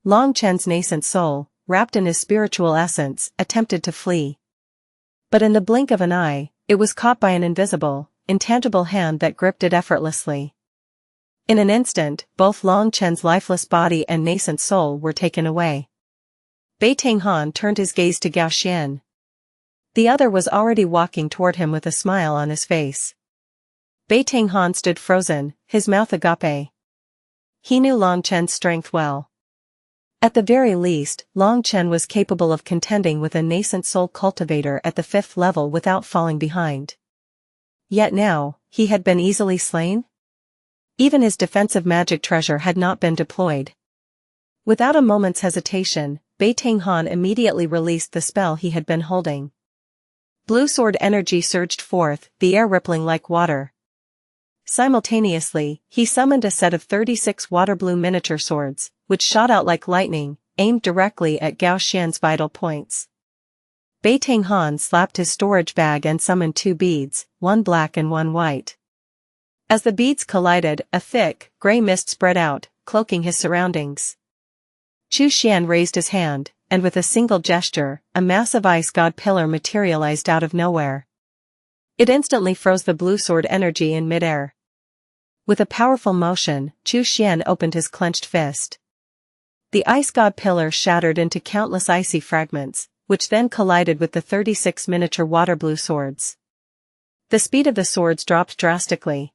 Long Chen's nascent soul, wrapped in his spiritual essence, attempted to flee. But in the blink of an eye, it was caught by an invisible, intangible hand that gripped it effortlessly. In an instant, both Long Chen's lifeless body and nascent soul were taken away. Beitinghan turned his gaze to Gao Xian. The other was already walking toward him with a smile on his face. Beitinghan stood frozen, his mouth agape. He knew Long Chen's strength well. At the very least, Long Chen was capable of contending with a nascent soul cultivator at the 5th level without falling behind. Yet now, he had been easily slain? Even his defensive magic treasure had not been deployed. Without a moment's hesitation, Beitinghan immediately released the spell he had been holding. Blue sword energy surged forth, the air rippling like water. Simultaneously, he summoned a set of 36 water-blue miniature swords, which shot out like lightning, aimed directly at Gao Xian's vital points. Beitinghan slapped his storage bag and summoned 2 beads, one black and one white. As the beads collided, a thick, gray mist spread out, cloaking his surroundings. Chu Xian raised his hand, and with a single gesture, a massive ice god pillar materialized out of nowhere. It instantly froze the blue sword energy in midair. With a powerful motion, Chu Xian opened his clenched fist. The ice god pillar shattered into countless icy fragments, which then collided with the 36 miniature water-blue swords. The speed of the swords dropped drastically.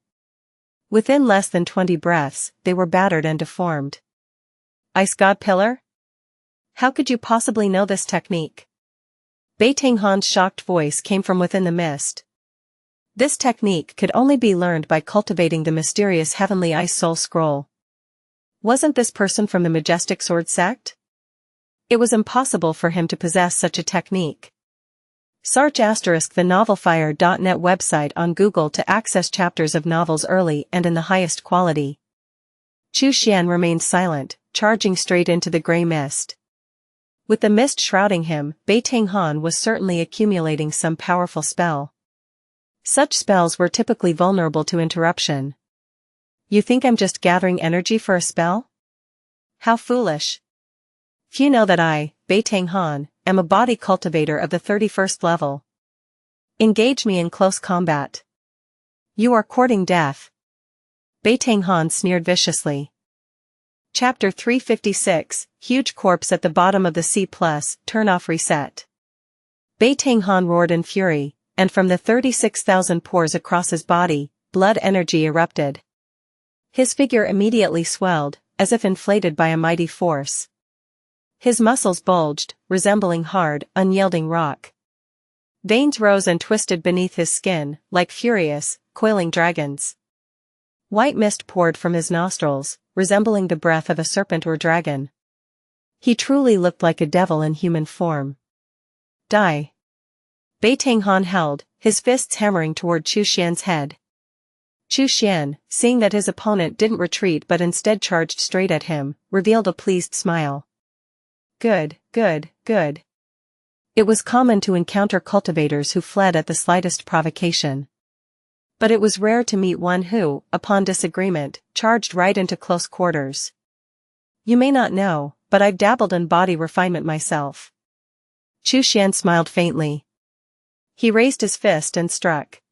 Within less than 20 breaths, they were battered and deformed. Ice god pillar? How could you possibly know this technique? Beitinghan's shocked voice came from within the mist. This technique could only be learned by cultivating the mysterious heavenly ice soul scroll. Wasn't this person from the majestic sword sect? It was impossible for him to possess such a technique. Search *thenovelfire.net website on Google to access chapters of novels early and in the highest quality. Chu Xian remained silent, charging straight into the gray mist. With the mist shrouding him, Beitinghan was certainly accumulating some powerful spell. Such spells were typically vulnerable to interruption. You think I'm just gathering energy for a spell? How foolish. Few know that I, Beitinghan, am a body cultivator of the 31st level. Engage me in close combat. You are courting death. Beitinghan sneered viciously. Chapter 356, Huge Corpse at the Bottom of the Sea+, Turn off reset. Beitinghan roared in fury, and from the 36,000 pores across his body, blood energy erupted. His figure immediately swelled, as if inflated by a mighty force. His muscles bulged, resembling hard, unyielding rock. Veins rose and twisted beneath his skin, like furious, coiling dragons. White mist poured from his nostrils, resembling the breath of a serpent or dragon. He truly looked like a devil in human form. Die. Beitinghan held, his fists hammering toward Chu Xian's head. Chu Xian, seeing that his opponent didn't retreat but instead charged straight at him, revealed a pleased smile. Good, good, good. It was common to encounter cultivators who fled at the slightest provocation. But it was rare to meet one who, upon disagreement, charged right into close quarters. You may not know, but I've dabbled in body refinement myself. Chu Xian smiled faintly. He raised his fist and struck.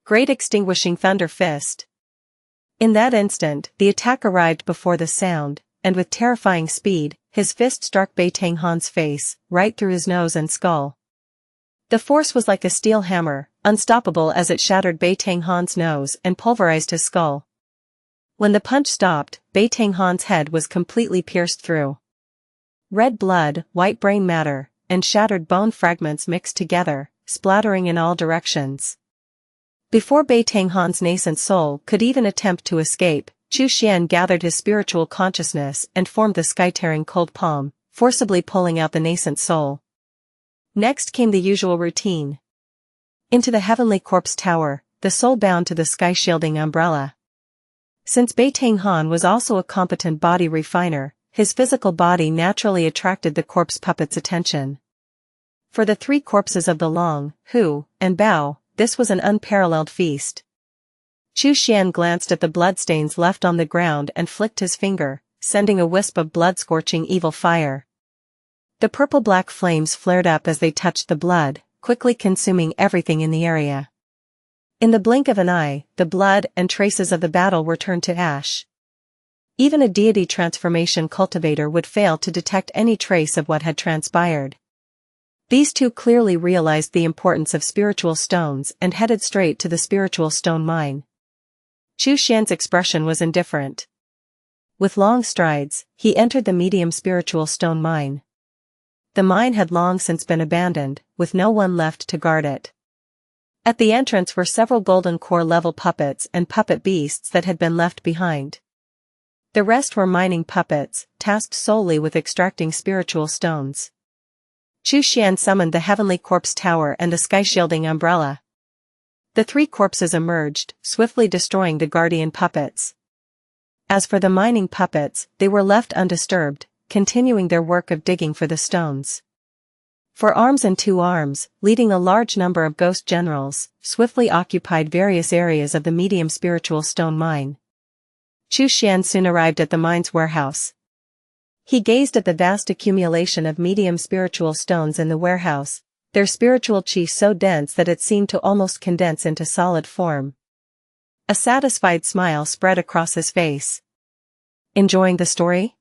Great extinguishing thunder fist. In that instant, the attack arrived before the sound, and with terrifying speed, his fist struck Beitinghan's face, right through his nose and skull. The force was like a steel hammer, unstoppable as it shattered Beitinghan's nose and pulverized his skull. When the punch stopped, Beitinghan's head was completely pierced through. Red blood, white brain matter, and shattered bone fragments mixed together, splattering in all directions. Before Bei Tanghan's nascent soul could even attempt to escape, Xuan gathered his spiritual consciousness and formed the sky-tearing cold palm, forcibly pulling out the nascent soul. Next came the usual routine. Into the heavenly corpse tower, the soul bound to the sky-shielding umbrella. Since Bei Tanghan was also a competent body refiner, his physical body naturally attracted the corpse puppet's attention. For the three corpses of the Long, Hu, and Bao, this was an unparalleled feast. Xuan glanced at the bloodstains left on the ground and flicked his finger, sending a wisp of blood-scorching evil fire. The purple-black flames flared up as they touched the blood, quickly consuming everything in the area. In the blink of an eye, the blood and traces of the battle were turned to ash. Even a deity transformation cultivator would fail to detect any trace of what had transpired. These two clearly realized the importance of spiritual stones and headed straight to the spiritual stone mine. Xuan's expression was indifferent. With long strides, he entered the medium spiritual stone mine. The mine had long since been abandoned, with no one left to guard it. At the entrance were several golden core-level puppets and puppet beasts that had been left behind. The rest were mining puppets, tasked solely with extracting spiritual stones. Xuan summoned the heavenly corpse tower and the sky-shielding umbrella. The three corpses emerged, swiftly destroying the guardian puppets. As for the mining puppets, they were left undisturbed, continuing their work of digging for the stones. 4 arms and 2 arms, leading a large number of ghost generals, swiftly occupied various areas of the medium spiritual stone mine. Xuan soon arrived at the mine's warehouse. He gazed at the vast accumulation of medium spiritual stones in the warehouse, their spiritual chi so dense that it seemed to almost condense into solid form. A satisfied smile spread across his face. Enjoying the story?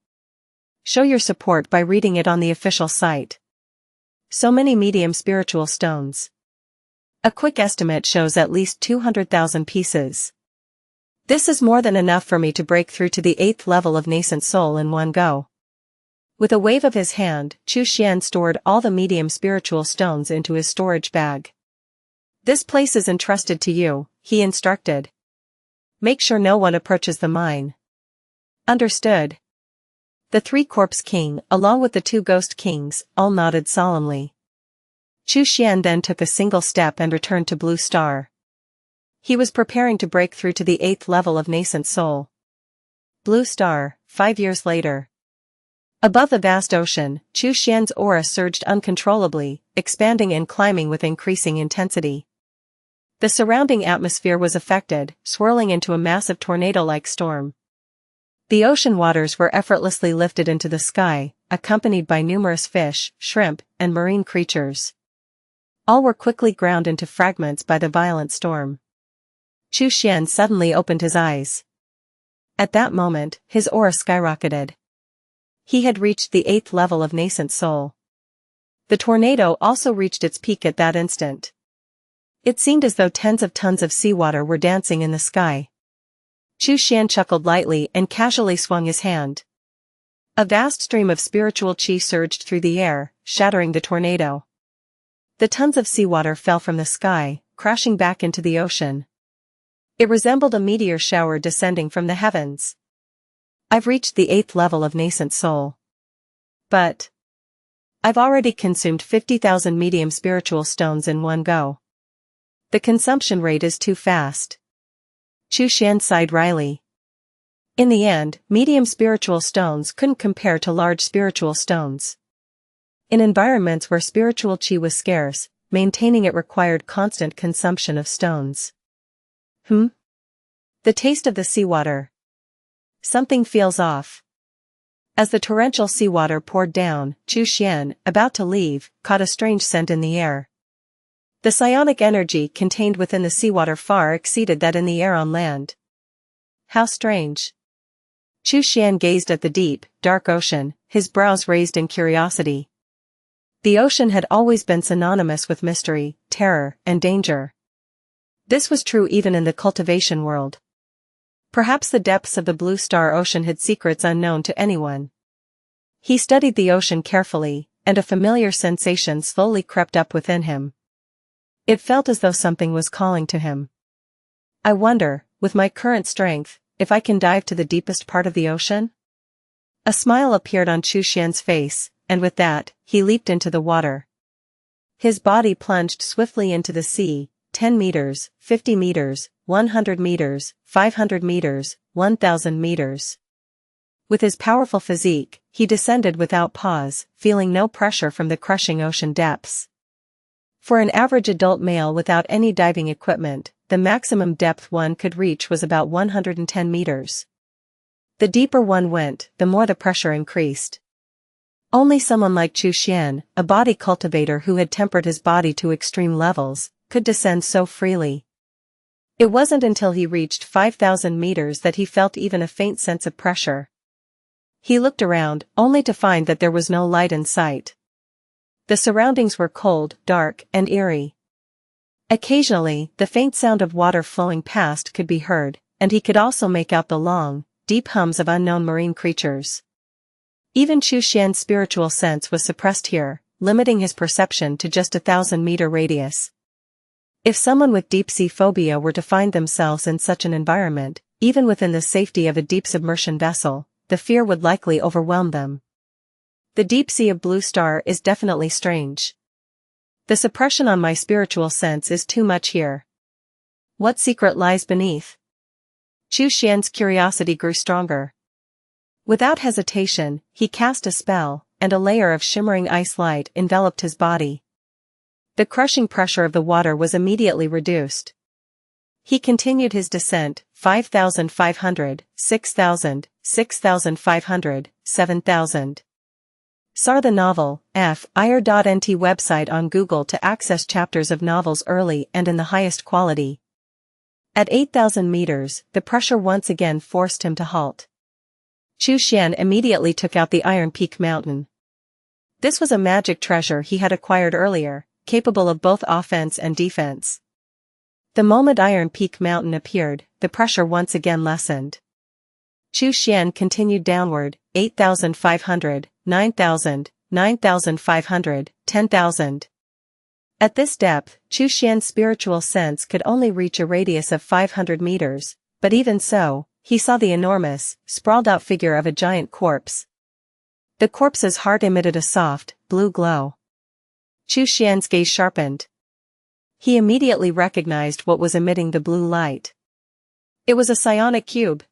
Show your support by reading it on the official site. So many medium spiritual stones. A quick estimate shows at least 200,000 pieces. This is more than enough for me to break through to the 8th level of nascent soul in one go. With a wave of his hand, Xuan stored all the medium spiritual stones into his storage bag. This place is entrusted to you, he instructed. Make sure no one approaches the mine. Understood. The 3 corpse king, along with the 2 ghost kings, all nodded solemnly. Xuan then took a single step and returned to Blue Star. He was preparing to break through to the 8th level of nascent soul. Blue Star, 5 years later. Above the vast ocean, Xuan's aura surged uncontrollably, expanding and climbing with increasing intensity. The surrounding atmosphere was affected, swirling into a massive tornado-like storm. The ocean waters were effortlessly lifted into the sky, accompanied by numerous fish, shrimp, and marine creatures. All were quickly ground into fragments by the violent storm. Xuan suddenly opened his eyes. At that moment, his aura skyrocketed. He had reached the 8th level of nascent soul. The tornado also reached its peak at that instant. It seemed as though tens of tons of seawater were dancing in the sky. Xuan chuckled lightly and casually swung his hand. A vast stream of spiritual chi surged through the air, shattering the tornado. The tons of seawater fell from the sky, crashing back into the ocean. It resembled a meteor shower descending from the heavens. I've reached the 8th level of nascent soul. But I've already consumed 50,000 medium spiritual stones in one go. The consumption rate is too fast. Xuan sighed wryly. In the end, medium spiritual stones couldn't compare to large spiritual stones. In environments where spiritual chi was scarce, maintaining it required constant consumption of stones. The taste of the seawater. Something feels off. As the torrential seawater poured down, Xuan, about to leave, caught a strange scent in the air. The psionic energy contained within the seawater far exceeded that in the air on land. How strange. Xuan gazed at the deep, dark ocean, his brows raised in curiosity. The ocean had always been synonymous with mystery, terror, and danger. This was true even in the cultivation world. Perhaps the depths of the Blue Star Ocean hid secrets unknown to anyone. He studied the ocean carefully, and a familiar sensation slowly crept up within him. It felt as though something was calling to him. I wonder, with my current strength, if I can dive to the deepest part of the ocean? A smile appeared on Xian's face, and with that, he leaped into the water. His body plunged swiftly into the sea, 10 meters, 50 meters, 100 meters, 500 meters, 1,000 meters. With his powerful physique, he descended without pause, feeling no pressure from the crushing ocean depths. For an average adult male without any diving equipment, the maximum depth one could reach was about 110 meters. The deeper one went, the more the pressure increased. Only someone like Xian, a body cultivator who had tempered his body to extreme levels, could descend so freely. It wasn't until he reached 5,000 meters that he felt even a faint sense of pressure. He looked around, only to find that there was no light in sight. The surroundings were cold, dark, and eerie. Occasionally, the faint sound of water flowing past could be heard, and he could also make out the long, deep hums of unknown marine creatures. Even Xian's spiritual sense was suppressed here, limiting his perception to just a 1,000-meter radius. If someone with deep-sea phobia were to find themselves in such an environment, even within the safety of a deep submersion vessel, the fear would likely overwhelm them. The deep sea of Blue Star is definitely strange. The suppression on my spiritual sense is too much here. What secret lies beneath? Xian's curiosity grew stronger. Without hesitation, he cast a spell, and a layer of shimmering ice light enveloped his body. The crushing pressure of the water was immediately reduced. He continued his descent, 5,500, 6,000, 6,500, 7,000. Sar the novel, FIR.NT website on Google to access chapters of novels early and in the highest quality. At 8,000 meters, the pressure once again forced him to halt. Xian immediately took out the Iron Peak Mountain. This was a magic treasure he had acquired earlier, capable of both offense and defense. The moment Iron Peak Mountain appeared, the pressure once again lessened. Xian continued downward, 8,500, 9,000, 9,500, 10,000. At this depth, Xian's spiritual sense could only reach a radius of 500 meters, but even so, he saw the enormous, sprawled-out figure of a giant corpse. The corpse's heart emitted a soft, blue glow. Xian's gaze sharpened. He immediately recognized what was emitting the blue light. It was a psionic cube.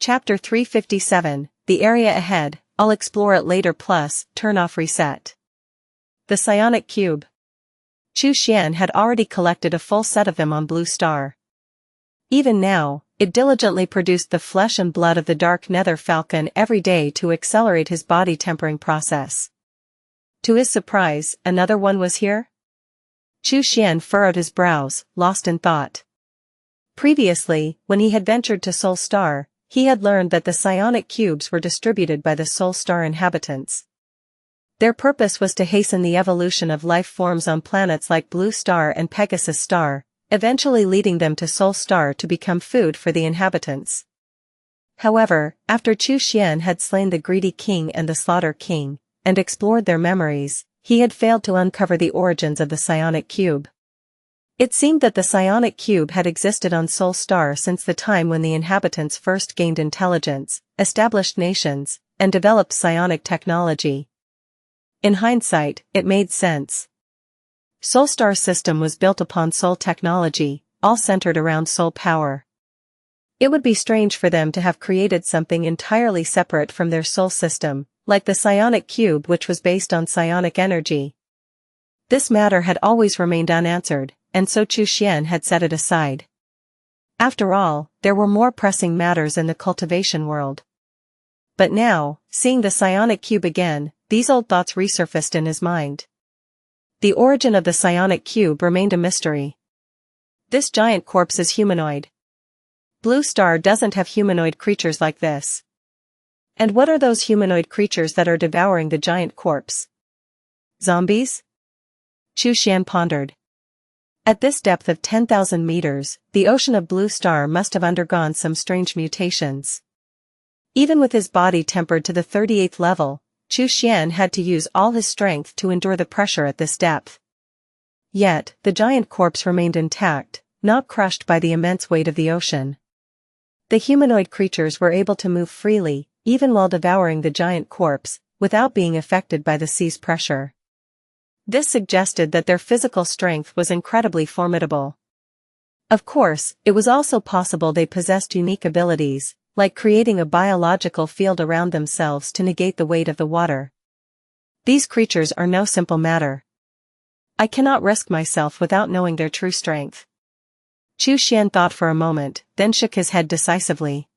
Chapter 357, The Area Ahead, I'll explore it later plus, turn off reset. The psionic cube. Xian had already collected a full set of them on Blue Star. Even now, it diligently produced the flesh and blood of the dark Nether falcon every day to accelerate his body tempering process. To his surprise, another one was here? Xian furrowed his brows, lost in thought. Previously, when he had ventured to Sol Star, he had learned that the psionic cubes were distributed by the Sol Star inhabitants. Their purpose was to hasten the evolution of life forms on planets like Blue Star and Pegasus Star, eventually leading them to Sol Star to become food for the inhabitants. However, after Xian had slain the greedy king and the slaughter king, and explored their memories, he had failed to uncover the origins of the psionic cube. It seemed that the psionic cube had existed on Sol Star since the time when the inhabitants first gained intelligence, established nations, and developed psionic technology. In hindsight, it made sense. Sol Star's system was built upon Sol technology, all centered around Sol power. It would be strange for them to have created something entirely separate from their Sol system, like the psionic cube which was based on psionic energy. This matter had always remained unanswered, and so Xian had set it aside. After all, there were more pressing matters in the cultivation world. But now, seeing the psionic cube again, these old thoughts resurfaced in his mind. The origin of the psionic cube remained a mystery. This giant corpse is humanoid. Blue Star doesn't have humanoid creatures like this. And what are those humanoid creatures that are devouring the giant corpse? Zombies? Xian pondered. At this depth of 10,000 meters, the ocean of Blue Star must have undergone some strange mutations. Even with his body tempered to the 38th level, Xian had to use all his strength to endure the pressure at this depth. Yet, the giant corpse remained intact, not crushed by the immense weight of the ocean. The humanoid creatures were able to move freely, even while devouring the giant corpse, without being affected by the sea's pressure. This suggested that their physical strength was incredibly formidable. Of course, it was also possible they possessed unique abilities, like creating a biological field around themselves to negate the weight of the water. These creatures are no simple matter. I cannot risk myself without knowing their true strength. Xuan thought for a moment, then shook his head decisively.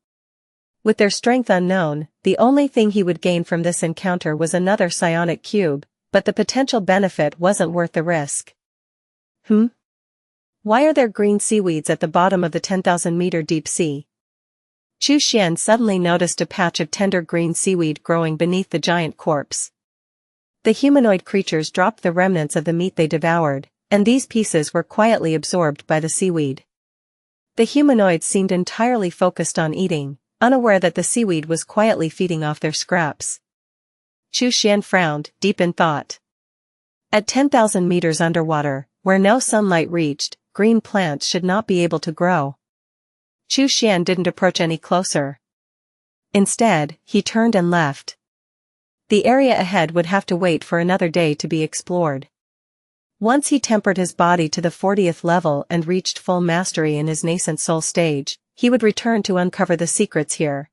With their strength unknown, the only thing he would gain from this encounter was another psionic cube, but the potential benefit wasn't worth the risk. Why are there green seaweeds at the bottom of the 10,000-meter deep sea? Xuan suddenly noticed a patch of tender green seaweed growing beneath the giant corpse. The humanoid creatures dropped the remnants of the meat they devoured, and these pieces were quietly absorbed by the seaweed. The humanoids seemed entirely focused on eating, unaware that the seaweed was quietly feeding off their scraps. Xuan frowned, deep in thought. At 10,000 meters underwater, where no sunlight reached, green plants should not be able to grow. Xuan didn't approach any closer. Instead, he turned and left. The area ahead would have to wait for another day to be explored. Once he tempered his body to the 40th level and reached full mastery in his nascent soul stage, he would return to uncover the secrets here.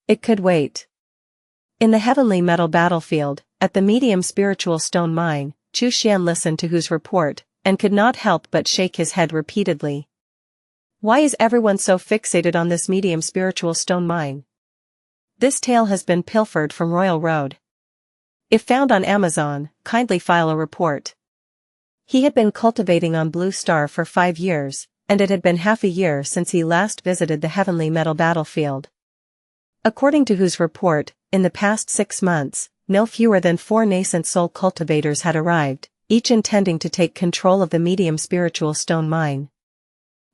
It could wait. In the heavenly metal battlefield, at the medium spiritual stone mine, Xuan listened to Hu's report, and could not help but shake his head repeatedly. Why is everyone so fixated on this medium spiritual stone mine? This tale has been pilfered from Royal Road. If found on Amazon, kindly file a report. He had been cultivating on Blue Star for 5 years, and it had been half a year since he last visited the heavenly metal battlefield. According to Hu's report, in the past 6 months, no fewer than 4 nascent soul cultivators had arrived, each intending to take control of the medium spiritual stone mine.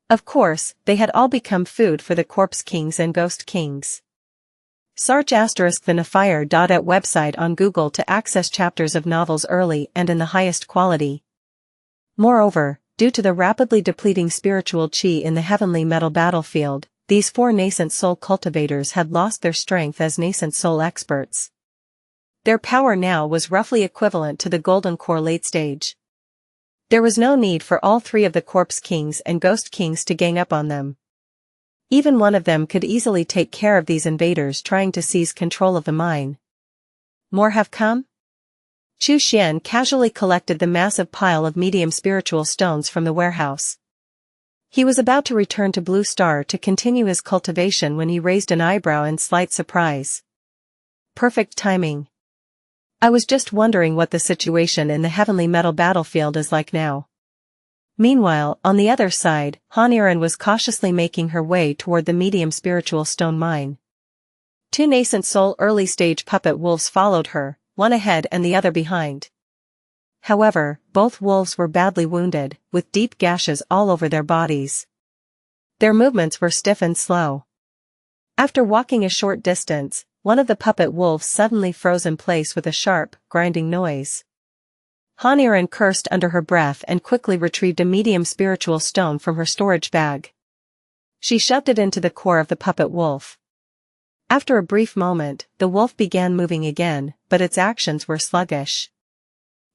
Of course, they had all become food for the corpse kings and ghost kings. Search *the website on Google to access chapters of novels early and in the highest quality. Moreover, due to the rapidly depleting spiritual chi in the heavenly metal battlefield, these 4 nascent soul cultivators had lost their strength as nascent soul experts. Their power now was roughly equivalent to the Golden Core late stage. There was no need for all 3 of the corpse kings and ghost kings to gang up on them. Even one of them could easily take care of these invaders trying to seize control of the mine. More have come? Xuan casually collected the massive pile of medium spiritual stones from the warehouse. He was about to return to Blue Star to continue his cultivation when he raised an eyebrow in slight surprise. Perfect timing. I was just wondering what the situation in the heavenly metal battlefield is like now. Meanwhile, on the other side, Ximen was cautiously making her way toward the medium spiritual stone mine. 2 nascent soul early-stage puppet wolves followed her, one ahead and the other behind. However, both wolves were badly wounded, with deep gashes all over their bodies. Their movements were stiff and slow. After walking a short distance, one of the puppet wolves suddenly froze in place with a sharp, grinding noise. Ximen cursed under her breath and quickly retrieved a medium spiritual stone from her storage bag. She shoved it into the core of the puppet wolf. After a brief moment, the wolf began moving again, but its actions were sluggish.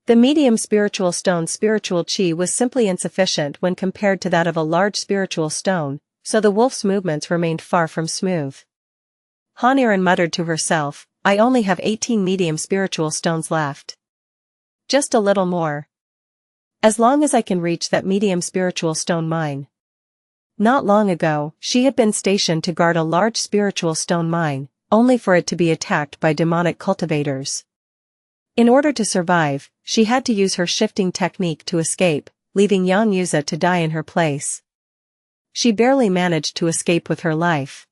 The medium spiritual stone's spiritual chi was simply insufficient when compared to that of a large spiritual stone, so the wolf's movements remained far from smooth. Ximen muttered to herself, I only have 18 medium spiritual stones left. Just a little more. As long as I can reach that medium spiritual stone mine. Not long ago, she had been stationed to guard a large spiritual stone mine, only for it to be attacked by demonic cultivators. In order to survive, she had to use her shifting technique to escape, leaving Xianxia to die in her place. She barely managed to escape with her life.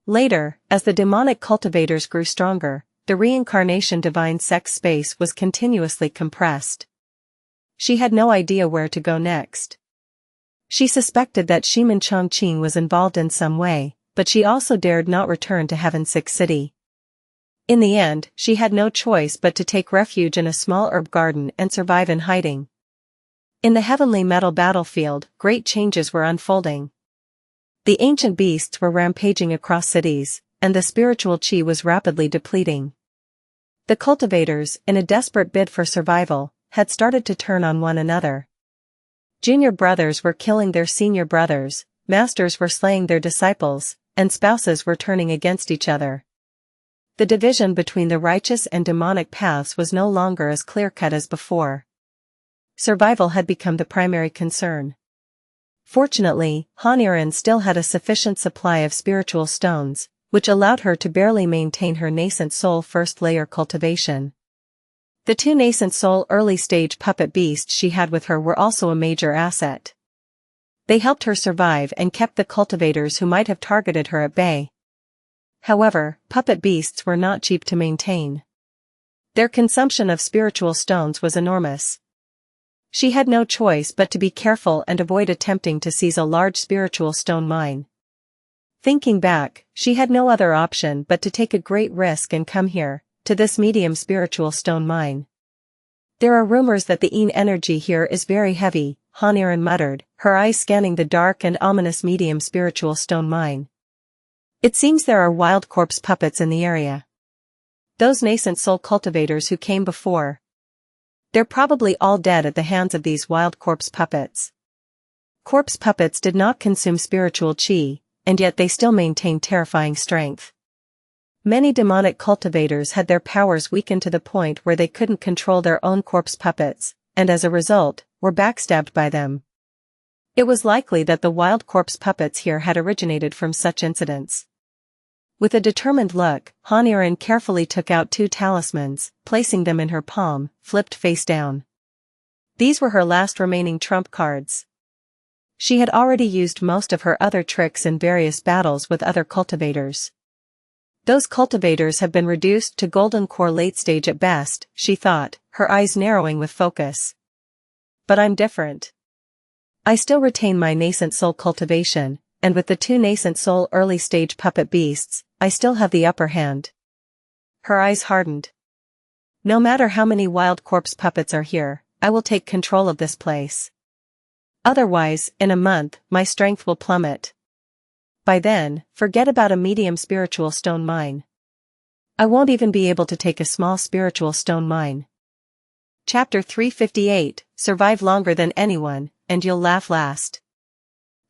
Later, as the demonic cultivators grew stronger, the reincarnation divine sex space was continuously compressed. She had no idea where to go next. She suspected that Ximen Changqing was involved in some way, but she also dared not return to Heaven 6 City. In the end, she had no choice but to take refuge in a small herb garden and survive in hiding. In the heavenly metal battlefield, great changes were unfolding. The ancient beasts were rampaging across cities, and the spiritual chi was rapidly depleting. The cultivators, in a desperate bid for survival, had started to turn on one another. Junior brothers were killing their senior brothers, masters were slaying their disciples, and spouses were turning against each other. The division between the righteous and demonic paths was no longer as clear-cut as before. Survival had become the primary concern. Fortunately, Xianxia still had a sufficient supply of spiritual stones, which allowed her to barely maintain her nascent soul first-layer cultivation. The 2 nascent soul early-stage puppet beasts she had with her were also a major asset. They helped her survive and kept the cultivators who might have targeted her at bay. However, puppet beasts were not cheap to maintain. Their consumption of spiritual stones was enormous. She had no choice but to be careful and avoid attempting to seize a large spiritual stone mine. Thinking back, she had no other option but to take a great risk and come here, to this medium spiritual stone mine. There are rumors that the energy here is very heavy, Xianxia muttered, her eyes scanning the dark and ominous medium spiritual stone mine. It seems there are wild corpse puppets in the area. Those nascent soul cultivators who came before. They're probably all dead at the hands of these wild corpse puppets. Corpse puppets did not consume spiritual chi, and yet they still maintained terrifying strength. Many demonic cultivators had their powers weakened to the point where they couldn't control their own corpse puppets, and as a result, were backstabbed by them. It was likely that the wild corpse puppets here had originated from such incidents. With a determined look, Xianxia carefully took out 2 talismans, placing them in her palm, flipped face down. These were her last remaining trump cards. She had already used most of her other tricks in various battles with other cultivators. Those cultivators have been reduced to golden core late stage at best, she thought, her eyes narrowing with focus. But I'm different. I still retain my nascent soul cultivation, and with the 2 nascent soul early stage puppet beasts, I still have the upper hand. Her eyes hardened. No matter how many wild corpse puppets are here, I will take control of this place. Otherwise, in a month, my strength will plummet. By then, forget about a medium spiritual stone mine. I won't even be able to take a small spiritual stone mine. Chapter 358, Survive longer than anyone, and you'll laugh last.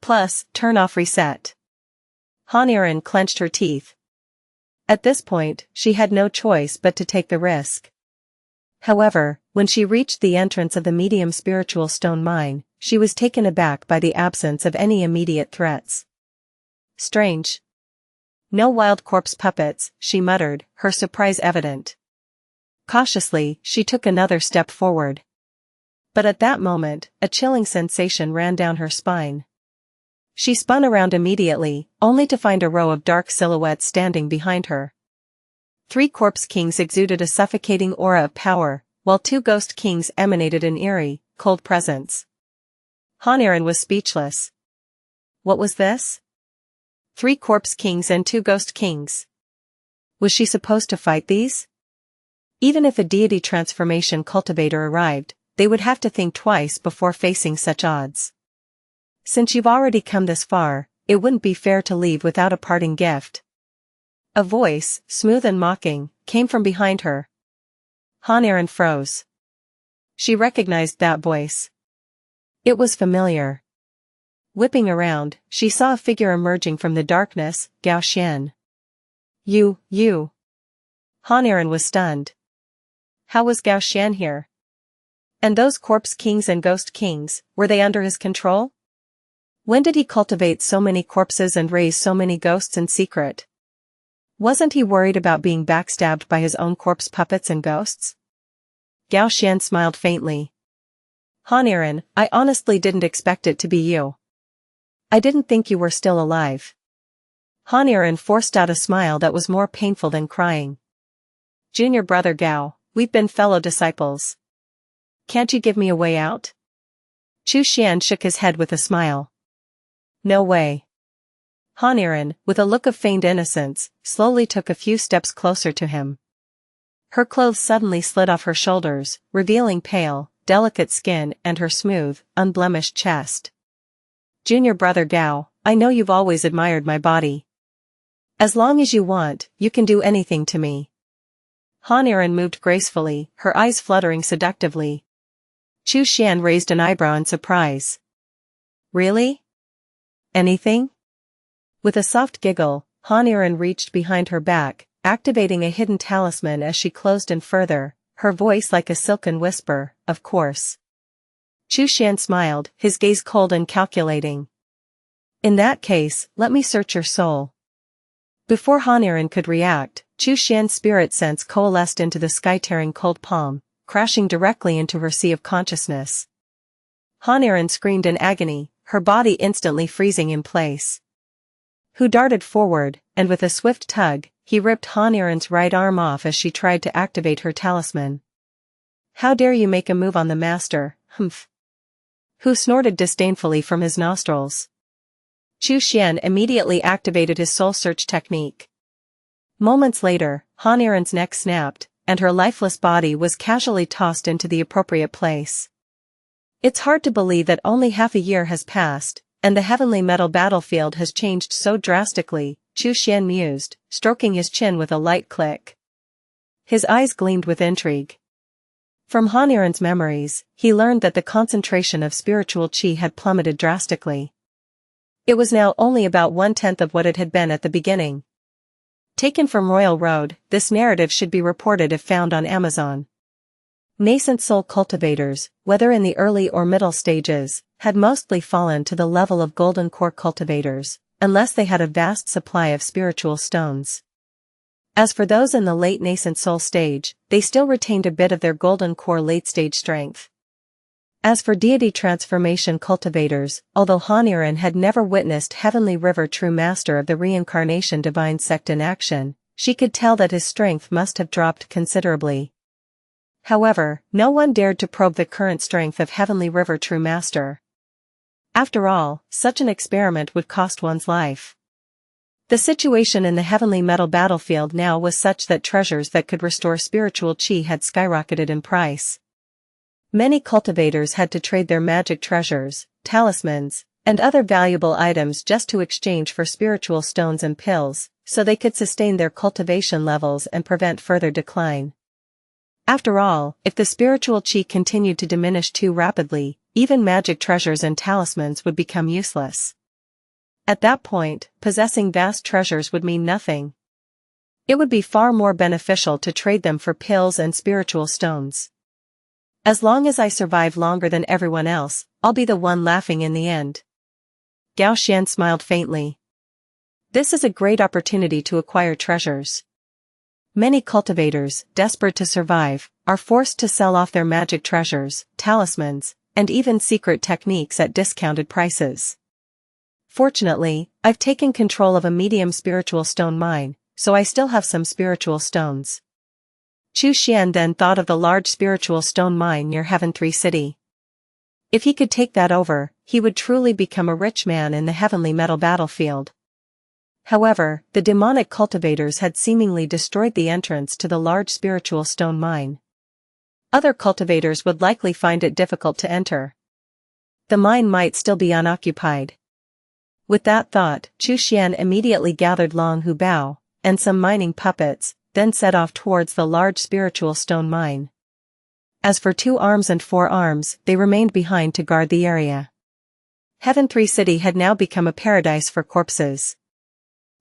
Plus, turn off reset. Xianxia clenched her teeth. At this point, she had no choice but to take the risk. However, when she reached the entrance of the medium spiritual stone mine, she was taken aback by the absence of any immediate threats. Strange. No wild corpse puppets, she muttered, her surprise evident. Cautiously, she took another step forward. But at that moment, a chilling sensation ran down her spine. She spun around immediately, only to find a row of dark silhouettes standing behind her. 3 corpse kings exuded a suffocating aura of power, while 2 ghost kings emanated an eerie, cold presence. Xianxia was speechless. What was this? 3 corpse kings and 2 ghost kings. Was she supposed to fight these? Even if a deity transformation cultivator arrived, they would have to think twice before facing such odds. Since you've already come this far, it wouldn't be fair to leave without a parting gift. A voice, smooth and mocking, came from behind her. Xianxia froze. She recognized that voice. It was familiar. Whipping around, she saw a figure emerging from the darkness, Gao Xian. You. Xianxia was stunned. How was Gao Xian here? And those corpse kings and ghost kings, were they under his control? When did he cultivate so many corpses and raise so many ghosts in secret? Wasn't he worried about being backstabbed by his own corpse puppets and ghosts? Gao Xian smiled faintly. Xianxia, I honestly didn't expect it to be you. I didn't think you were still alive. Xianxia forced out a smile that was more painful than crying. Junior brother Gao, we've been fellow disciples. Can't you give me a way out? Chu Xian shook his head with a smile. No way. Xianxia, with a look of feigned innocence, slowly took a few steps closer to him. Her clothes suddenly slid off her shoulders, revealing pale, delicate skin and her smooth, unblemished chest. "Junior brother Gao, I know you've always admired my body. As long as you want, you can do anything to me." Han Iren moved gracefully, her eyes fluttering seductively. Chu Xian raised an eyebrow in surprise. "Really? Anything?" With a soft giggle, Han Iren reached behind her back, activating a hidden talisman as she closed in further, her voice like a silken whisper, "Of course." Chu Xian smiled, his gaze cold and calculating. "In that case, let me search your soul." Before Han Iren could react, Chu Xian's spirit sense coalesced into the sky-tearing cold palm, crashing directly into her sea of consciousness. Han Iren screamed in agony, her body instantly freezing in place. Hu darted forward, and with a swift tug, he ripped Han Iren's right arm off as she tried to activate her talisman. "How dare you make a move on the master, humph." Hu snorted disdainfully from his nostrils. Chu Xian immediately activated his soul search technique. Moments later, Han Iren's neck snapped, and her lifeless body was casually tossed into the appropriate place. It's hard to believe that only half a year has passed, and the heavenly metal battlefield has changed so drastically, Chu Xian mused, stroking his chin with a light click. His eyes gleamed with intrigue. From Han Iren's memories, he learned that the concentration of spiritual qi had plummeted drastically. It was now only about 1/10 of what it had been at the beginning. Taken from Royal Road, this narrative should be reported if found on Amazon. Nascent soul cultivators, whether in the early or middle stages, had mostly fallen to the level of golden core cultivators, unless they had a vast supply of spiritual stones. As for those in the late nascent soul stage, they still retained a bit of their golden core late-stage strength. As for deity transformation cultivators, although Han Iren had never witnessed Heavenly River true master of the reincarnation divine sect in action, she could tell that his strength must have dropped considerably. However, no one dared to probe the current strength of Heavenly River true master. After all, such an experiment would cost one's life. The situation in the heavenly metal battlefield now was such that treasures that could restore spiritual qi had skyrocketed in price. Many cultivators had to trade their magic treasures, talismans, and other valuable items just to exchange for spiritual stones and pills, so they could sustain their cultivation levels and prevent further decline. After all, if the spiritual qi continued to diminish too rapidly, even magic treasures and talismans would become useless. At that point, possessing vast treasures would mean nothing. It would be far more beneficial to trade them for pills and spiritual stones. As long as I survive longer than everyone else, I'll be the one laughing in the end. Gao Xian smiled faintly. This is a great opportunity to acquire treasures. Many cultivators, desperate to survive, are forced to sell off their magic treasures, talismans, and even secret techniques at discounted prices. Fortunately, I've taken control of a medium spiritual stone mine, so I still have some spiritual stones. Chu Xian then thought of the large spiritual stone mine near Heaven 3 City. If he could take that over, he would truly become a rich man in the heavenly metal battlefield. However, the demonic cultivators had seemingly destroyed the entrance to the large spiritual stone mine. Other cultivators would likely find it difficult to enter. The mine might still be unoccupied. With that thought, Chu Xian immediately gathered Long Hu Bao, and some mining puppets, then set off towards the large spiritual stone mine. As for 2 arms and 4 arms, they remained behind to guard the area. Heaven 3 City had now become a paradise for corpses.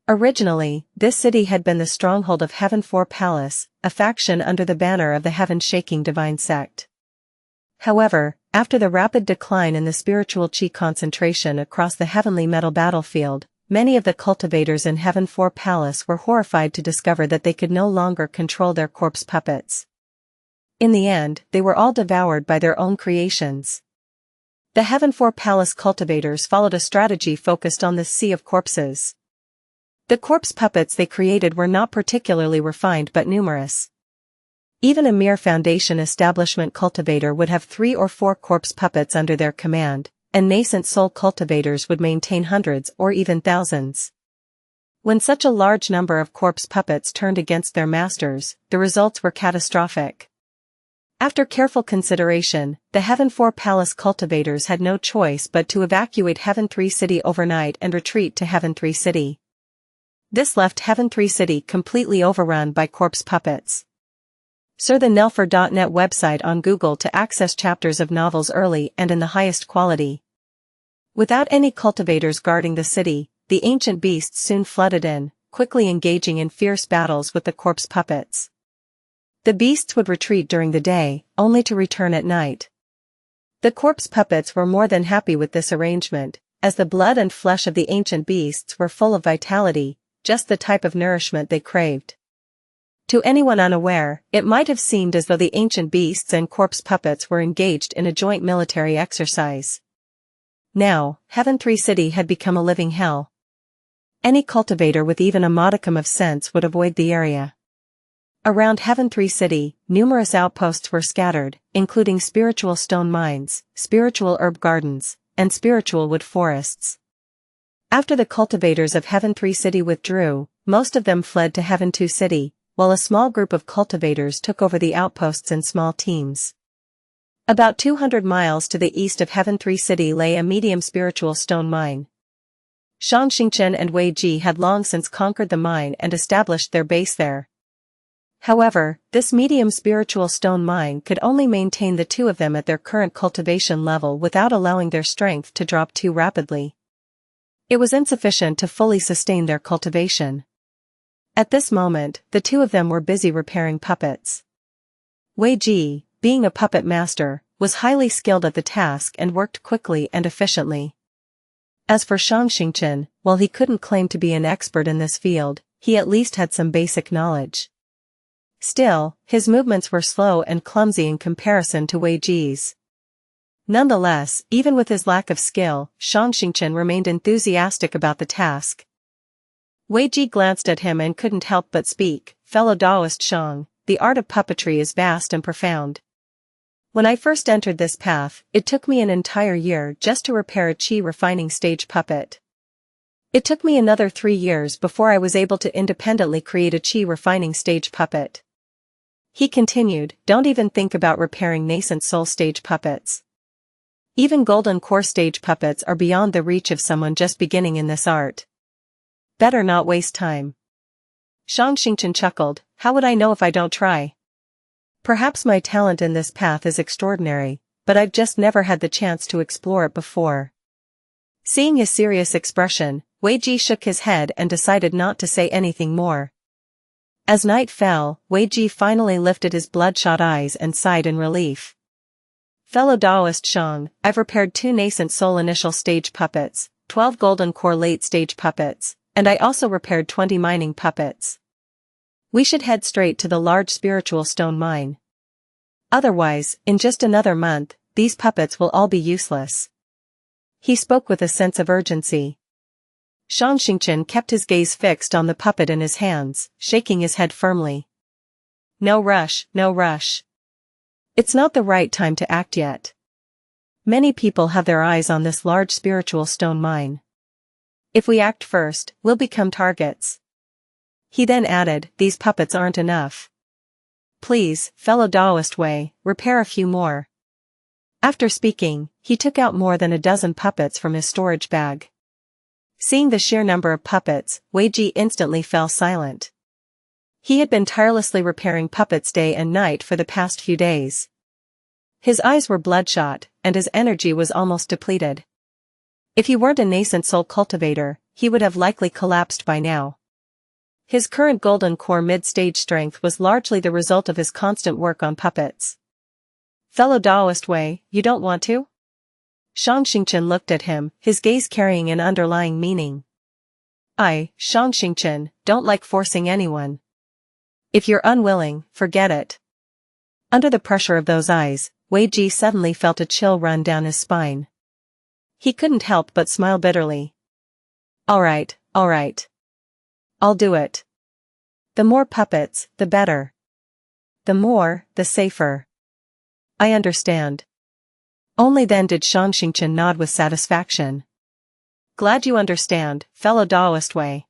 Originally, this city had been the stronghold of Heaven 4 Palace, a faction under the banner of the heaven-shaking divine sect. However, after the rapid decline in the spiritual qi concentration across the heavenly metal battlefield, many of the cultivators in Heaven 4 Palace were horrified to discover that they could no longer control their corpse puppets. In the end, they were all devoured by their own creations. The Heaven 4 Palace cultivators followed a strategy focused on this sea of corpses. The corpse puppets they created were not particularly refined but numerous. Even a mere foundation establishment cultivator would have 3 or 4 corpse puppets under their command, and nascent soul cultivators would maintain hundreds or even thousands. When such a large number of corpse puppets turned against their masters, the results were catastrophic. After careful consideration, the Heaven 4 Palace cultivators had no choice but to evacuate Heaven 3 City overnight and retreat to Heaven 3 City. This left Heaven 3 City completely overrun by corpse puppets. Search the Nelfer.net website on Google to access chapters of novels early and in the highest quality. Without any cultivators guarding the city, the ancient beasts soon flooded in, quickly engaging in fierce battles with the corpse puppets. The beasts would retreat during the day, only to return at night. The corpse puppets were more than happy with this arrangement, as the blood and flesh of the ancient beasts were full of vitality, just the type of nourishment they craved. To anyone unaware, it might have seemed as though the ancient beasts and corpse puppets were engaged in a joint military exercise. Now, Heaven 3 City had become a living hell. Any cultivator with even a modicum of sense would avoid the area. Around Heaven 3 City, numerous outposts were scattered, including spiritual stone mines, spiritual herb gardens, and spiritual wood forests. After the cultivators of Heaven 3 City withdrew, most of them fled to Heaven 2 City, while a small group of cultivators took over the outposts in small teams. About 200 miles to the east of Heaven 3 City lay a medium spiritual stone mine. Xianxia and Wei Ji had long since conquered the mine and established their base there. However, this medium spiritual stone mine could only maintain the two of them at their current cultivation level without allowing their strength to drop too rapidly. It was insufficient to fully sustain their cultivation. At this moment, the two of them were busy repairing puppets. Wei Ji, being a puppet master, was highly skilled at the task and worked quickly and efficiently. As for Changqing, while he couldn't claim to be an expert in this field, he at least had some basic knowledge. Still, his movements were slow and clumsy in comparison to Wei Ji's. Nonetheless, even with his lack of skill, Changqing remained enthusiastic about the task. Wei Ji glanced at him and couldn't help but speak, "Fellow Taoist Shang, the art of puppetry is vast and profound. When I first entered this path, it took me an entire year just to repair a qi refining stage puppet. It took me another 3 years before I was able to independently create a qi refining stage puppet." He continued, "Don't even think about repairing nascent soul stage puppets. Even golden core stage puppets are beyond the reach of someone just beginning in this art. Better not waste time." Changqing chuckled, "How would I know if I don't try? Perhaps my talent in this path is extraordinary, but I've just never had the chance to explore it before." Seeing his serious expression, Wei Ji shook his head and decided not to say anything more. As night fell, Wei Ji finally lifted his bloodshot eyes and sighed in relief. "Fellow Taoist Shang, I've repaired 2 nascent soul initial stage puppets, 12 golden core late stage puppets, and I also repaired 20 mining puppets. We should head straight to the large spiritual stone mine. Otherwise, in just another month, these puppets will all be useless." He spoke with a sense of urgency. Changqing kept his gaze fixed on the puppet in his hands, shaking his head firmly. "No rush, no rush. It's not the right time to act yet. Many people have their eyes on this large spiritual stone mine. If we act first, we'll become targets." He then added, "These puppets aren't enough. Please, fellow Taoist Wei, repair a few more." After speaking, he took out more than a dozen puppets from his storage bag. Seeing the sheer number of puppets, Wei Ji instantly fell silent. He had been tirelessly repairing puppets day and night for the past few days. His eyes were bloodshot, and his energy was almost depleted. If he weren't a nascent soul cultivator, he would have likely collapsed by now. His current golden core mid-stage strength was largely the result of his constant work on puppets. "Fellow Taoist Wei, you don't want to?" Changqing looked at him, his gaze carrying an underlying meaning. "I, Changqing, don't like forcing anyone. If you're unwilling, forget it." Under the pressure of those eyes, Wei Ji suddenly felt a chill run down his spine. He couldn't help but smile bitterly. All right. I'll do it. The more puppets, the better. The more, the safer. I understand." Only then did Changqing nod with satisfaction. "Glad you understand, fellow Taoist Wei."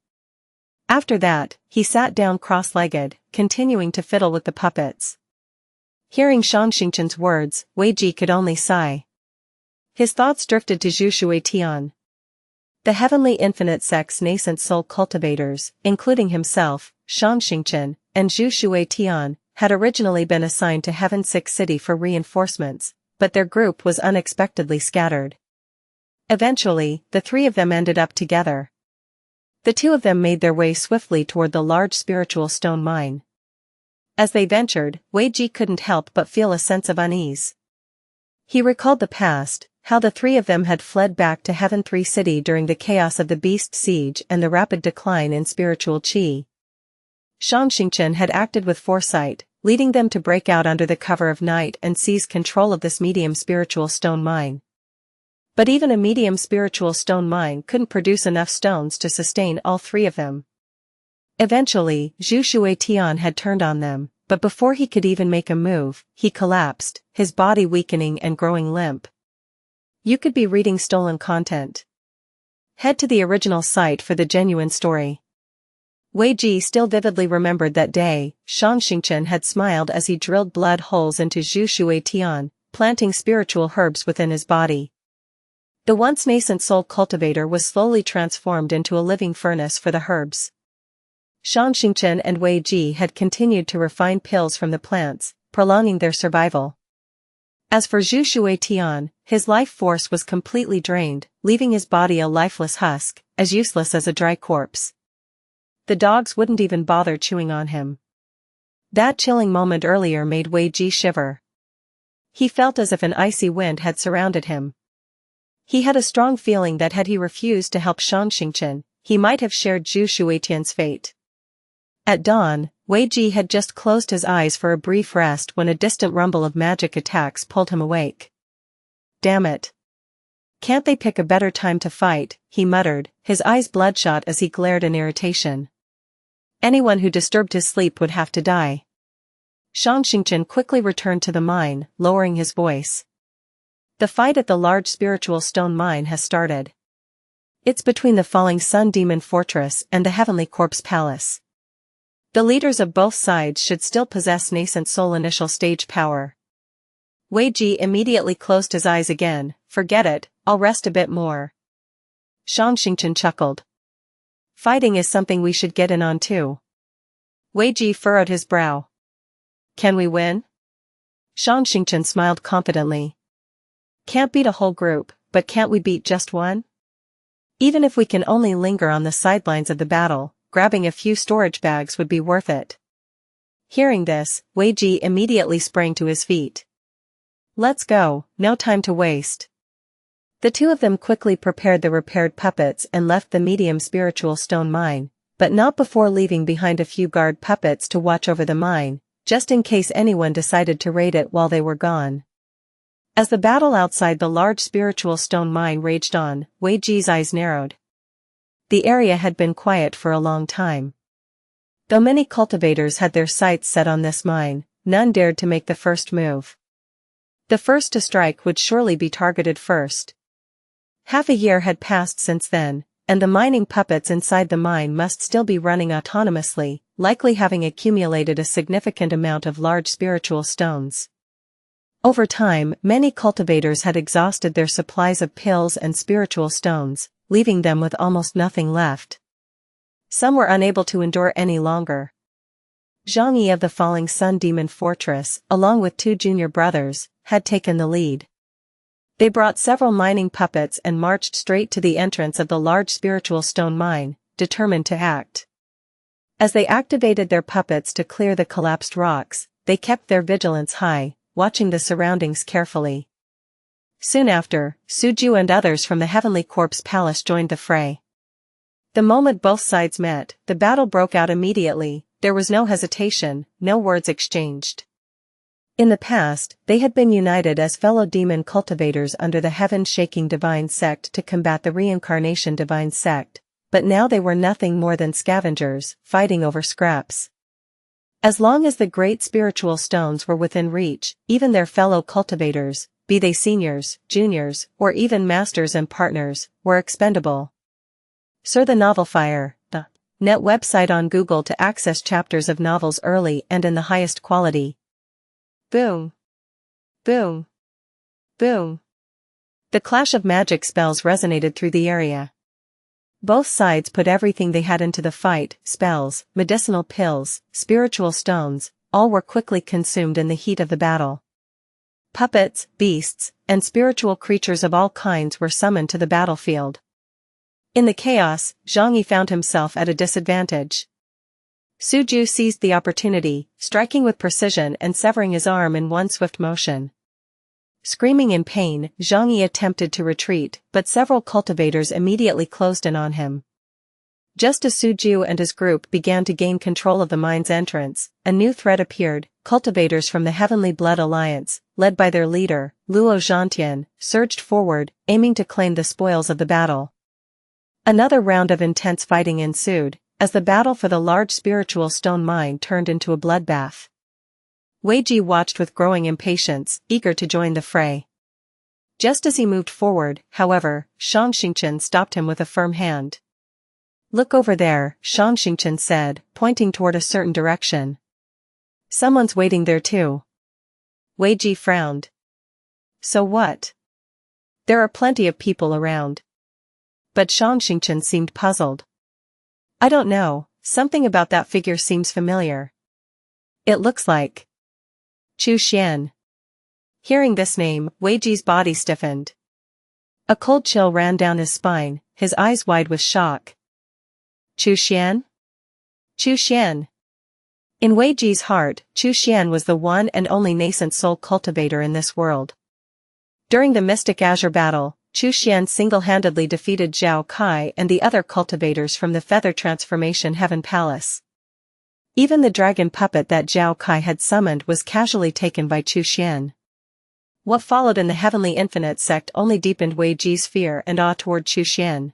After that, he sat down cross-legged, continuing to fiddle with the puppets. Hearing Xianxia's words, Wei Ji could only sigh. His thoughts drifted to Zhu Tian. The heavenly infinite sect's nascent soul cultivators, including himself, Xianxia, and Zhu Tian, had originally been assigned to Heaven 6 City for reinforcements, but their group was unexpectedly scattered. Eventually, the three of them ended up together. The two of them made their way swiftly toward the large spiritual stone mine. As they ventured, Wei Ji couldn't help but feel a sense of unease. He recalled the past, how the three of them had fled back to Heaven 3 City during the chaos of the Beast Siege and the rapid decline in spiritual qi. Changqing had acted with foresight, leading them to break out under the cover of night and seize control of this medium spiritual stone mine. But even a medium spiritual stone mine couldn't produce enough stones to sustain all three of them. Eventually, Zhu Tian had turned on them, but before he could even make a move, he collapsed, his body weakening and growing limp. You could be reading stolen content. Head to the original site for the genuine story. Wei Ji still vividly remembered that day. Xianxia had smiled as he drilled blood holes into Zhu Tian, planting spiritual herbs within his body. The once nascent soul cultivator was slowly transformed into a living furnace for the herbs. Xianxia and Wei Ji had continued to refine pills from the plants, prolonging their survival. As for Zhu Tian, his life force was completely drained, leaving his body a lifeless husk, as useless as a dry corpse. The dogs wouldn't even bother chewing on him. That chilling moment earlier made Wei Ji shiver. He felt as if an icy wind had surrounded him. He had a strong feeling that had he refused to help Xianxia, he might have shared Zhu Tian's fate. At dawn, Wei Ji had just closed his eyes for a brief rest when a distant rumble of magic attacks pulled him awake. Damn it. Can't they pick a better time to fight, he muttered, his eyes bloodshot as he glared in irritation. Anyone who disturbed his sleep would have to die. Xianxia quickly returned to the mine, lowering his voice. The fight at the large spiritual stone mine has started. It's between the falling sun demon fortress and the heavenly corpse palace. The leaders of both sides should still possess nascent soul initial stage power. Wei Ji immediately closed his eyes again. Forget it, I'll rest a bit more. Xianxia chuckled. Fighting is something we should get in on too. Wei Ji furrowed his brow. Can we win? Xianxia smiled confidently. Can't beat a whole group, but can't we beat just one? Even if we can only linger on the sidelines of the battle, grabbing a few storage bags would be worth it. Hearing this, Wei Ji immediately sprang to his feet. Let's go, no time to waste. The two of them quickly prepared the repaired puppets and left the medium spiritual stone mine, but not before leaving behind a few guard puppets to watch over the mine, just in case anyone decided to raid it while they were gone. As the battle outside the large spiritual stone mine raged on, Wei Ji's eyes narrowed. The area had been quiet for a long time. Though many cultivators had their sights set on this mine, none dared to make the first move. The first to strike would surely be targeted first. Half a year had passed since then, and the mining puppets inside the mine must still be running autonomously, likely having accumulated a significant amount of large spiritual stones. Over time, many cultivators had exhausted their supplies of pills and spiritual stones, leaving them with almost nothing left. Some were unable to endure any longer. Xianxia of the Falling Sun Demon Fortress, along with two junior brothers, had taken the lead. They brought several mining puppets and marched straight to the entrance of the large spiritual stone mine, determined to act. As they activated their puppets to clear the collapsed rocks, they kept their vigilance high, watching the surroundings carefully. Soon after, Suju and others from the Heavenly Corpse Palace joined the fray. The moment both sides met, the battle broke out immediately. There was no hesitation, no words exchanged. In the past, they had been united as fellow demon cultivators under the heaven-shaking divine sect to combat the reincarnation divine sect, but now they were nothing more than scavengers, fighting over scraps. As long as the great spiritual stones were within reach, even their fellow cultivators, be they seniors, juniors, or even masters and partners, were expendable. Sir the Novelfire, the net website on Google to access chapters of novels early and in the highest quality. Boom. Boom. Boom. The clash of magic spells resonated through the area. Both sides put everything they had into the fight, spells, medicinal pills, spiritual stones, all were quickly consumed in the heat of the battle. Puppets, beasts, and spiritual creatures of all kinds were summoned to the battlefield. In the chaos, Zhang Yi found himself at a disadvantage. Suju seized the opportunity, striking with precision and severing his arm in one swift motion. Screaming in pain, Zhang Yi attempted to retreat, but several cultivators immediately closed in on him. Just as Suju and his group began to gain control of the mine's entrance, a new threat appeared. Cultivators from the Heavenly Blood Alliance, led by their leader, Luo Zhantian, surged forward, aiming to claim the spoils of the battle. Another round of intense fighting ensued, as the battle for the large spiritual stone mine turned into a bloodbath. Wei Ji watched with growing impatience, eager to join the fray. Just as he moved forward, however, Xianxia stopped him with a firm hand. "Look over there," Xianxia said, pointing toward a certain direction. "Someone's waiting there too." Wei Ji frowned. "So what?" "There are plenty of people around." But Xianxia seemed puzzled. "I don't know, something about that figure seems familiar. It looks like Chu Xian." Hearing this name, Wei Ji's body stiffened. A cold chill ran down his spine, his eyes wide with shock. Chu Xian? Chu Xian. In Wei Ji's heart, Chu Xian was the one and only nascent soul cultivator in this world. During the Mystic Azure battle, Chu Xian single-handedly defeated Zhao Kai and the other cultivators from the Feather Transformation Heaven Palace. Even the dragon puppet that Zhao Kai had summoned was casually taken by Chu Xian. What followed in the Heavenly Infinite sect only deepened Wei Ji's fear and awe toward Chu Xian.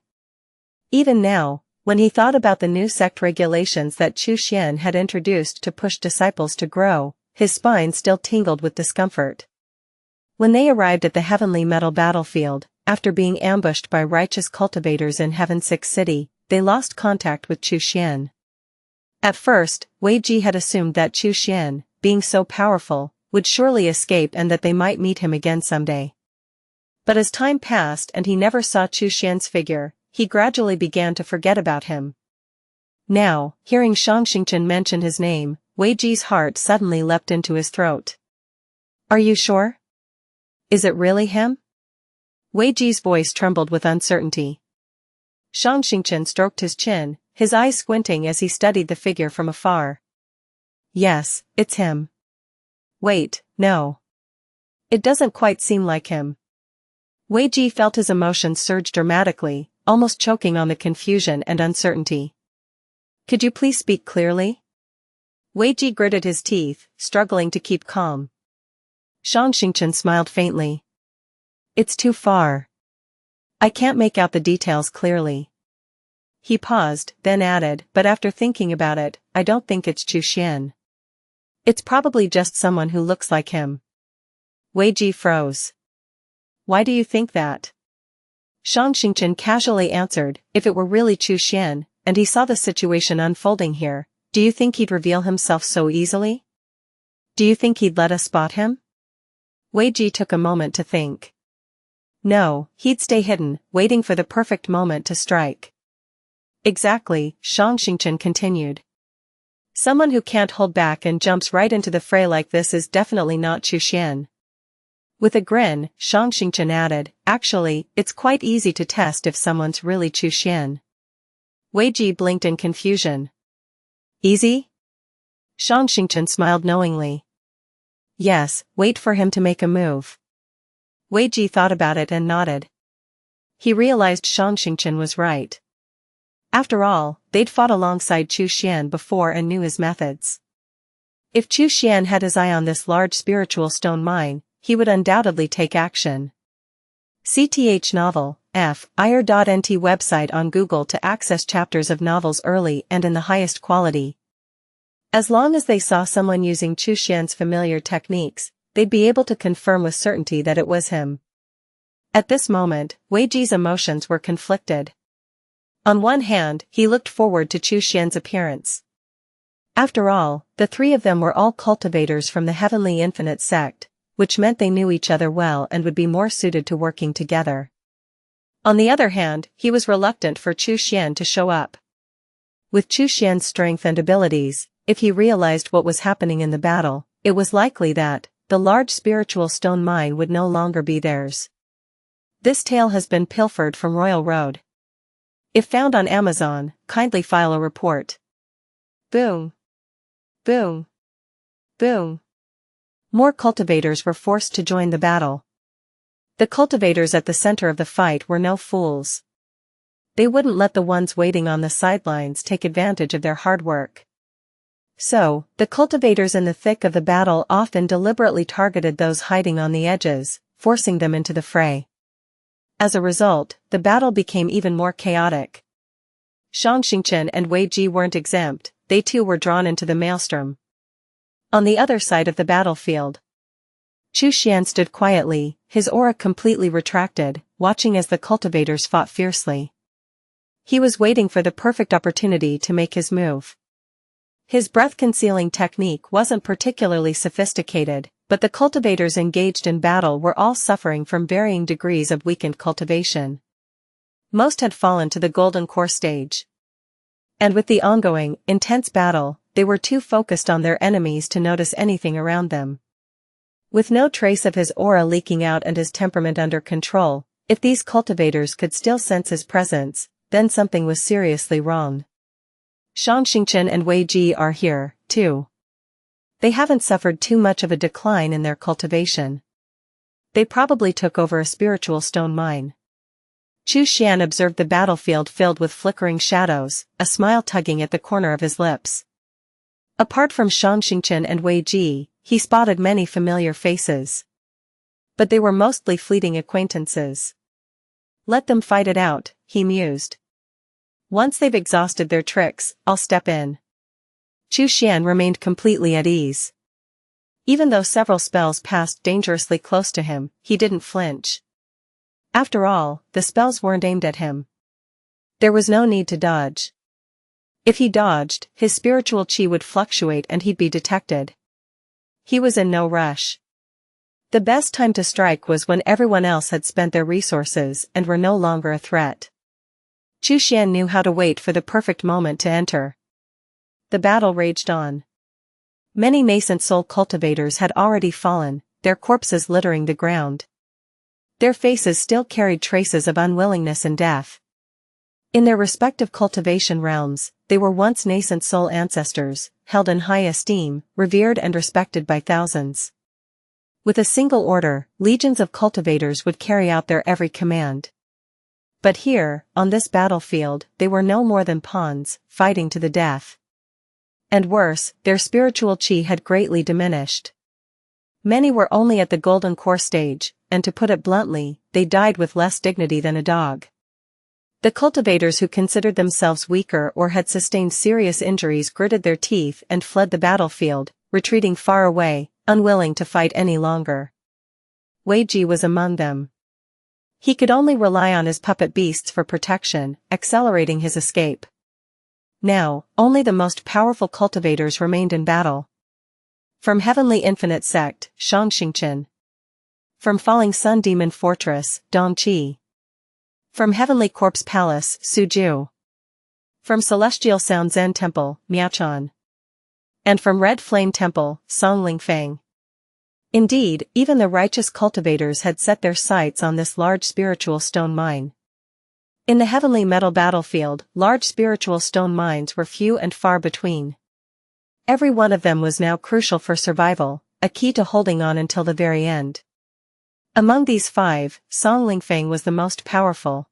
Even now, when he thought about the new sect regulations that Chu Xian had introduced to push disciples to grow, his spine still tingled with discomfort. When they arrived at the Heavenly Metal battlefield, after being ambushed by righteous cultivators in Heaven 6 City, they lost contact with Chu Xian. At first, Wei Ji had assumed that Chu Xian, being so powerful, would surely escape and that they might meet him again someday. But as time passed and he never saw Chu Xian's figure, he gradually began to forget about him. Now, hearing Changqing mention his name, Wei Ji's heart suddenly leapt into his throat. "Are you sure? Is it really him?" Wei Ji's voice trembled with uncertainty. Changqing stroked his chin, his eyes squinting as he studied the figure from afar. "Yes, it's him." "Wait, no. It doesn't quite seem like him." Wei Ji felt his emotions surge dramatically, almost choking on the confusion and uncertainty. "Could you please speak clearly?" Wei Ji gritted his teeth, struggling to keep calm. Changqing smiled faintly. "It's too far. I can't make out the details clearly." He paused, then added, "But after thinking about it, I don't think it's Chu Xian. It's probably just someone who looks like him." Wei Ji froze. "Why do you think that?" Changqing casually answered, "If it were really Chu Xian, and he saw the situation unfolding here, do you think he'd reveal himself so easily? Do you think he'd let us spot him?" Wei Ji took a moment to think. "No, he'd stay hidden, waiting for the perfect moment to strike." "Exactly," Changqing continued. "Someone who can't hold back and jumps right into the fray like this is definitely not Chu Xian." With a grin, Changqing added, "Actually, it's quite easy to test if someone's really Chu Xian." Wei Ji blinked in confusion. "Easy?" Changqing smiled knowingly. "Yes, wait for him to make a move." Wei Ji thought about it and nodded. He realized Changqing was right. After all, they'd fought alongside Chu Xian before and knew his methods. If Chu Xian had his eye on this large spiritual stone mine, he would undoubtedly take action. CTH Novel, ir.nt website on Google to access chapters of novels early and in the highest quality. As long as they saw someone using Chu Xian's familiar techniques, they'd be able to confirm with certainty that it was him. At this moment, Wei Ji's emotions were conflicted. On one hand, he looked forward to Chu Xian's appearance. After all, the three of them were all cultivators from the Heavenly Infinite sect, which meant they knew each other well and would be more suited to working together. On the other hand, he was reluctant for Chu Xian to show up. With Chu Xian's strength and abilities, if he realized what was happening in the battle, it was likely that the large spiritual stone mine would no longer be theirs. This tale has been pilfered from Royal Road. If found on Amazon, kindly file a report. Boom. Boom. Boom. More cultivators were forced to join the battle. The cultivators at the center of the fight were no fools. They wouldn't let the ones waiting on the sidelines take advantage of their hard work. So, the cultivators in the thick of the battle often deliberately targeted those hiding on the edges, forcing them into the fray. As a result, the battle became even more chaotic. Changqing and Wei Ji weren't exempt, they too were drawn into the maelstrom. On the other side of the battlefield, Chu Xian stood quietly, his aura completely retracted, watching as the cultivators fought fiercely. He was waiting for the perfect opportunity to make his move. His breath-concealing technique wasn't particularly sophisticated, but the cultivators engaged in battle were all suffering from varying degrees of weakened cultivation. Most had fallen to the golden core stage. And with the ongoing, intense battle, they were too focused on their enemies to notice anything around them. With no trace of his aura leaking out and his temperament under control, if these cultivators could still sense his presence, then something was seriously wrong. Changqing and Wei Ji are here, too. They haven't suffered too much of a decline in their cultivation. They probably took over a spiritual stone mine. Chu Xian observed the battlefield filled with flickering shadows, a smile tugging at the corner of his lips. Apart from Changqing and Wei Ji, he spotted many familiar faces. But they were mostly fleeting acquaintances. Let them fight it out, he mused. Once they've exhausted their tricks, I'll step in. Chu Xian remained completely at ease. Even though several spells passed dangerously close to him, he didn't flinch. After all, the spells weren't aimed at him. There was no need to dodge. If he dodged, his spiritual chi would fluctuate and he'd be detected. He was in no rush. The best time to strike was when everyone else had spent their resources and were no longer a threat. Chu Xian knew how to wait for the perfect moment to enter. The battle raged on. Many nascent soul cultivators had already fallen, their corpses littering the ground. Their faces still carried traces of unwillingness and death. In their respective cultivation realms, they were once nascent soul ancestors, held in high esteem, revered and respected by thousands. With a single order, legions of cultivators would carry out their every command. But here, on this battlefield, they were no more than pawns, fighting to the death. And worse, their spiritual chi had greatly diminished. Many were only at the golden core stage, and to put it bluntly, they died with less dignity than a dog. The cultivators who considered themselves weaker or had sustained serious injuries gritted their teeth and fled the battlefield, retreating far away, unwilling to fight any longer. Wei Ji was among them. He could only rely on his puppet beasts for protection, accelerating his escape. Now, only the most powerful cultivators remained in battle. From Heavenly Infinite Sect, Changqing. From Falling Sun Demon Fortress, Dongqi. From Heavenly Corpse Palace, Suzhou. From Celestial Sound Zen Temple, Miaochan. And from Red Flame Temple, Songlingfang. Indeed, even the righteous cultivators had set their sights on this large spiritual stone mine. In the heavenly metal battlefield, large spiritual stone mines were few and far between. Every one of them was now crucial for survival, a key to holding on until the very end. Among these 5, Songlingfang was the most powerful.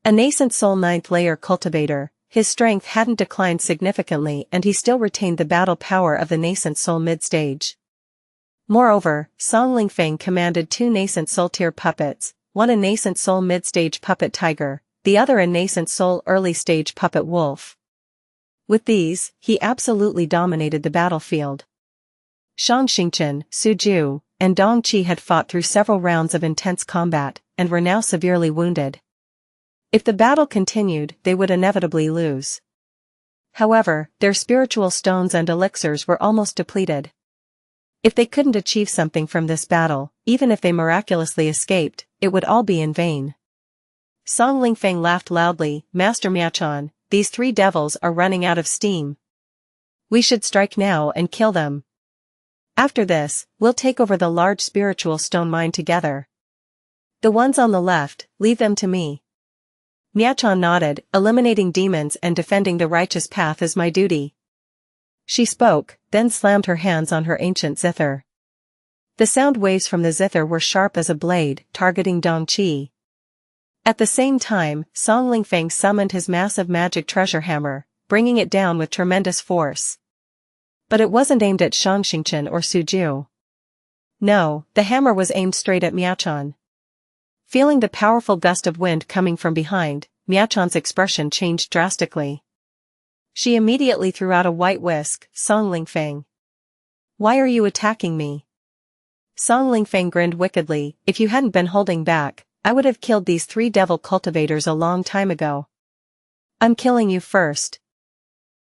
A nascent soul 9th layer cultivator, his strength hadn't declined significantly and he still retained the battle power of the nascent soul mid-stage. Moreover, Songlingfang commanded 2 nascent soul tier puppets, one a nascent soul mid-stage puppet tiger, the other a nascent soul early-stage puppet wolf. With these, he absolutely dominated the battlefield. Changqing, Suzhou, and Dongqi had fought through several rounds of intense combat, and were now severely wounded. If the battle continued, they would inevitably lose. However, their spiritual stones and elixirs were almost depleted. If they couldn't achieve something from this battle, even if they miraculously escaped, it would all be in vain. Song Lingfeng laughed loudly. Master Miachan, these 3 devils are running out of steam. We should strike now and kill them. After this, we'll take over the large spiritual stone mine together. The ones on the left, leave them to me. Miachan nodded. Eliminating demons and defending the righteous path is my duty. She spoke, then slammed her hands on her ancient zither. The sound waves from the zither were sharp as a blade, targeting Dongqi. At the same time, Song Lingfeng summoned his massive magic treasure hammer, bringing it down with tremendous force. But it wasn't aimed at Xianxia or Suju. No, the hammer was aimed straight at Miachan. Feeling the powerful gust of wind coming from behind, Miachan's expression changed drastically. She immediately threw out a white whisk. Song Lingfeng. Why are you attacking me? Song Lingfeng grinned wickedly. If you hadn't been holding back, I would have killed these 3 devil cultivators a long time ago. I'm killing you first,